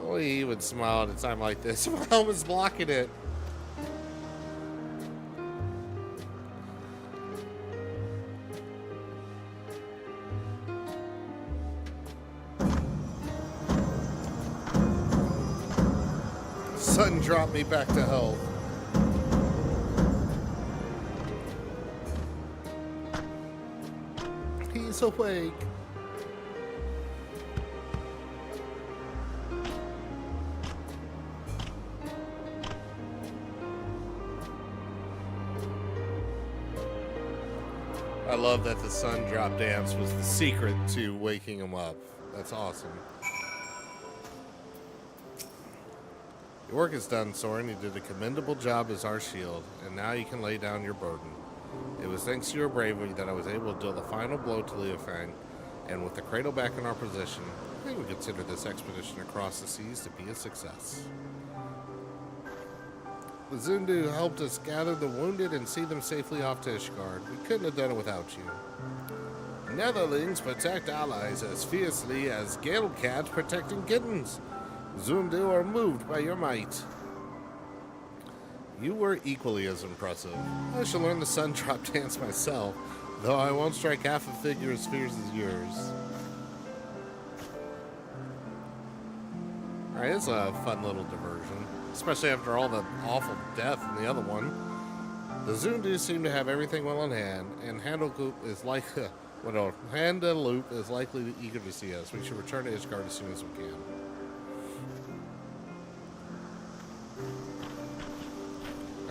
Only he would smile at a time like this. My helmet's blocking it. Sun dropped me back to health. He's awake. I love that the sun drop dance was the secret to waking him up. That's awesome. Your work is done, Soren. You did a commendable job as our shield, and now you can lay down your burden. It was thanks to your bravery that I was able to deal the final blow to Leofang, and with the cradle back in our position, I think we consider this expedition across the seas to be a success. The Zundu helped us gather the wounded and see them safely off to Ishgard. We couldn't have done it without you. Netherlings protect allies as fiercely as Gale cats protecting kittens. Zundu are moved by your might. You were equally as impressive. I shall learn the sun drop dance myself, though I won't strike half a figure as fierce as yours. Alright, it's a fun little diversion, especially after all the awful death in the other one. The Zundu seem to have everything well in hand, and Handaloop is likely eager to see us. We should return to Ishgard as soon as we can.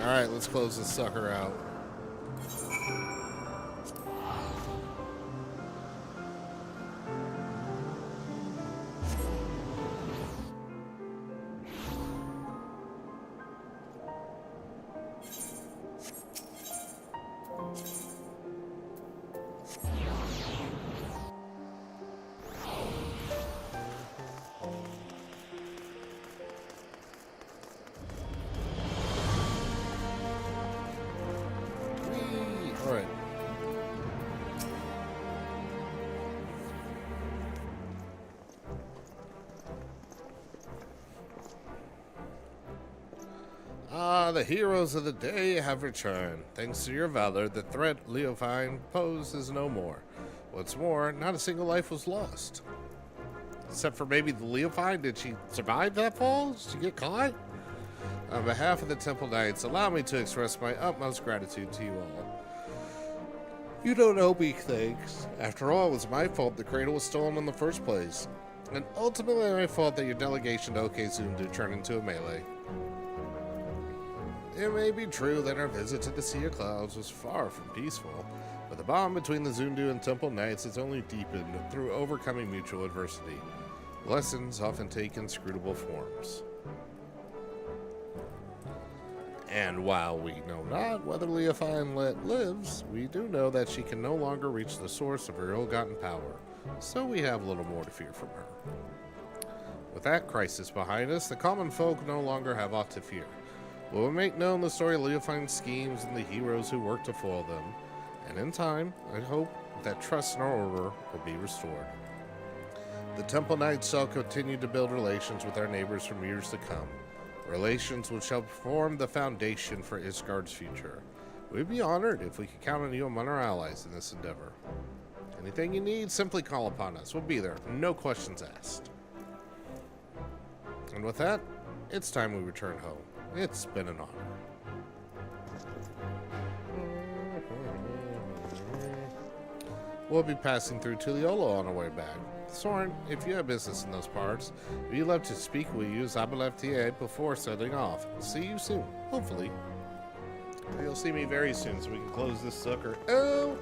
Alright, let's close this sucker out. The heroes of the day have returned. Thanks to your valor, the threat Leofine posed is no more. What's more, not a single life was lost. Except for maybe the Leofine. Did she survive that fall? Did she get caught? On behalf of the Temple Knights, allow me to express my utmost gratitude to you all. You don't owe me thanks. After all, it was my fault the cradle was stolen in the first place. And ultimately my fault that your delegation to Okezundu turned into a melee. It may be true that our visit to the Sea of Clouds was far from peaceful, but the bond between the Zundu and Temple Knights has only deepened through overcoming mutual adversity. Lessons often take inscrutable forms. And while we know not whether Leofine lives, we do know that she can no longer reach the source of her ill-gotten power, so we have little more to fear from her. With that crisis behind us, the common folk no longer have aught to fear. We will make known the story of Leofine's schemes and the heroes who work to foil them, and in time, I hope that trust in our order will be restored. The Temple Knights shall continue to build relations with our neighbors for years to come, relations which shall form the foundation for Ishgard's future. We'd be honored if we could count on you among our allies in this endeavor. Anything you need, simply call upon us. We'll be there, no questions asked. And with that, it's time we return home. It's been an honor. We'll be passing through Tuliolo on our way back. Soren, if you have business in those parts, if you'd love to speak with you, Zabalef before setting off. See you soon, hopefully. You'll see me very soon so we can close this sucker. Oh!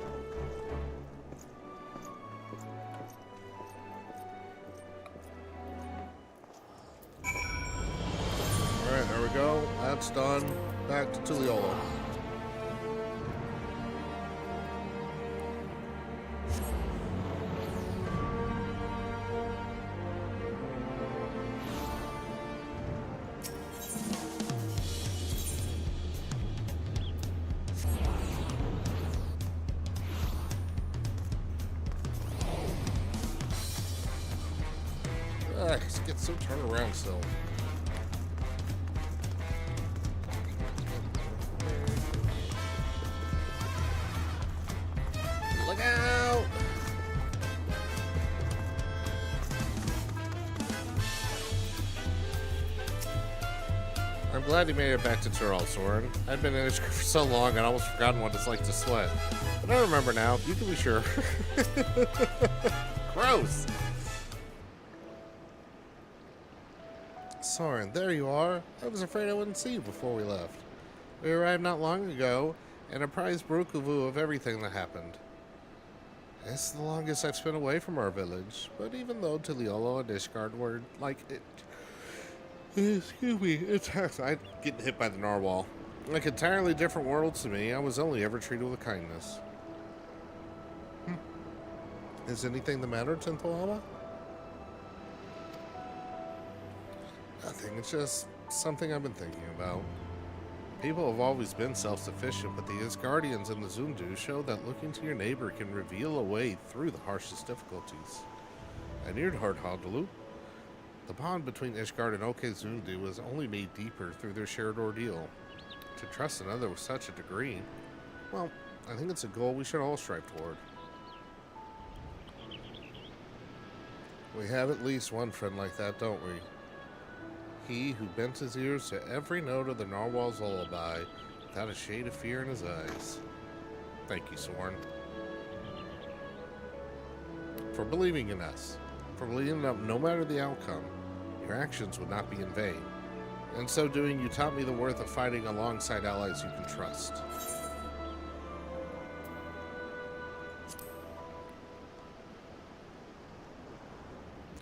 Alright, there we go. That's done. Back to Tuliolo. Get so turned around still. Look out! I'm glad you made it back to Tyrol, Soren. I've been in this for so long I'd almost forgotten what it's like to sweat. But I remember now, you can be sure. Gross! Soren, there you are. I was afraid I wouldn't see you before we left. We arrived not long ago and apprised Brukuvu of everything that happened. It's the longest I've spent away from our village, but even though Tuliolo and Ishgard were like it. Excuse me, I'm getting hit by the narwhal. Like entirely different worlds to me, I was only ever treated with kindness. Is anything the matter, Tintalama? Nothing, it's just something I've been thinking about. People have always been self-sufficient, but the Asgardians and the Zundu show that looking to your neighbor can reveal a way through the harshest difficulties. I neared Hardhaldalu. The bond between Ishgard and Oke Zundu was only made deeper through their shared ordeal. To trust another with such a degree, well, I think it's a goal we should all strive toward. We have at least one friend like that, don't we? He who bent his ears to every note of the narwhal's lullaby without a shade of fear in his eyes. Thank you, Soren. For believing in us. For believing that no matter the outcome, your actions would not be in vain. In so doing, you taught me the worth of fighting alongside allies you can trust.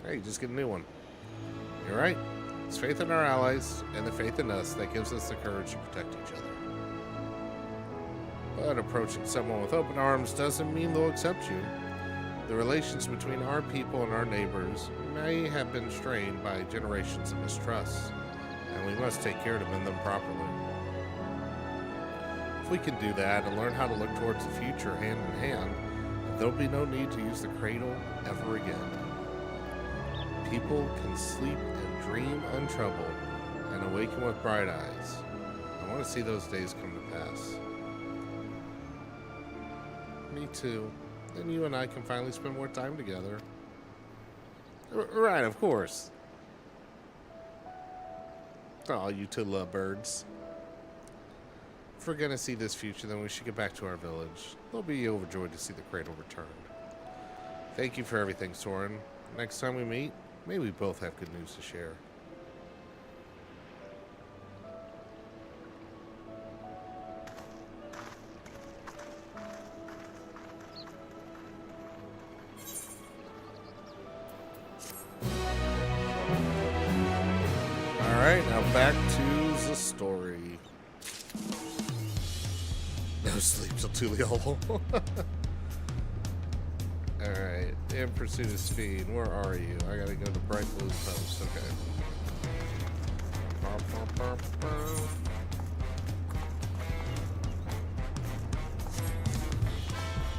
Hey, just get a new one. You're right. It's faith in our allies and the faith in us that gives us the courage to protect each other. But approaching someone with open arms doesn't mean they'll accept you. The relations between our people and our neighbors may have been strained by generations of mistrust, and we must take care to mend them properly. If we can do that and learn how to look towards the future hand in hand, there'll be no need to use the cradle ever again. People can sleep and dream untroubled and awaken with bright eyes. I want to see those days come to pass. Me too. Then you and I can finally spend more time together. Right, of course. Oh, you two love birds. If we're gonna see this future, then we should get back to our village. They'll be overjoyed to see the cradle returned. Thank you for everything, Soren. Next time we meet, may we both have good news to share. Alright, now back to the story. No sleep till Tuliolo. Alright, in pursuit of speed. Where are you? I gotta go to Bright Blue's post. Okay.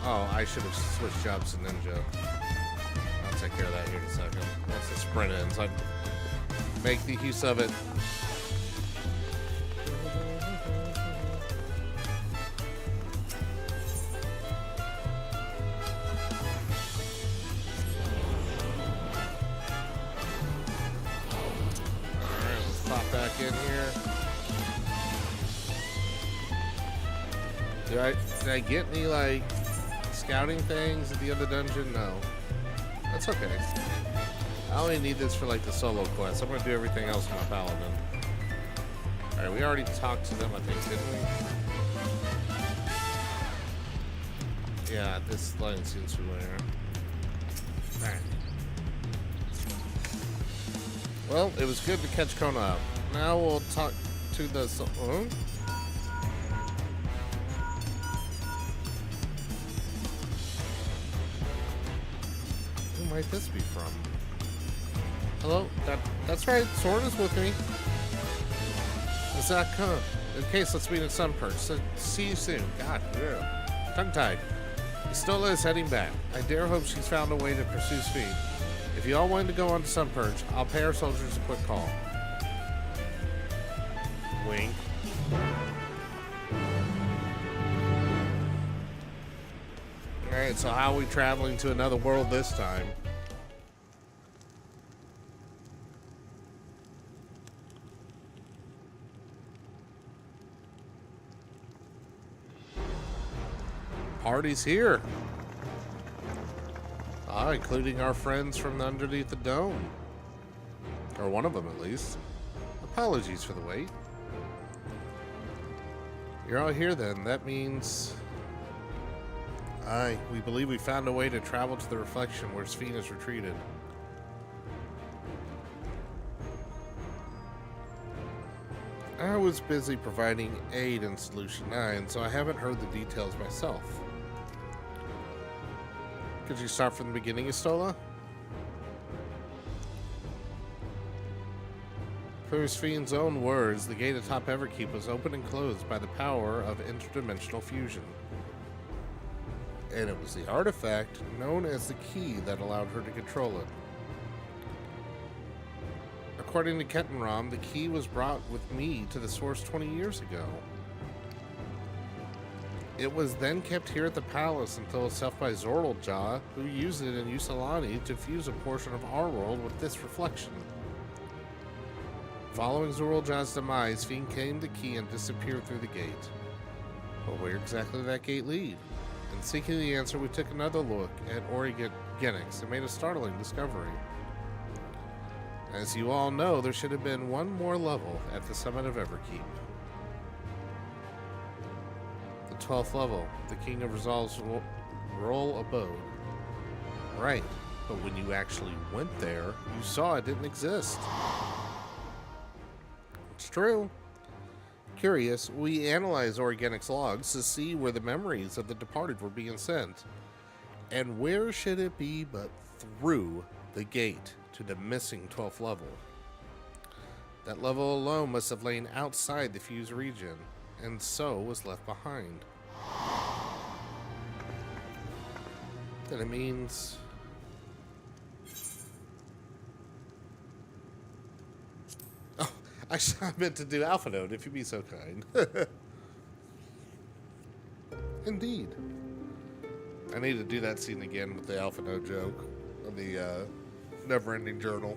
Oh, I should have switched jobs to Ninja. I'll take care of that here in a second. Once the sprint ends, I'd make the use of it. Back in here. Did I get any like scouting things at the end of the dungeon? No. That's okay. I only need this for like the solo quest. I'm gonna do everything else with my paladin. Alright, we already talked to them, I think, didn't we? Yeah, this line seems familiar. Alright. Well, it was good to catch Kona up. Now we'll talk to the... Who might this be from? Hello? That's right, Soren is with me. Zach, in case, let's meet at Sunperch. So, see you soon. God, yeah. Tongue-tied. Istola is heading back. I dare hope she's found a way to pursue speed. If you all wanted to go on to Sunperch, I'll pay our soldiers a quick call. Wink. Alright, so how are we traveling to another world this time? Party's here. Including our friends from underneath the dome. Or one of them, at least. Apologies for the wait. You're all here, then. That means... Aye, we believe we found a way to travel to the reflection where Sphene is retreated. I was busy providing aid in Solution 9, so I haven't heard the details myself. Could you start from the beginning, Istola? Per Sphene's own words, the gate atop Everkeep was opened and closed by the power of interdimensional fusion. And it was the artifact known as the key that allowed her to control it. According to Kettenram, the key was brought with me to the source 20 years ago. It was then kept here at the palace until itself by Zoralja, who used it in Usalani to fuse a portion of our world with this reflection. Following Zoralja's demise, Sphene claimed the key and disappeared through the gate. But where exactly did that gate lead? In seeking the answer, we took another look at Origenix and made a startling discovery. As you all know, there should have been one more level at the summit of Everkeep. The 12th level, the King of Resolve's royal abode. Right, but when you actually went there, you saw it didn't exist. It's true. Curious, we analyzed Origenix logs to see where the memories of the departed were being sent. And where should it be but through the gate to the missing 12th level? That level alone must have lain outside the fused region, and so was left behind. Then it means... Oh, I meant to do Alpha Node, if you'd be so kind. Indeed. I need to do that scene again with the Alpha Node joke of the never-ending journal.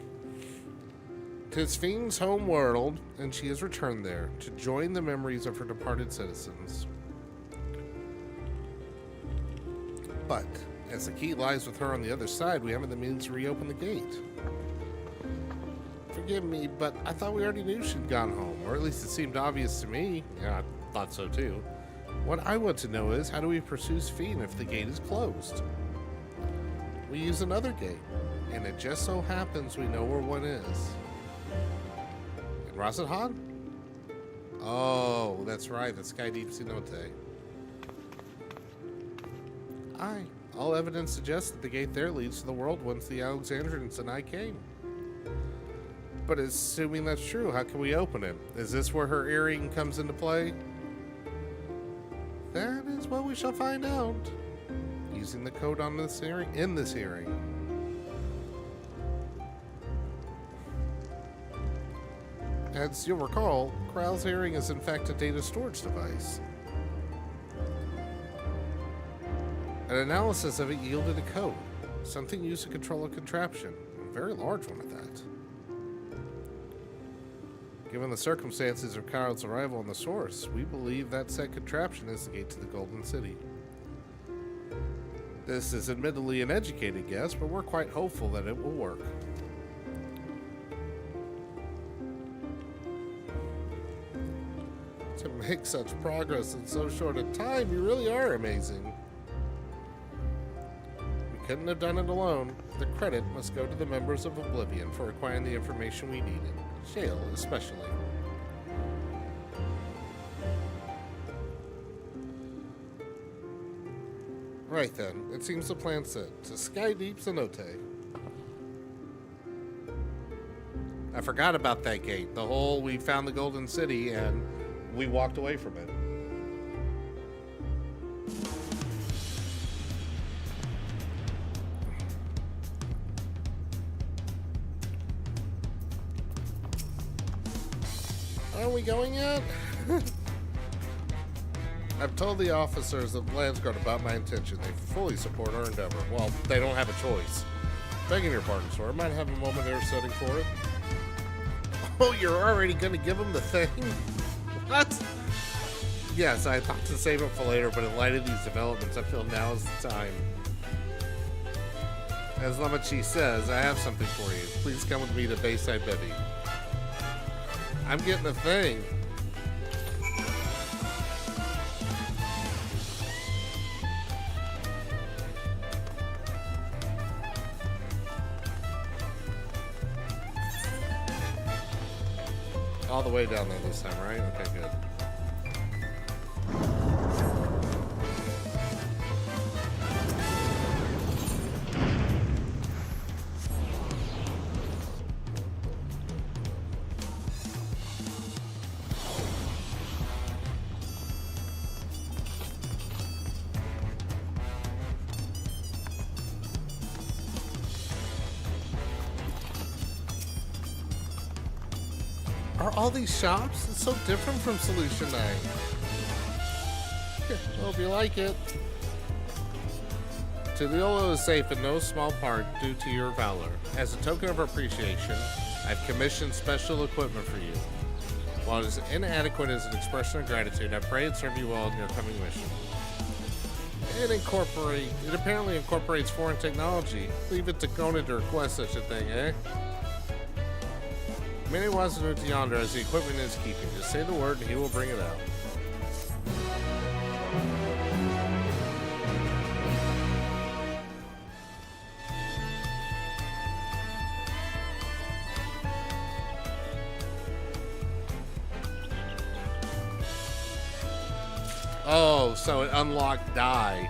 'Tis Sphene's home world, and she has returned there to join the memories of her departed citizens. But, as the key lies with her on the other side, we haven't the means to reopen the gate. Forgive me, but I thought we already knew she'd gone home, or at least it seemed obvious to me. Yeah, I thought so too. What I want to know is, how do we pursue Sphene if the gate is closed? We use another gate, and it just so happens we know where one is. In Rasadhan? Oh, that's right, the Sky Deep Cenote. Aye, all evidence suggests that the gate there leads to the world whence the Alexandrians and I came. But assuming that's true, how can we open it? Is this where her earring comes into play? That is what we shall find out, using the code on this hearing, in this hearing. As you'll recall, Kral's hearing is in fact a data storage device. An analysis of it yielded a code, something used to control a contraption, a very large one at that. Given the circumstances of Kral's arrival on the source, we believe that said contraption is the gate to the Golden City. This is admittedly an educated guess, but we're quite hopeful that it will work. To make such progress in so short a time, you really are amazing. We couldn't have done it alone. The credit must go to the members of Oblivion for acquiring the information we needed. Shale, especially. Right then, it seems the plan's set. To Sky Deep Cenote. I forgot about that gate. The whole, we found the Golden City and we walked away from it. Are we going yet? I've told the officers of Landsguard about my intention. They fully support our endeavor. Well, they don't have a choice. Begging your pardon, sir. I might have a momentary setting for it. Oh, you're already going to give them the thing? What? Yes, I thought to save it for later, but in light of these developments, I feel now is the time. As Lamachi says, I have something for you. Please come with me to Bayside Bevy. I'm getting a thing. All the way down there this time, right? Okay, good. Are all these shops? It's so different from Solution 9. Hope you like it. Tuliolo is safe in no small part due to your valor. As a token of appreciation, I've commissioned special equipment for you. While it is inadequate as an expression of gratitude, I pray it serve you well in your coming mission. It apparently incorporates foreign technology. Leave it to Conan to request such a thing, eh? Many wants to move to yonder as the equipment is keeping. Just say the word and he will bring it out. Oh, so it unlocked die.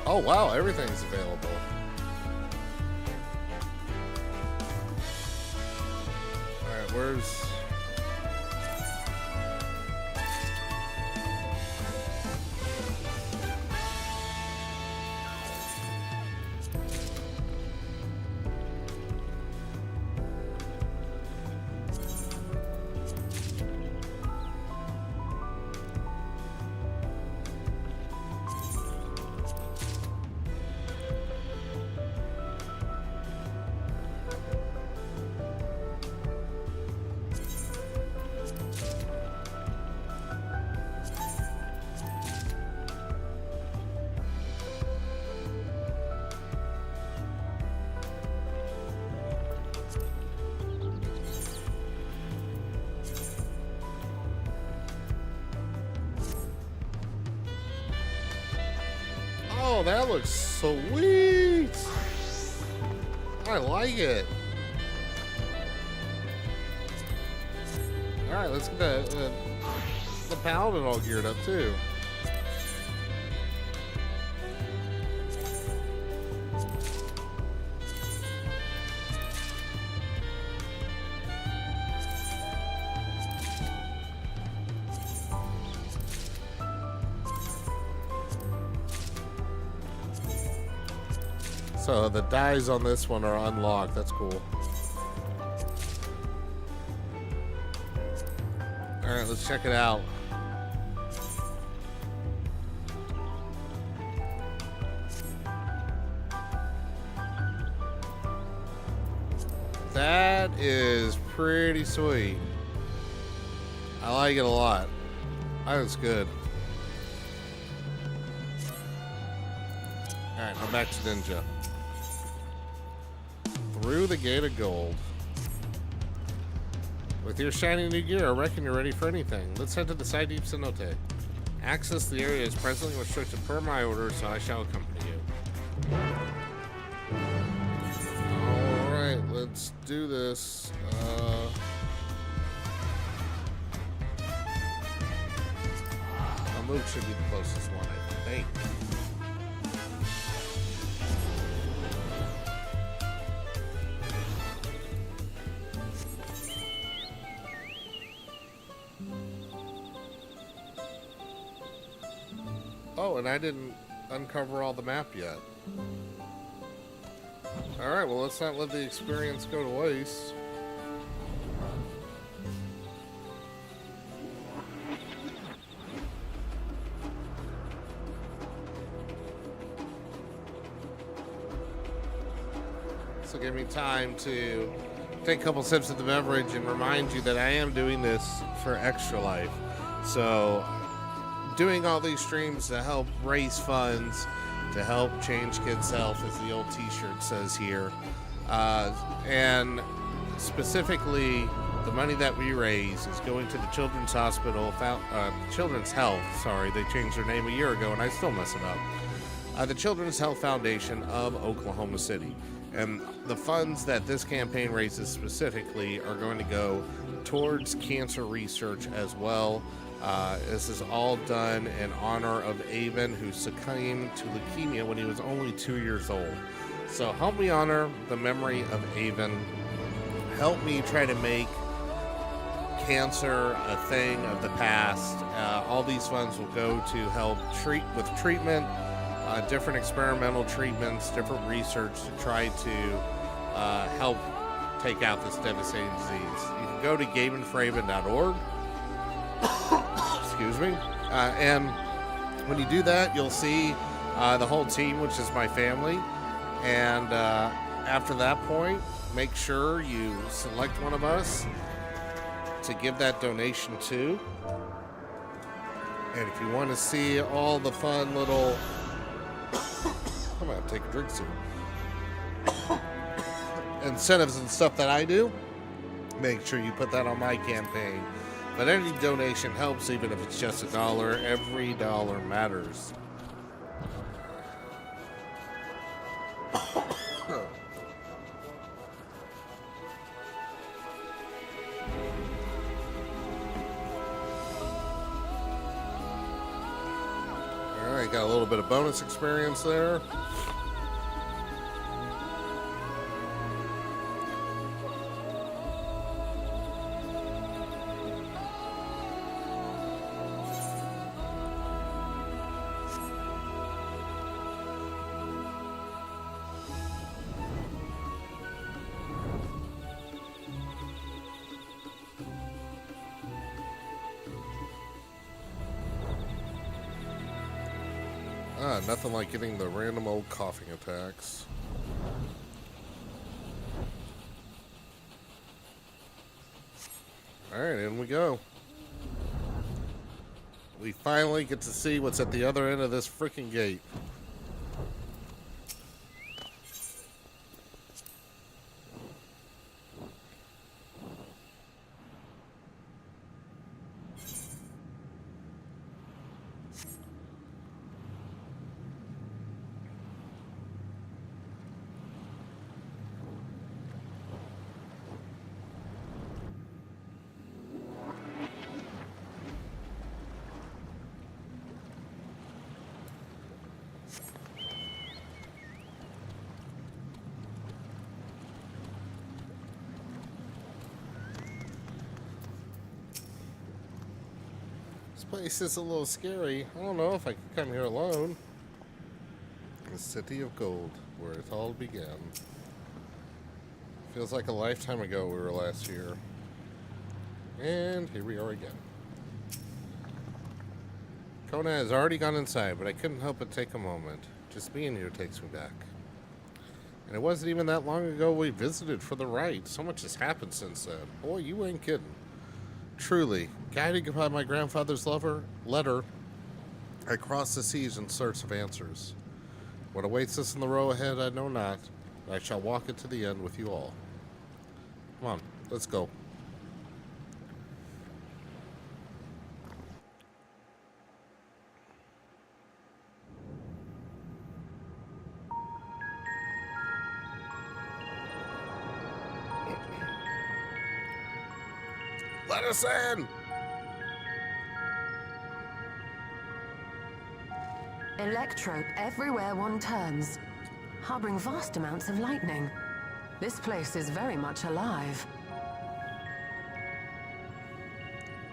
Oh wow, everything's available. Alright, where's... Oh, that looks sweet. I like it. All right, let's get the paladin all geared up too. So the dies on this one are unlocked. That's cool. All right, let's check it out. That is pretty sweet. I like it a lot. That was good. Alright, now back to Ninja. Through the Gate of Gold. With your shiny new gear, I reckon you're ready for anything. Let's head to the side deep cenote. Access to the area is presently restricted per my order, so I shall accompany you. Alright, let's do this. Luke should be the closest one, I think. Oh, and I didn't uncover all the map yet. Alright, well, let's not let the experience go to waste. So give me time to take a couple sips of the beverage and remind you that I am doing this for Extra Life. So doing all these streams to help raise funds, to help change kids' health, as the old t-shirt says here. And specifically, the money that we raise is going to the Children's Hospital, Children's Health, sorry, they changed their name a year ago and I still mess it up. The Children's Health Foundation of Oklahoma City. And the funds that this campaign raises specifically are going to go towards cancer research as well. This is all done in honor of Avon, who succumbed to leukemia when he was only 2 years old. So help me honor the memory of Avon. Help me try to make cancer a thing of the past. All these funds will go to help treat with treatment, different experimental treatments, different research to try to help take out this devastating disease. You can go to gabenforavon.org. Excuse me. And when you do that, you'll see the whole team, which is my family. And after that point, make sure you select one of us to give that donation to. And if you want to see all the fun little... I'm going to take a drink soon. Incentives and stuff that I do, make sure you put that on my campaign. But any donation helps, even if it's just $1. Every dollar matters. Alright, got a little bit of bonus experience there. Nothing like getting the random old coughing attacks. Alright, in we go. We finally get to see what's at the other end of this freaking gate. This place is a little scary. I don't know if I could come here alone. The City of Gold, where it all began. Feels like a lifetime ago we were last here. And here we are again. Kona has already gone inside, but I couldn't help but take a moment. Just being here takes me back. And it wasn't even that long ago we visited for the rite. So much has happened since then. Boy, you ain't kidding. Truly, guided by my grandfather's letter, I cross the seas in search of answers. What awaits us in the road ahead, I know not. I shall walk it to the end with you all. Come on, let's go. Let us in! Electrope everywhere one turns, harboring vast amounts of lightning. This place is very much alive.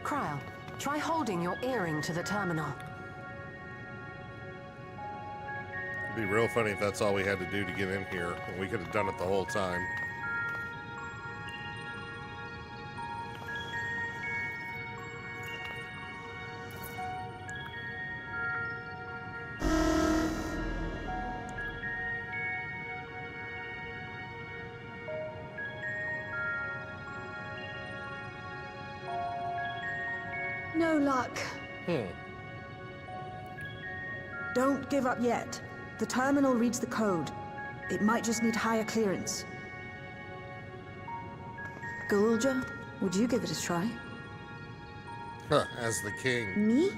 Kryl, try holding your earring to the terminal. It'd be real funny if that's all we had to do to get in here, and we could have done it the whole time. No luck. Hmm. Don't give up yet. The terminal reads the code. It might just need higher clearance. Gulja, would you give it a try? Huh, as the king. Me?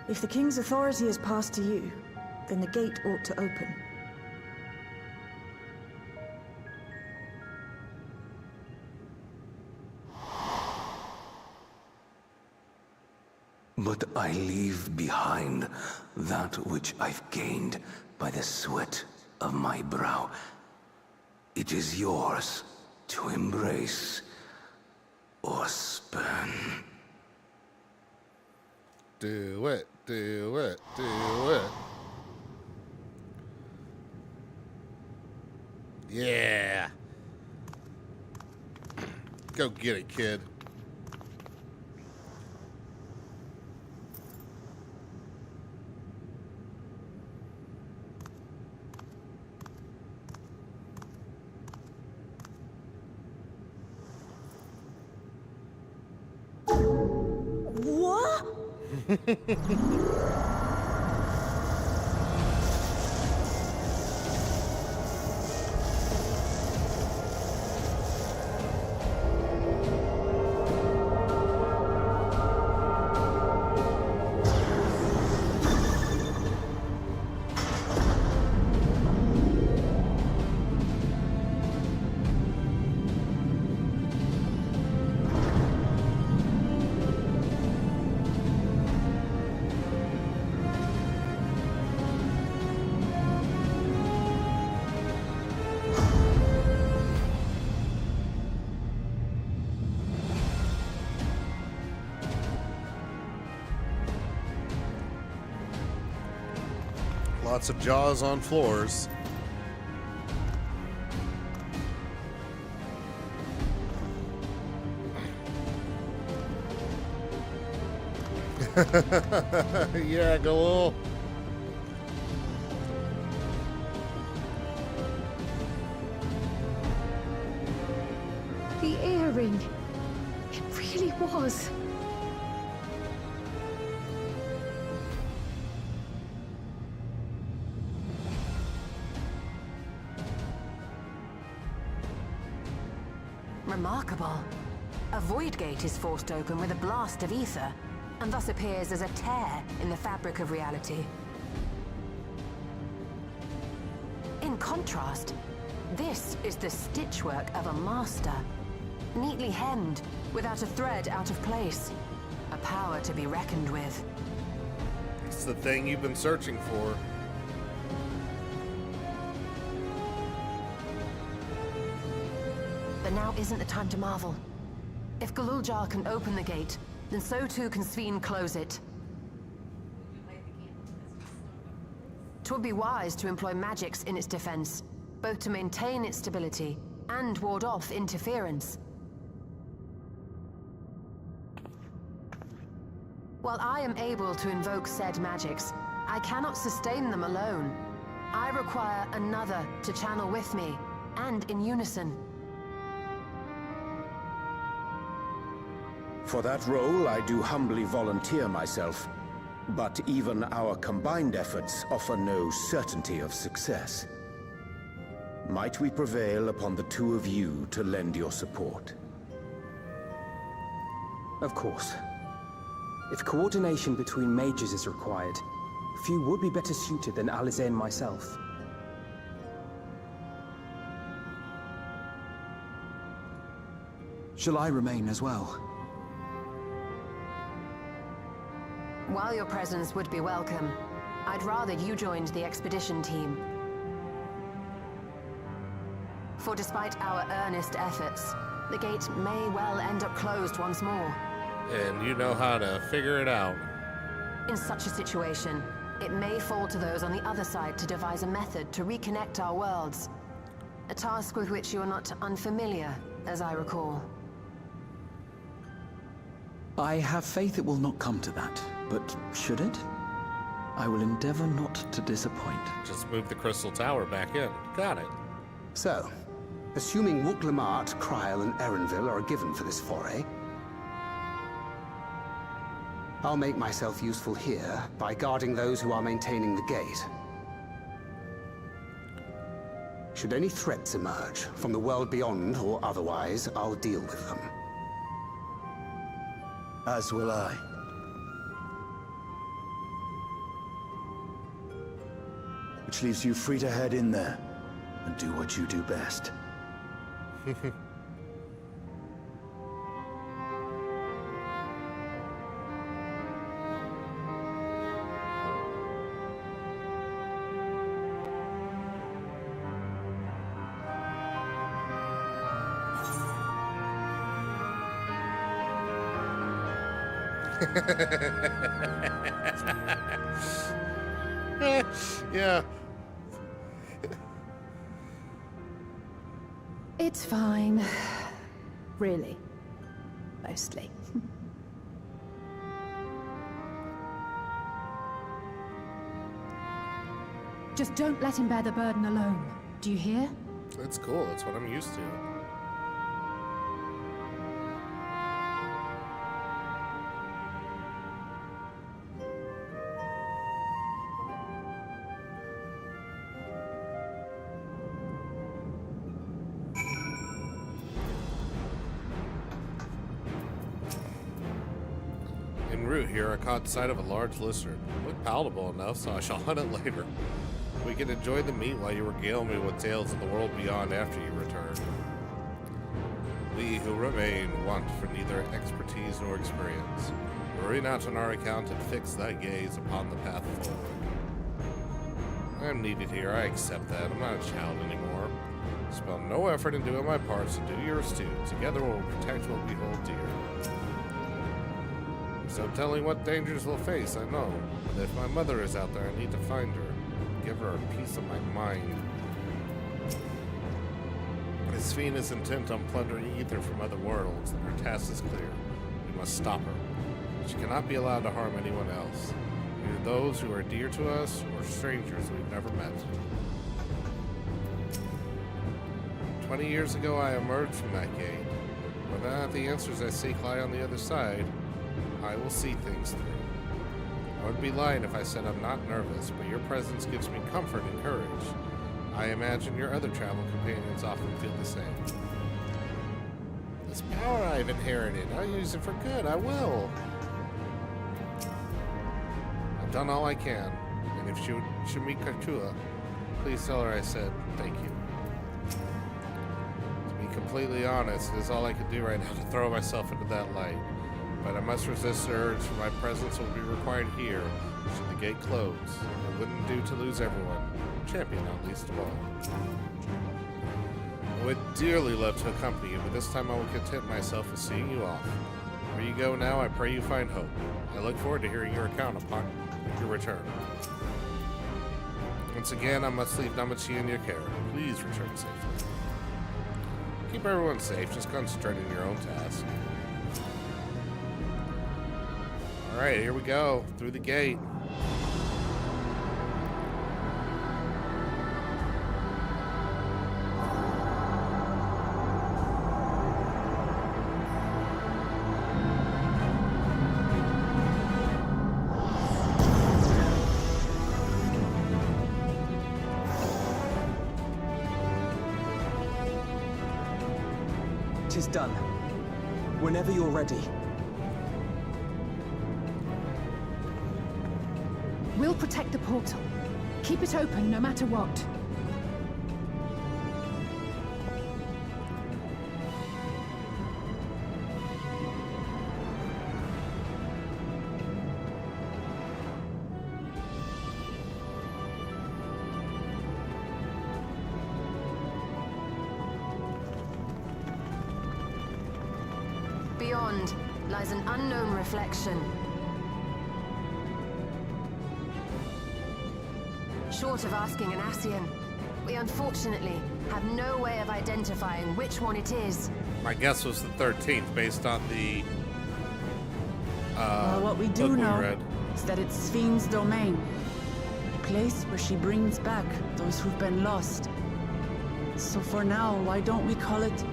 If the king's authority is passed to you, then the gate ought to open. But I leave behind that which I've gained by the sweat of my brow. It is yours to embrace or spurn. Do it, do it, do it. Yeah. Go get it, kid. What? Lots of jaws on floors. Yeah, Galul. The earring. It really was. Remarkable. A void gate is forced open with a blast of ether, and thus appears as a tear in the fabric of reality. In contrast, this is the stitchwork of a master. Neatly hemmed, without a thread out of place. A power to be reckoned with. It's the thing you've been searching for. But now isn't the time to marvel. If Galuljar can open the gate, then so too can Sveen close it. 'Twould be wise to employ magics in its defense, both to maintain its stability and ward off interference. While I am able to invoke said magics, I cannot sustain them alone. I require another to channel with me, and in unison. For that role, I do humbly volunteer myself. But even our combined efforts offer no certainty of success. Might we prevail upon the two of you to lend your support? Of course. If coordination between mages is required, few would be better suited than Alize and myself. Shall I remain as well? While your presence would be welcome, I'd rather you joined the expedition team. For despite our earnest efforts, the gate may well end up closed once more. And you know how to figure it out. In such a situation, it may fall to those on the other side to devise a method to reconnect our worlds. A task with which you are not unfamiliar, as I recall. I have faith it will not come to that, but should it? I will endeavor not to disappoint. Just move the crystal tower back in. Got it. So, assuming Wook-Lamart, Kryl, and Erenville are a given for this foray, I'll make myself useful here by guarding those who are maintaining the gate. Should any threats emerge, from the world beyond or otherwise, I'll deal with them. As will I. Which leaves you free to head in there and do what you do best. Yeah. It's fine. Really. Mostly. Just don't let him bear the burden alone. Do you hear? That's cool. That's what I'm used to. En route here, I caught sight of a large lizard. It looked palatable enough, so I shall hunt it later. We can enjoy the meat while you regale me with tales of the world beyond after you return. We who remain want for neither expertise nor experience. Worry not on our account and fix thy gaze upon the path forward. I am needed here, I accept that. I'm not a child anymore. Spell no effort in doing my part, so do yours too. Together we'll protect what we hold dear. So telling what dangers we'll face, I know. But if my mother is out there, I need to find her. Give her a piece of my mind. This fiend is intent on plundering ether from other worlds, and her task is clear. We must stop her. She cannot be allowed to harm anyone else. Either those who are dear to us, or strangers we've never met. 20 years ago I emerged from that gate. Whether or not the answers I seek lie on the other side, I will see things through. I would be lying if I said I'm not nervous, but your presence gives me comfort and courage. I imagine your other travel companions often feel the same. This power I've inherited, I'll use it for good, I will. I've done all I can, and if she should meet Katua, please tell her I said thank you. To be completely honest, it is all I can do right now to throw myself into that light. But I must resist the urge, for my presence will be required here should the gate close. It wouldn't do to lose everyone, champion not least of all. I would dearly love to accompany you, but this time I will content myself with seeing you off. Where you go now, I pray you find hope. I look forward to hearing your account upon your return. Once again, I must leave Namachi in your care. Please return safely. Keep everyone safe, just concentrate on your own task. Alright, here we go. Through the gate. is done. Whenever you're ready. We'll protect the portal. Keep it open no matter what. Beyond lies an unknown reflection. Short of asking an Ascian, we unfortunately have no way of identifying which one it is. My guess was the 13th, based on the what we do book know read. is that it's Fiend's domain. A place where she brings back those who've been lost. So for now, why don't we call it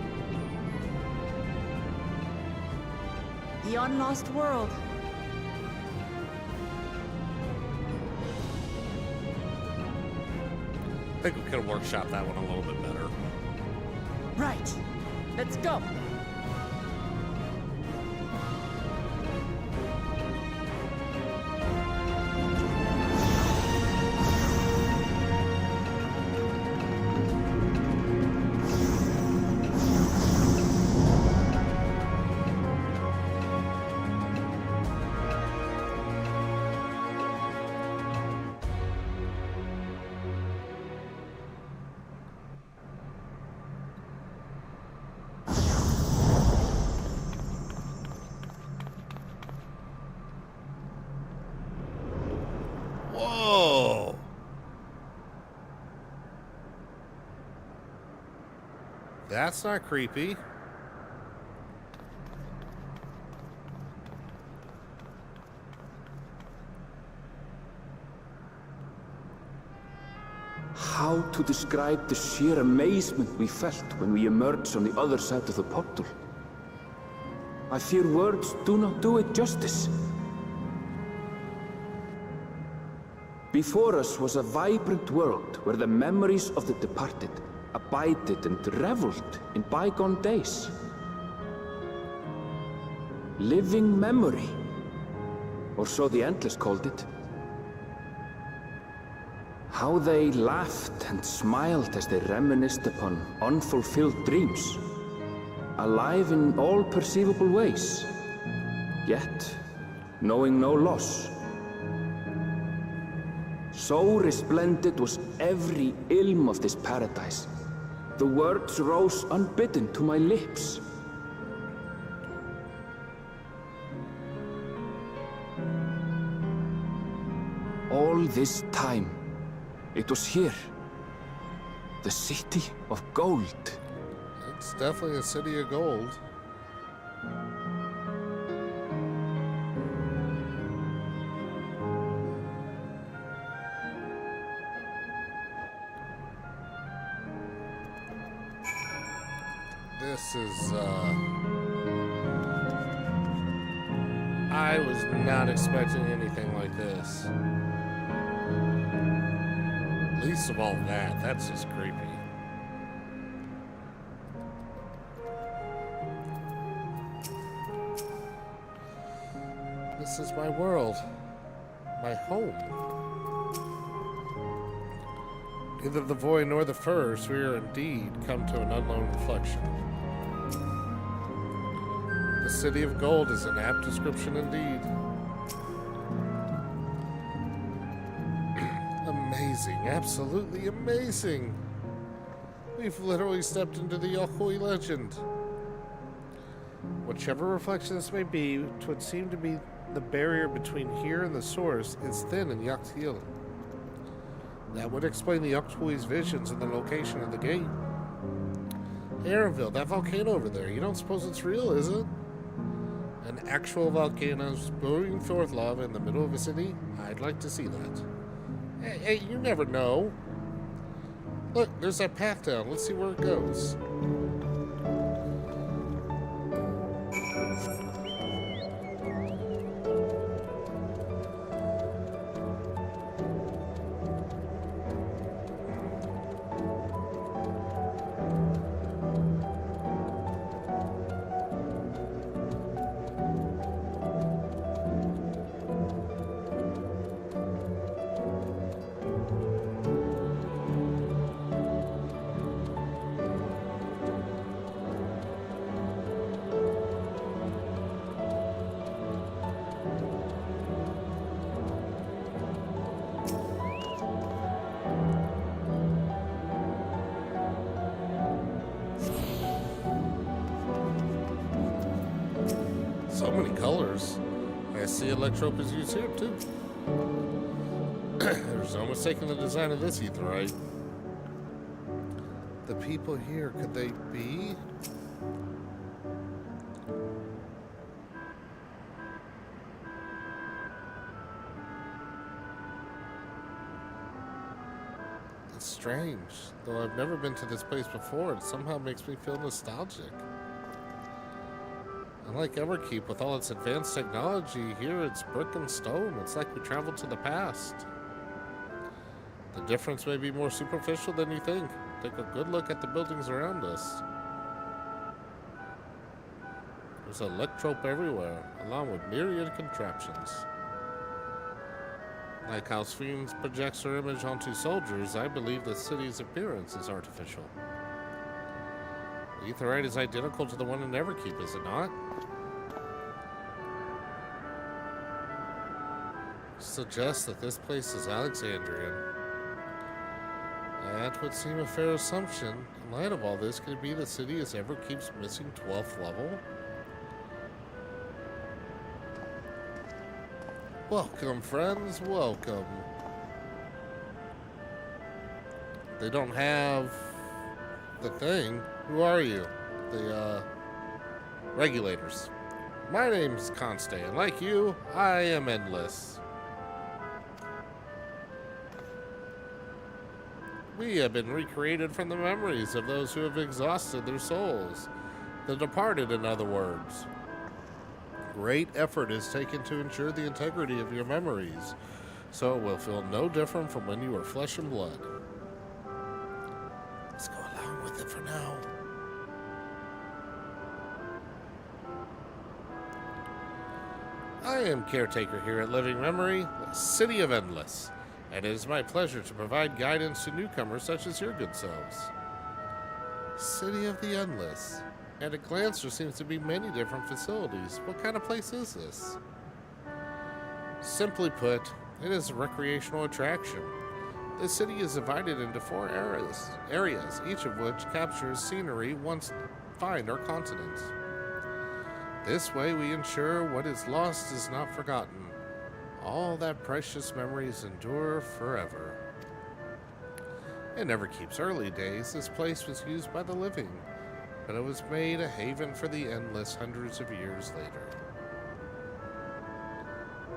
the Unlost World? I think we could have workshopped that one a little bit better. Right. Let's go. Whoa! That's not creepy. How to describe the sheer amazement we felt when we emerged on the other side of the portal? I fear words do not do it justice. Before us was a vibrant world where the memories of the departed abided and reveled in bygone days. Living memory, or so the Endless called it. How they laughed and smiled as they reminisced upon unfulfilled dreams, alive in all perceivable ways, yet knowing no loss. So resplendent was every ilm of this paradise. The words rose unbidden to my lips. All this time, it was here. The city of gold. It's definitely a city of gold. This is, I was not expecting anything like this. Least of all that, that's just creepy. This is my world. My home. Neither the void nor the first, we are indeed come to an unknown reflection. The city of gold is an apt description indeed. Amazing, absolutely amazing. We've literally stepped into the Yokoi legend. Whichever reflection this may be, it would seem to be the barrier between here and the source is thin in Yaktiel. That would explain the Yoktoi's visions and the location of the gate. Aaronville, that volcano over there, you don't suppose it's real, is it? An actual volcano spewing forth lava in the middle of a city? I'd like to see that. Hey, you never know. Look, there's that path down. Let's see where it goes. guess the electrope is used here too. There's no mistaking the design of this etherite. The people here, could they be? It's strange. Though I've never been to this place before, it somehow makes me feel nostalgic. Unlike Everkeep, with all its advanced technology, here it's brick and stone. It's like we traveled to the past. The difference may be more superficial than you think. Take a good look at the buildings around us. There's electrope everywhere, along with myriad contraptions. Like how Sphinx projects her image onto soldiers, I believe the city's appearance is artificial. The etherite is identical to the one in Everkeep, is it not? Suggests that this place is Alexandrian. That would seem a fair assumption. In light of all this, could it be the city is Everkeep's missing 12th level? Welcome, friends, welcome. They don't have the thing. Who are you? The, regulators. My name's Conste, and like you, I am endless. We have been recreated from the memories of those who have exhausted their souls. The departed, in other words. Great effort is taken to ensure the integrity of your memories, so it will feel no different from when you were flesh and blood. Let's go along with it for now. I am caretaker here at Living Memory, the City of Endless, and it is my pleasure to provide guidance to newcomers such as your good selves. City of the Endless. At a glance, there seems to be many different facilities. What kind of place is this? Simply put, it is a recreational attraction. The city is divided into 4 areas, each of which captures scenery once find our continents. This way we ensure what is lost is not forgotten. All that precious memories endure forever. In Everkeep's early days, this place was used by the living, but it was made a haven for the endless hundreds of years later.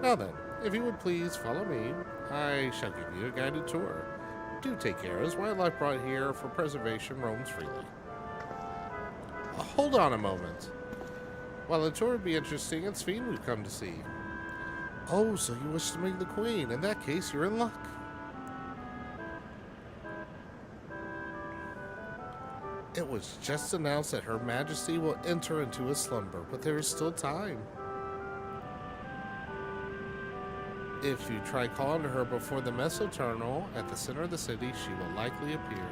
Now then, if you would please follow me, I shall give you a guided tour. Do take care, as wildlife brought here for preservation roams freely. Hold on a moment. While the tour would be interesting, it's Fiend we've come to see. Oh, so you wish to meet the Queen. In that case, you're in luck. It was just announced that Her Majesty will enter into a slumber, but there is still time. If you try calling to her before the Meso Terminal at the center of the city, she will likely appear.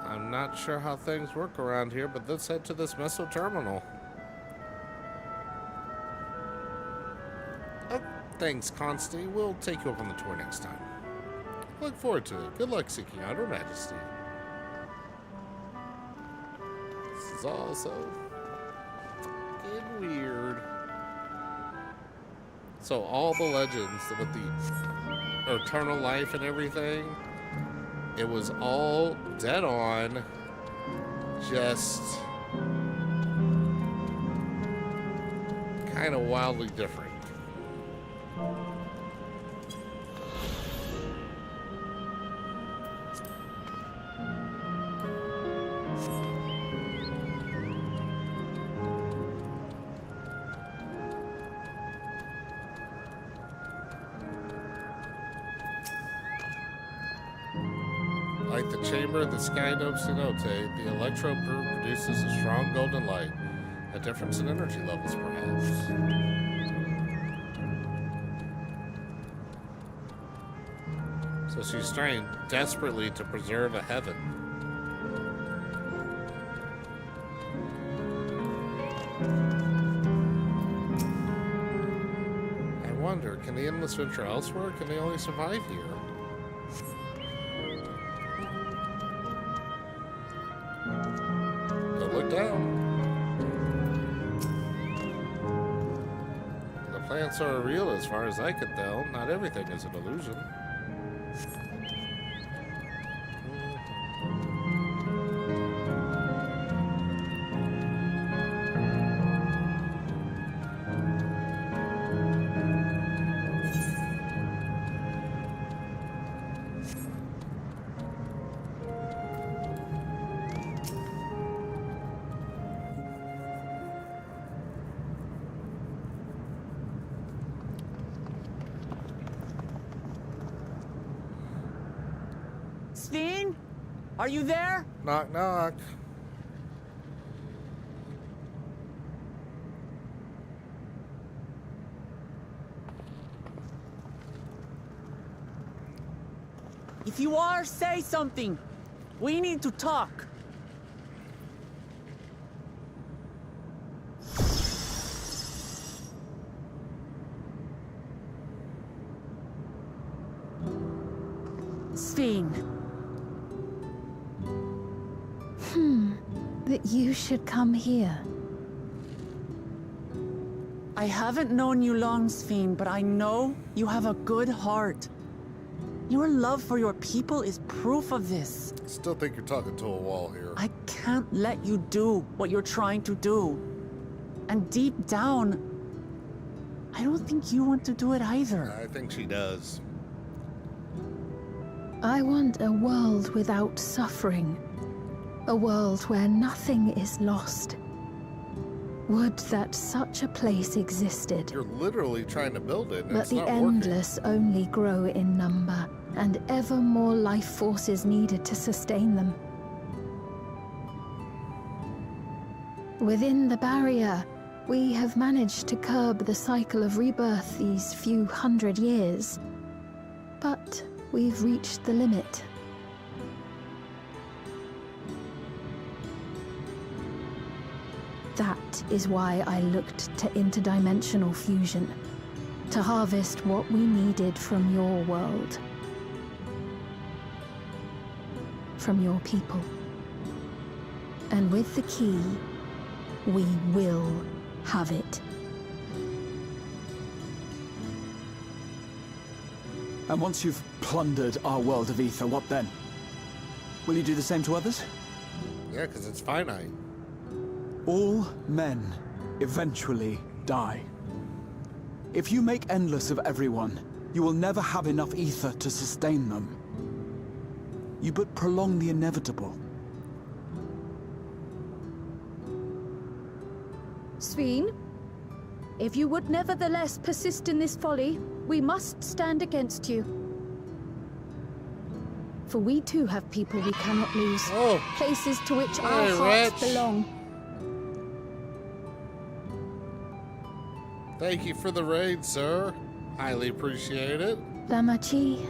I'm not sure how things work around here, but let's head to this Meso Terminal. Oh, thanks, Consti. We'll take you up on the tour next time. Look forward to it. Good luck seeking out Her Majesty. This is all so fucking weird. So all the legends with the eternal life and everything, it was all dead on, just kind of wildly different. Like the chamber of the Sky Cenote, the electrode produces a strong golden light. A difference in energy levels, perhaps. So she's trying desperately to preserve a heaven. I wonder, can the endless venture elsewhere, or can they only survive here? Don't look down. Plants are real as far as I could tell. Not everything is an illusion. Steen? Are you there? Knock, knock. If you are, say something. We need to talk. Steen. That you should come here. I haven't known you long, Steen, but I know you have a good heart. Your love for your people is proof of this. Still think you're talking to a wall here. I can't let you do what you're trying to do. And deep down, I don't think you want to do it either. I think she does. I want a world without suffering. A world where nothing is lost. Would that such a place existed. You're literally trying to build it, and but it's the not endless only grow in number, and ever more life forces needed to sustain them. Within the barrier, we have managed to curb the cycle of rebirth these few hundred years. But we've reached the limit. That is why I looked to interdimensional fusion, to harvest what we needed from your world. From your people. And with the key, we will have it. And once you've plundered our world of ether, what then? Will you do the same to others? Yeah, because it's finite. All men eventually die. If you make endless of everyone, you will never have enough ether to sustain them. You but prolong the inevitable. Sveen, if you would nevertheless persist in this folly, we must stand against you. For we too have people we cannot lose. Places to which our hearts belong. Thank you for the raid, sir. Highly appreciate it. Damachi,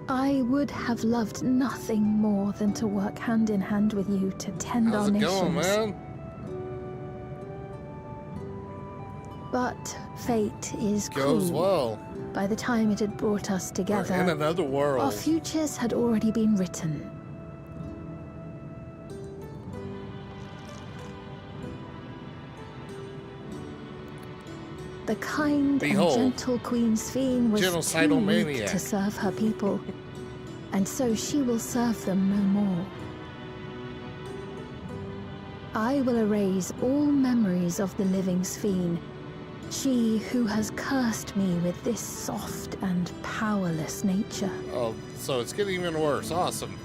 I would have loved nothing more than to work hand in hand with you to tend our nations. How's it going, man? But fate is Goes cruel. well. By the time it had brought us together, We're in another world. Our futures had already been written. The kind Behold, and gentle Queen Sveen was genocidal too weak maniac. to serve her people, and so she will serve them no more. I will erase all memories of the living Sveen, she who has cursed me with this soft and powerless nature. Oh, so it's getting even worse. Awesome.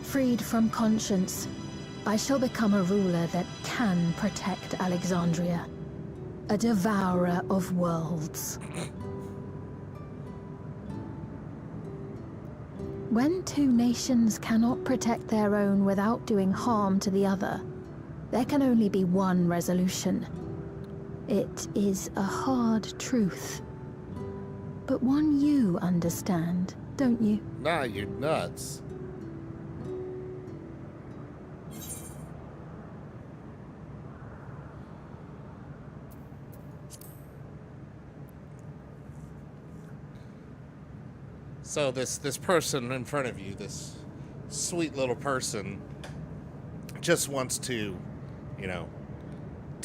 Freed from conscience, I shall become a ruler that can protect Alexandria. A devourer of worlds. When two nations cannot protect their own without doing harm to the other, there can only be one resolution. It is a hard truth. But one you understand, don't you? Nah, you're nuts. So this person in front of you, this sweet little person, just wants to, you know,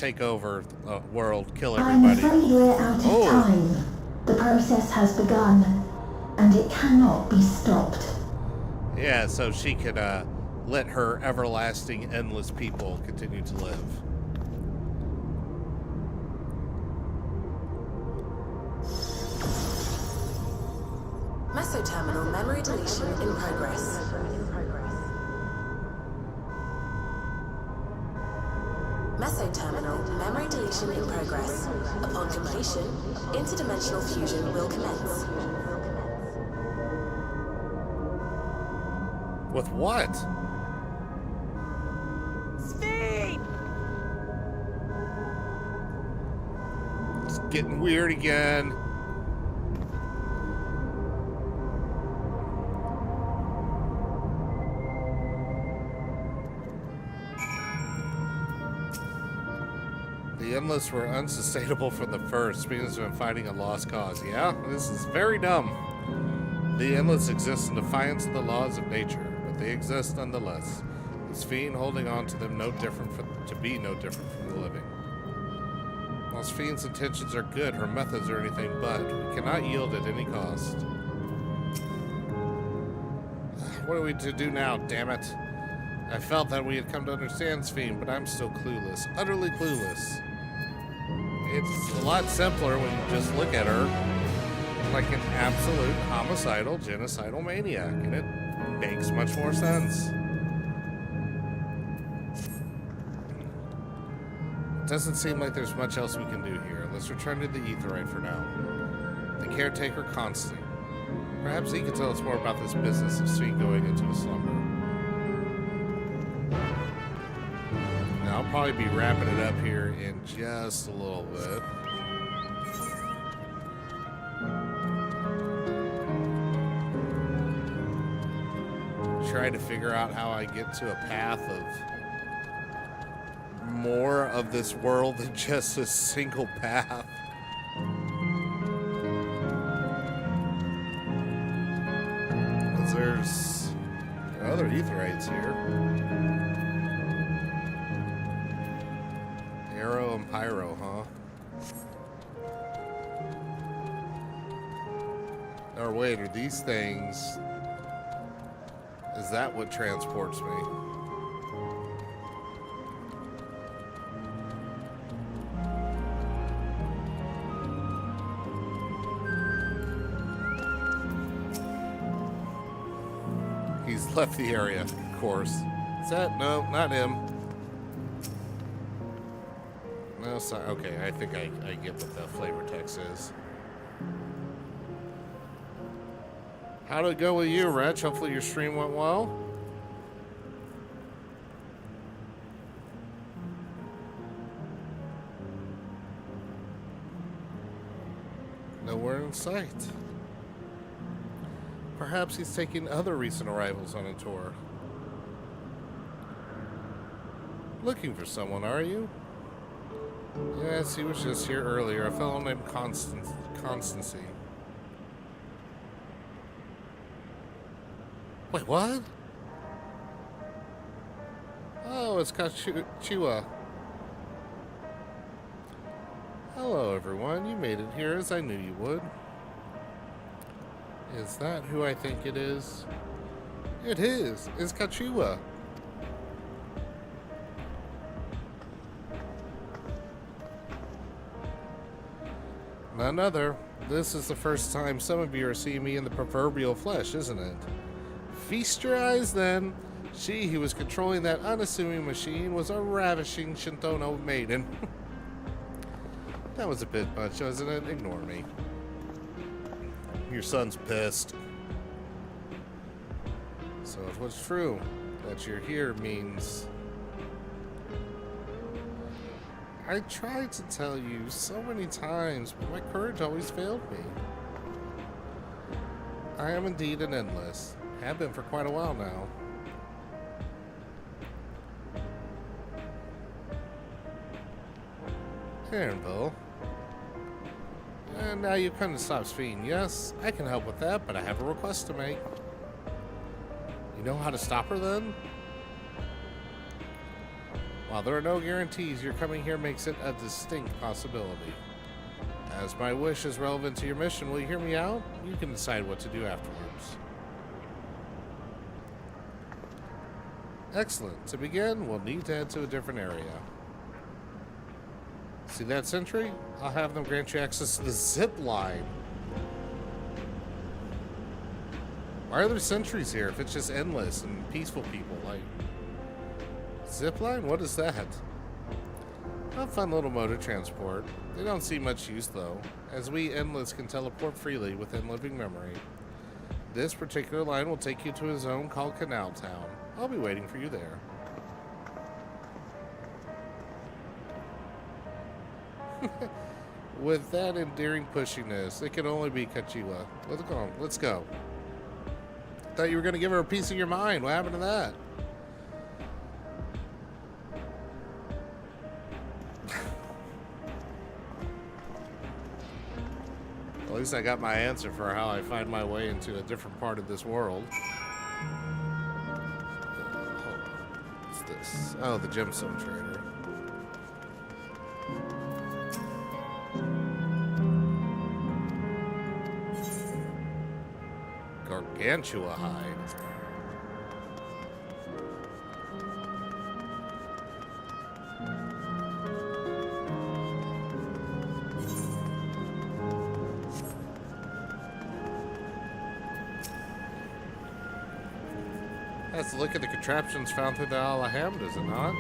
take over the world, kill I'm everybody. afraid we're out of time. The process has begun, and it cannot be stopped. Yeah, so she could let her everlasting, endless people continue to live. Mesoterminal memory deletion in progress. Mesoterminal memory deletion in progress. Upon completion, interdimensional fusion will commence. With what? Speed! It's getting weird again. The Endless were unsustainable from the first. Speed has been fighting a lost cause. Yeah, this is very dumb. The Endless exist in defiance of the laws of nature, but they exist nonetheless. This fiend holding on to them no different to be no different from the living. Whilst Fiend's intentions are good, her methods are anything but. We cannot yield at any cost. What are we to do now, damn it? I felt that we had come to understand Fiend, but I'm still clueless. Utterly clueless. It's a lot simpler when you just look at her like an absolute homicidal, genocidal maniac, and it makes much more sense. It doesn't seem like there's much else we can do here. Let's return to the Aetheryte for now. The caretaker, Constant. Perhaps he could tell us more about this business of Sweet going into a slumber. Now, I'll probably be wrapping it up here in just a little bit. Try to figure out how I get to a path of more of this world than just a single path. Because there's other Aetherites here. Arrow and Pyro, huh? Or wait, are these things... Is that what transports me? He's left the area, of course. Is that? No, not him. No, sorry. Okay, I think I get what the flavor text is. How'd it go with you, Reg? Hopefully your stream went well. Nowhere in sight. Perhaps he's taking other recent arrivals on a tour. Looking for someone, are you? Yes, he was just here earlier. A fellow named Constancy. Wait, what? Oh, it's Kachiwa. Hello, everyone. You made it here as I knew you would. Is that who I think it is? It is. It's Kachiwa. None other. This is the first time some of you are seeing me in the proverbial flesh, isn't it? Feast your eyes, then. She who was controlling that unassuming machine was a ravishing Shintono maiden. That was a bit much, wasn't it? Ignore me. Your son's pissed. So if what's true, that you're here means... I tried to tell you so many times, but my courage always failed me. I am indeed an Endless. Have been for quite a while now. Aaronville. And now you've come to stop speeding. Yes, I can help with that, but I have a request to make. You know how to stop her then? While there are no guarantees, your coming here makes it a distinct possibility. As my wish is relevant to your mission, will you hear me out? You can decide what to do afterwards. Excellent. To begin, we'll need to head to a different area. See that sentry? I'll have them grant you access to the zip line. Why are there sentries here if it's just endless and peaceful people? Like, zip line? What is that? A fun little mode of transport. They don't see much use though, as we endless can teleport freely within living memory. This particular line will take you to a zone called Canal Town. I'll be waiting for you there. With that endearing pushiness, it can only be Kachiwa. Let's go. Let's go. Thought you were going to give her a piece of your mind. What happened to that? At least I got my answer for how I find my way into a different part of this world. What's this? Oh, the gemstone trader. Gargantua hide. Let's look at the contraptions found through the Alaham, does it not?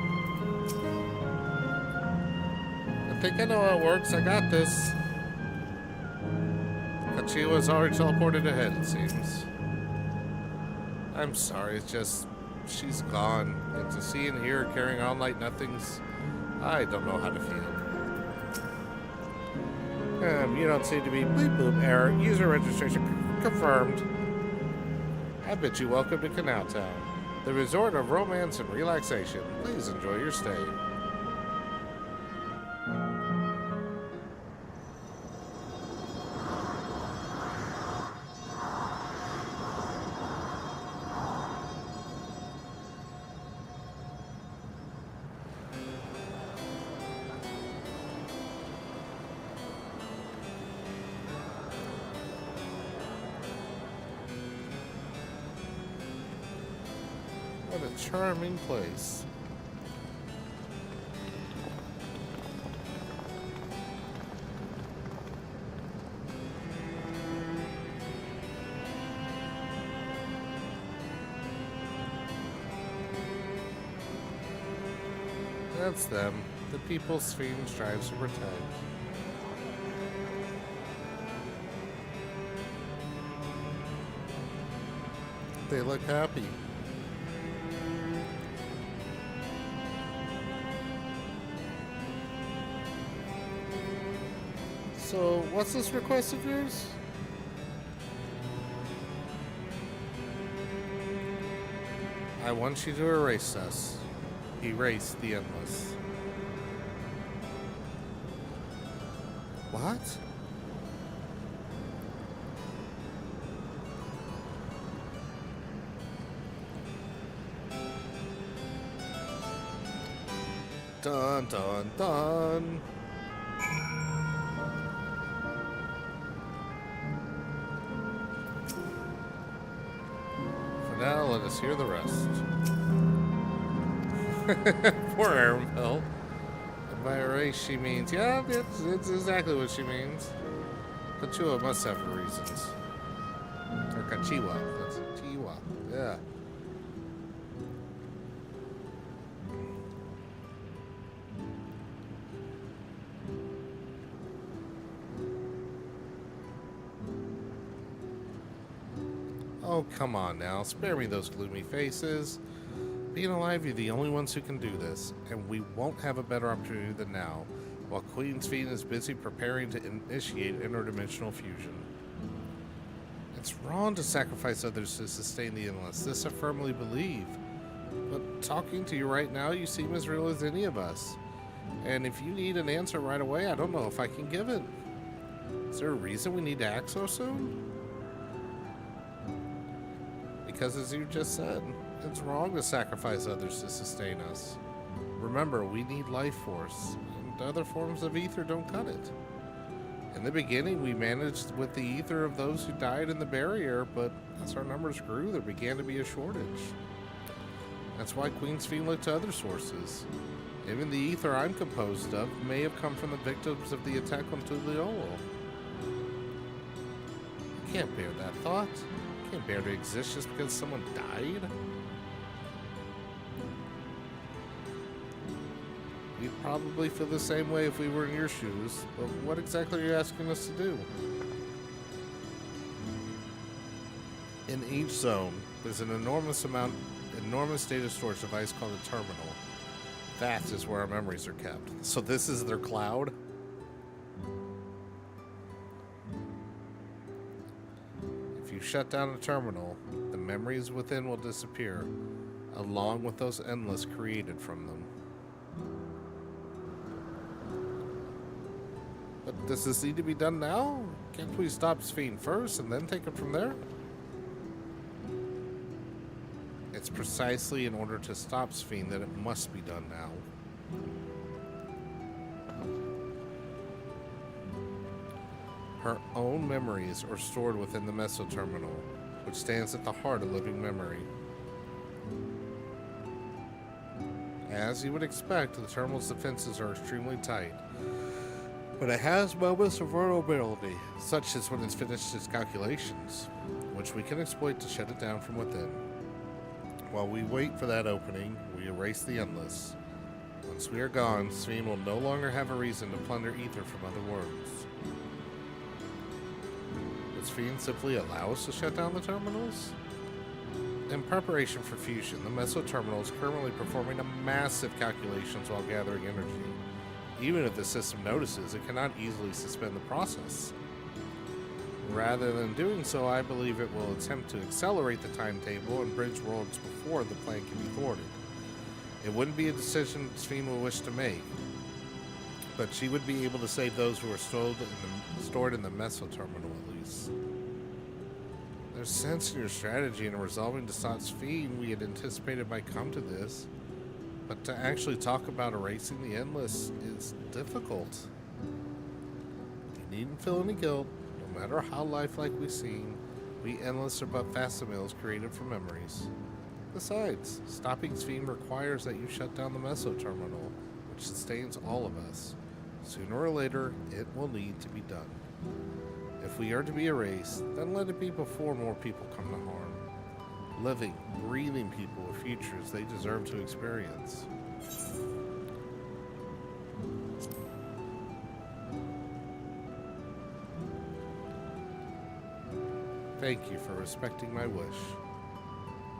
I think I know how it works. I got this. Kachiwa's already teleported ahead, it seems. I'm sorry, it's just she's gone. And to see and hear her carrying on like nothing's, I don't know how to feel. You don't seem to be bleep boop error. User registration confirmed. I bid you welcome to Canal Town, the resort of romance and relaxation. Please enjoy your stay. What a charming place. That's them, the people Sphene strives to protect. They look happy. So, what's this request of yours? I want you to erase us. Erase the endless. What? Dun dun dun. Now let us hear the rest. Poor Aramel. By erase, she means, yeah, it's exactly what she means. Kachiwa must have her reasons. Or Kachiwa. That's Kachiwa. Yeah. Oh, come on now. Spare me those gloomy faces. Being alive, you're the only ones who can do this, and we won't have a better opportunity than now, while Queen Sphene is busy preparing to initiate interdimensional fusion. It's wrong to sacrifice others to sustain the endless. This I firmly believe. But talking to you right now, you seem as real as any of us. And if you need an answer right away, I don't know if I can give it. Is there a reason we need to act so soon? Because as you just said, it's wrong to sacrifice others to sustain us. Remember, we need life force, and other forms of ether don't cut it. In the beginning, we managed with the ether of those who died in the barrier, but as our numbers grew, there began to be a shortage. That's why Queen's Fiend looked to other sources. Even the ether I'm composed of may have come from the victims of the attack on Tuliolo. You can't bear that thought. You can't bear to exist just because someone died. We'd probably feel the same way if we were in your shoes, but what exactly are you asking us to do? In each zone, there's an enormous data storage device called a terminal. That is where our memories are kept. So this is their cloud? If you shut down a terminal, the memories within will disappear, along with those endless created from them. But does this need to be done now? Can't we stop Fiend first and then take it from there? It's precisely in order to stop Fiend that it must be done now. Her own memories are stored within the mesoterminal, which stands at the heart of living memory. As you would expect, the terminal's defenses are extremely tight, but it has moments of vulnerability, such as when it's finished its calculations, which we can exploit to shut it down from within. While we wait for that opening, we erase the endless. Once we are gone, Fiend will no longer have a reason to plunder ether from other worlds. Does Fiend simply allow us to shut down the terminals? In preparation for fusion, the mesoterminal is currently performing a massive calculations while gathering energy. Even if the system notices, it cannot easily suspend the process. Rather than doing so, I believe it will attempt to accelerate the timetable and bridge worlds before the plan can be thwarted. It wouldn't be a decision Fiend will wish to make, but she would be able to save those who are stored in the mesoterminal at least. There's sense in your strategy in resolving to stop Fiend. We had anticipated might come to this, but to actually talk about erasing the endless is difficult. You needn't feel any guilt. No matter how lifelike we seem, we endless are but facsimils created from memories. Besides, stopping Fiend requires that you shut down the mesoterminal, which sustains all of us. Sooner or later, it will need to be done. If we are to be erased, then let it be before more people come to harm. Living, breathing people with futures they deserve to experience. Thank you for respecting my wish.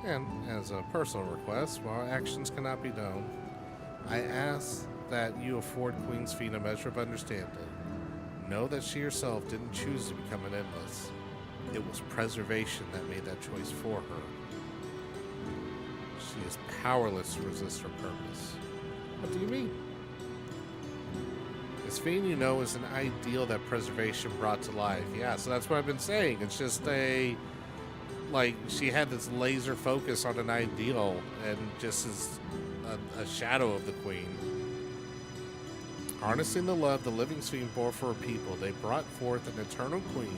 And as a personal request, while actions cannot be done, I ask that you afford Queen's Fiend a measure of understanding. Know that she herself didn't choose to become an endless. It was preservation that made that choice for her. She is powerless to resist her purpose. What do you mean? This Fiend, you know, is an ideal that preservation brought to life. Yeah, so that's what I've been saying. It's just like, she had this laser focus on an ideal and just is a shadow of the Queen. Harnessing the love the living Fiend bore for her people, they brought forth an eternal Queen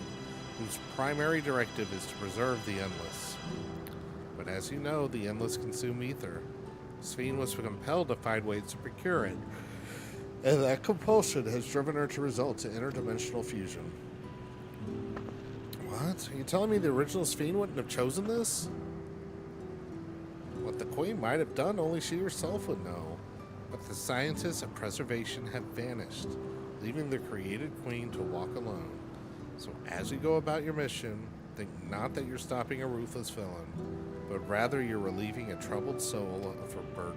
whose primary directive is to preserve the endless. But as you know, the endless consume ether. Fiend was compelled to find ways to procure it, and that compulsion has driven her to result in interdimensional fusion. What? Are you telling me the original Fiend wouldn't have chosen this? What the Queen might have done, only she herself would know. But the scientists of preservation have vanished, leaving the created Queen to walk alone. So as you go about your mission, think not that you're stopping a ruthless villain, but rather you're relieving a troubled soul of her burden.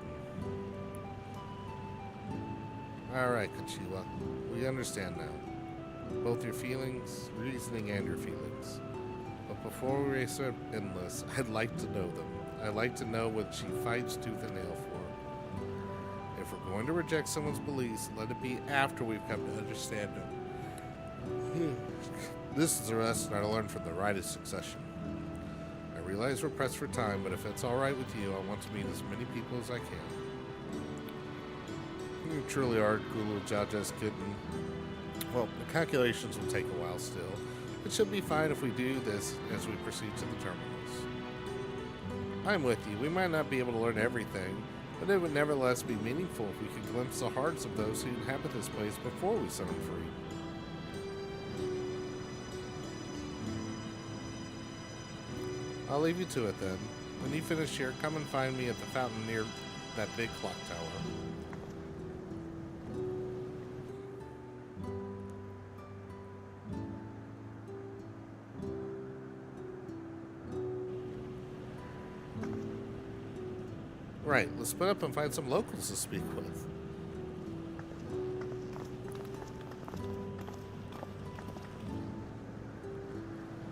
Alright, Kachila, we understand now. Both your feelings, reasoning, and your feelings. But before we race our endless, I'd like to know them. I'd like to know what she fights tooth and nail for. If we're going to reject someone's beliefs, let it be after we've come to understand them. This is a lesson I learned from the Rite of Succession. I realize we're pressed for time, but if it's alright with you, I want to meet as many people as I can. truly are Gulu Judges getting... Well, the calculations will take a while still. It should be fine if we do this as we proceed to the terminals. I'm with you. We might not be able to learn everything, but it would nevertheless be meaningful if we could glimpse the hearts of those who inhabit this place before we set them free. I'll leave you to it then. When you finish here, come and find me at the fountain near that big clock tower. Right, let's split up and find some locals to speak with.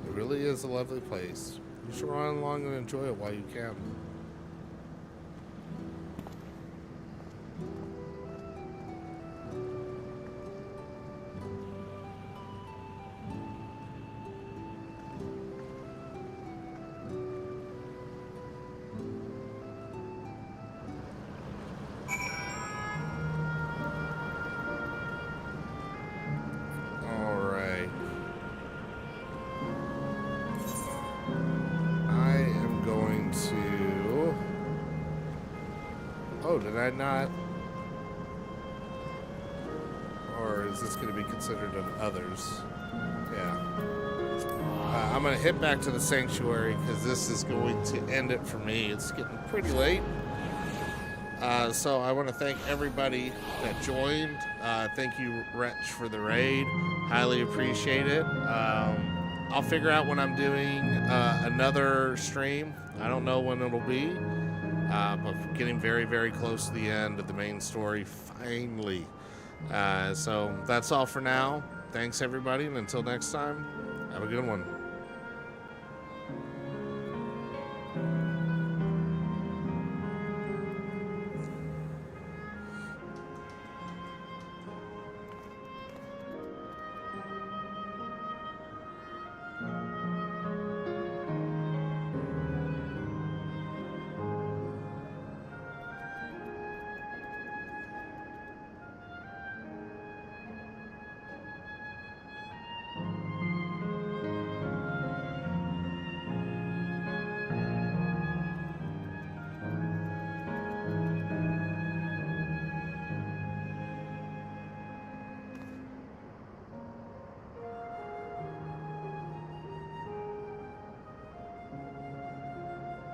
It really is a lovely place. You should run along and enjoy it while you can. Oh, did I not? Or is this going to be considered an others? Yeah. I'm going to hit back to the sanctuary because this is going to end it for me. It's getting pretty late. So I want to thank everybody that joined. Thank you, Wretch, for the raid. Highly appreciate it. I'll figure out when I'm doing another stream. I don't know when it'll be. But getting very, very close to the end of the main story, finally. So that's all for now. Thanks, everybody, and until next time, have a good one.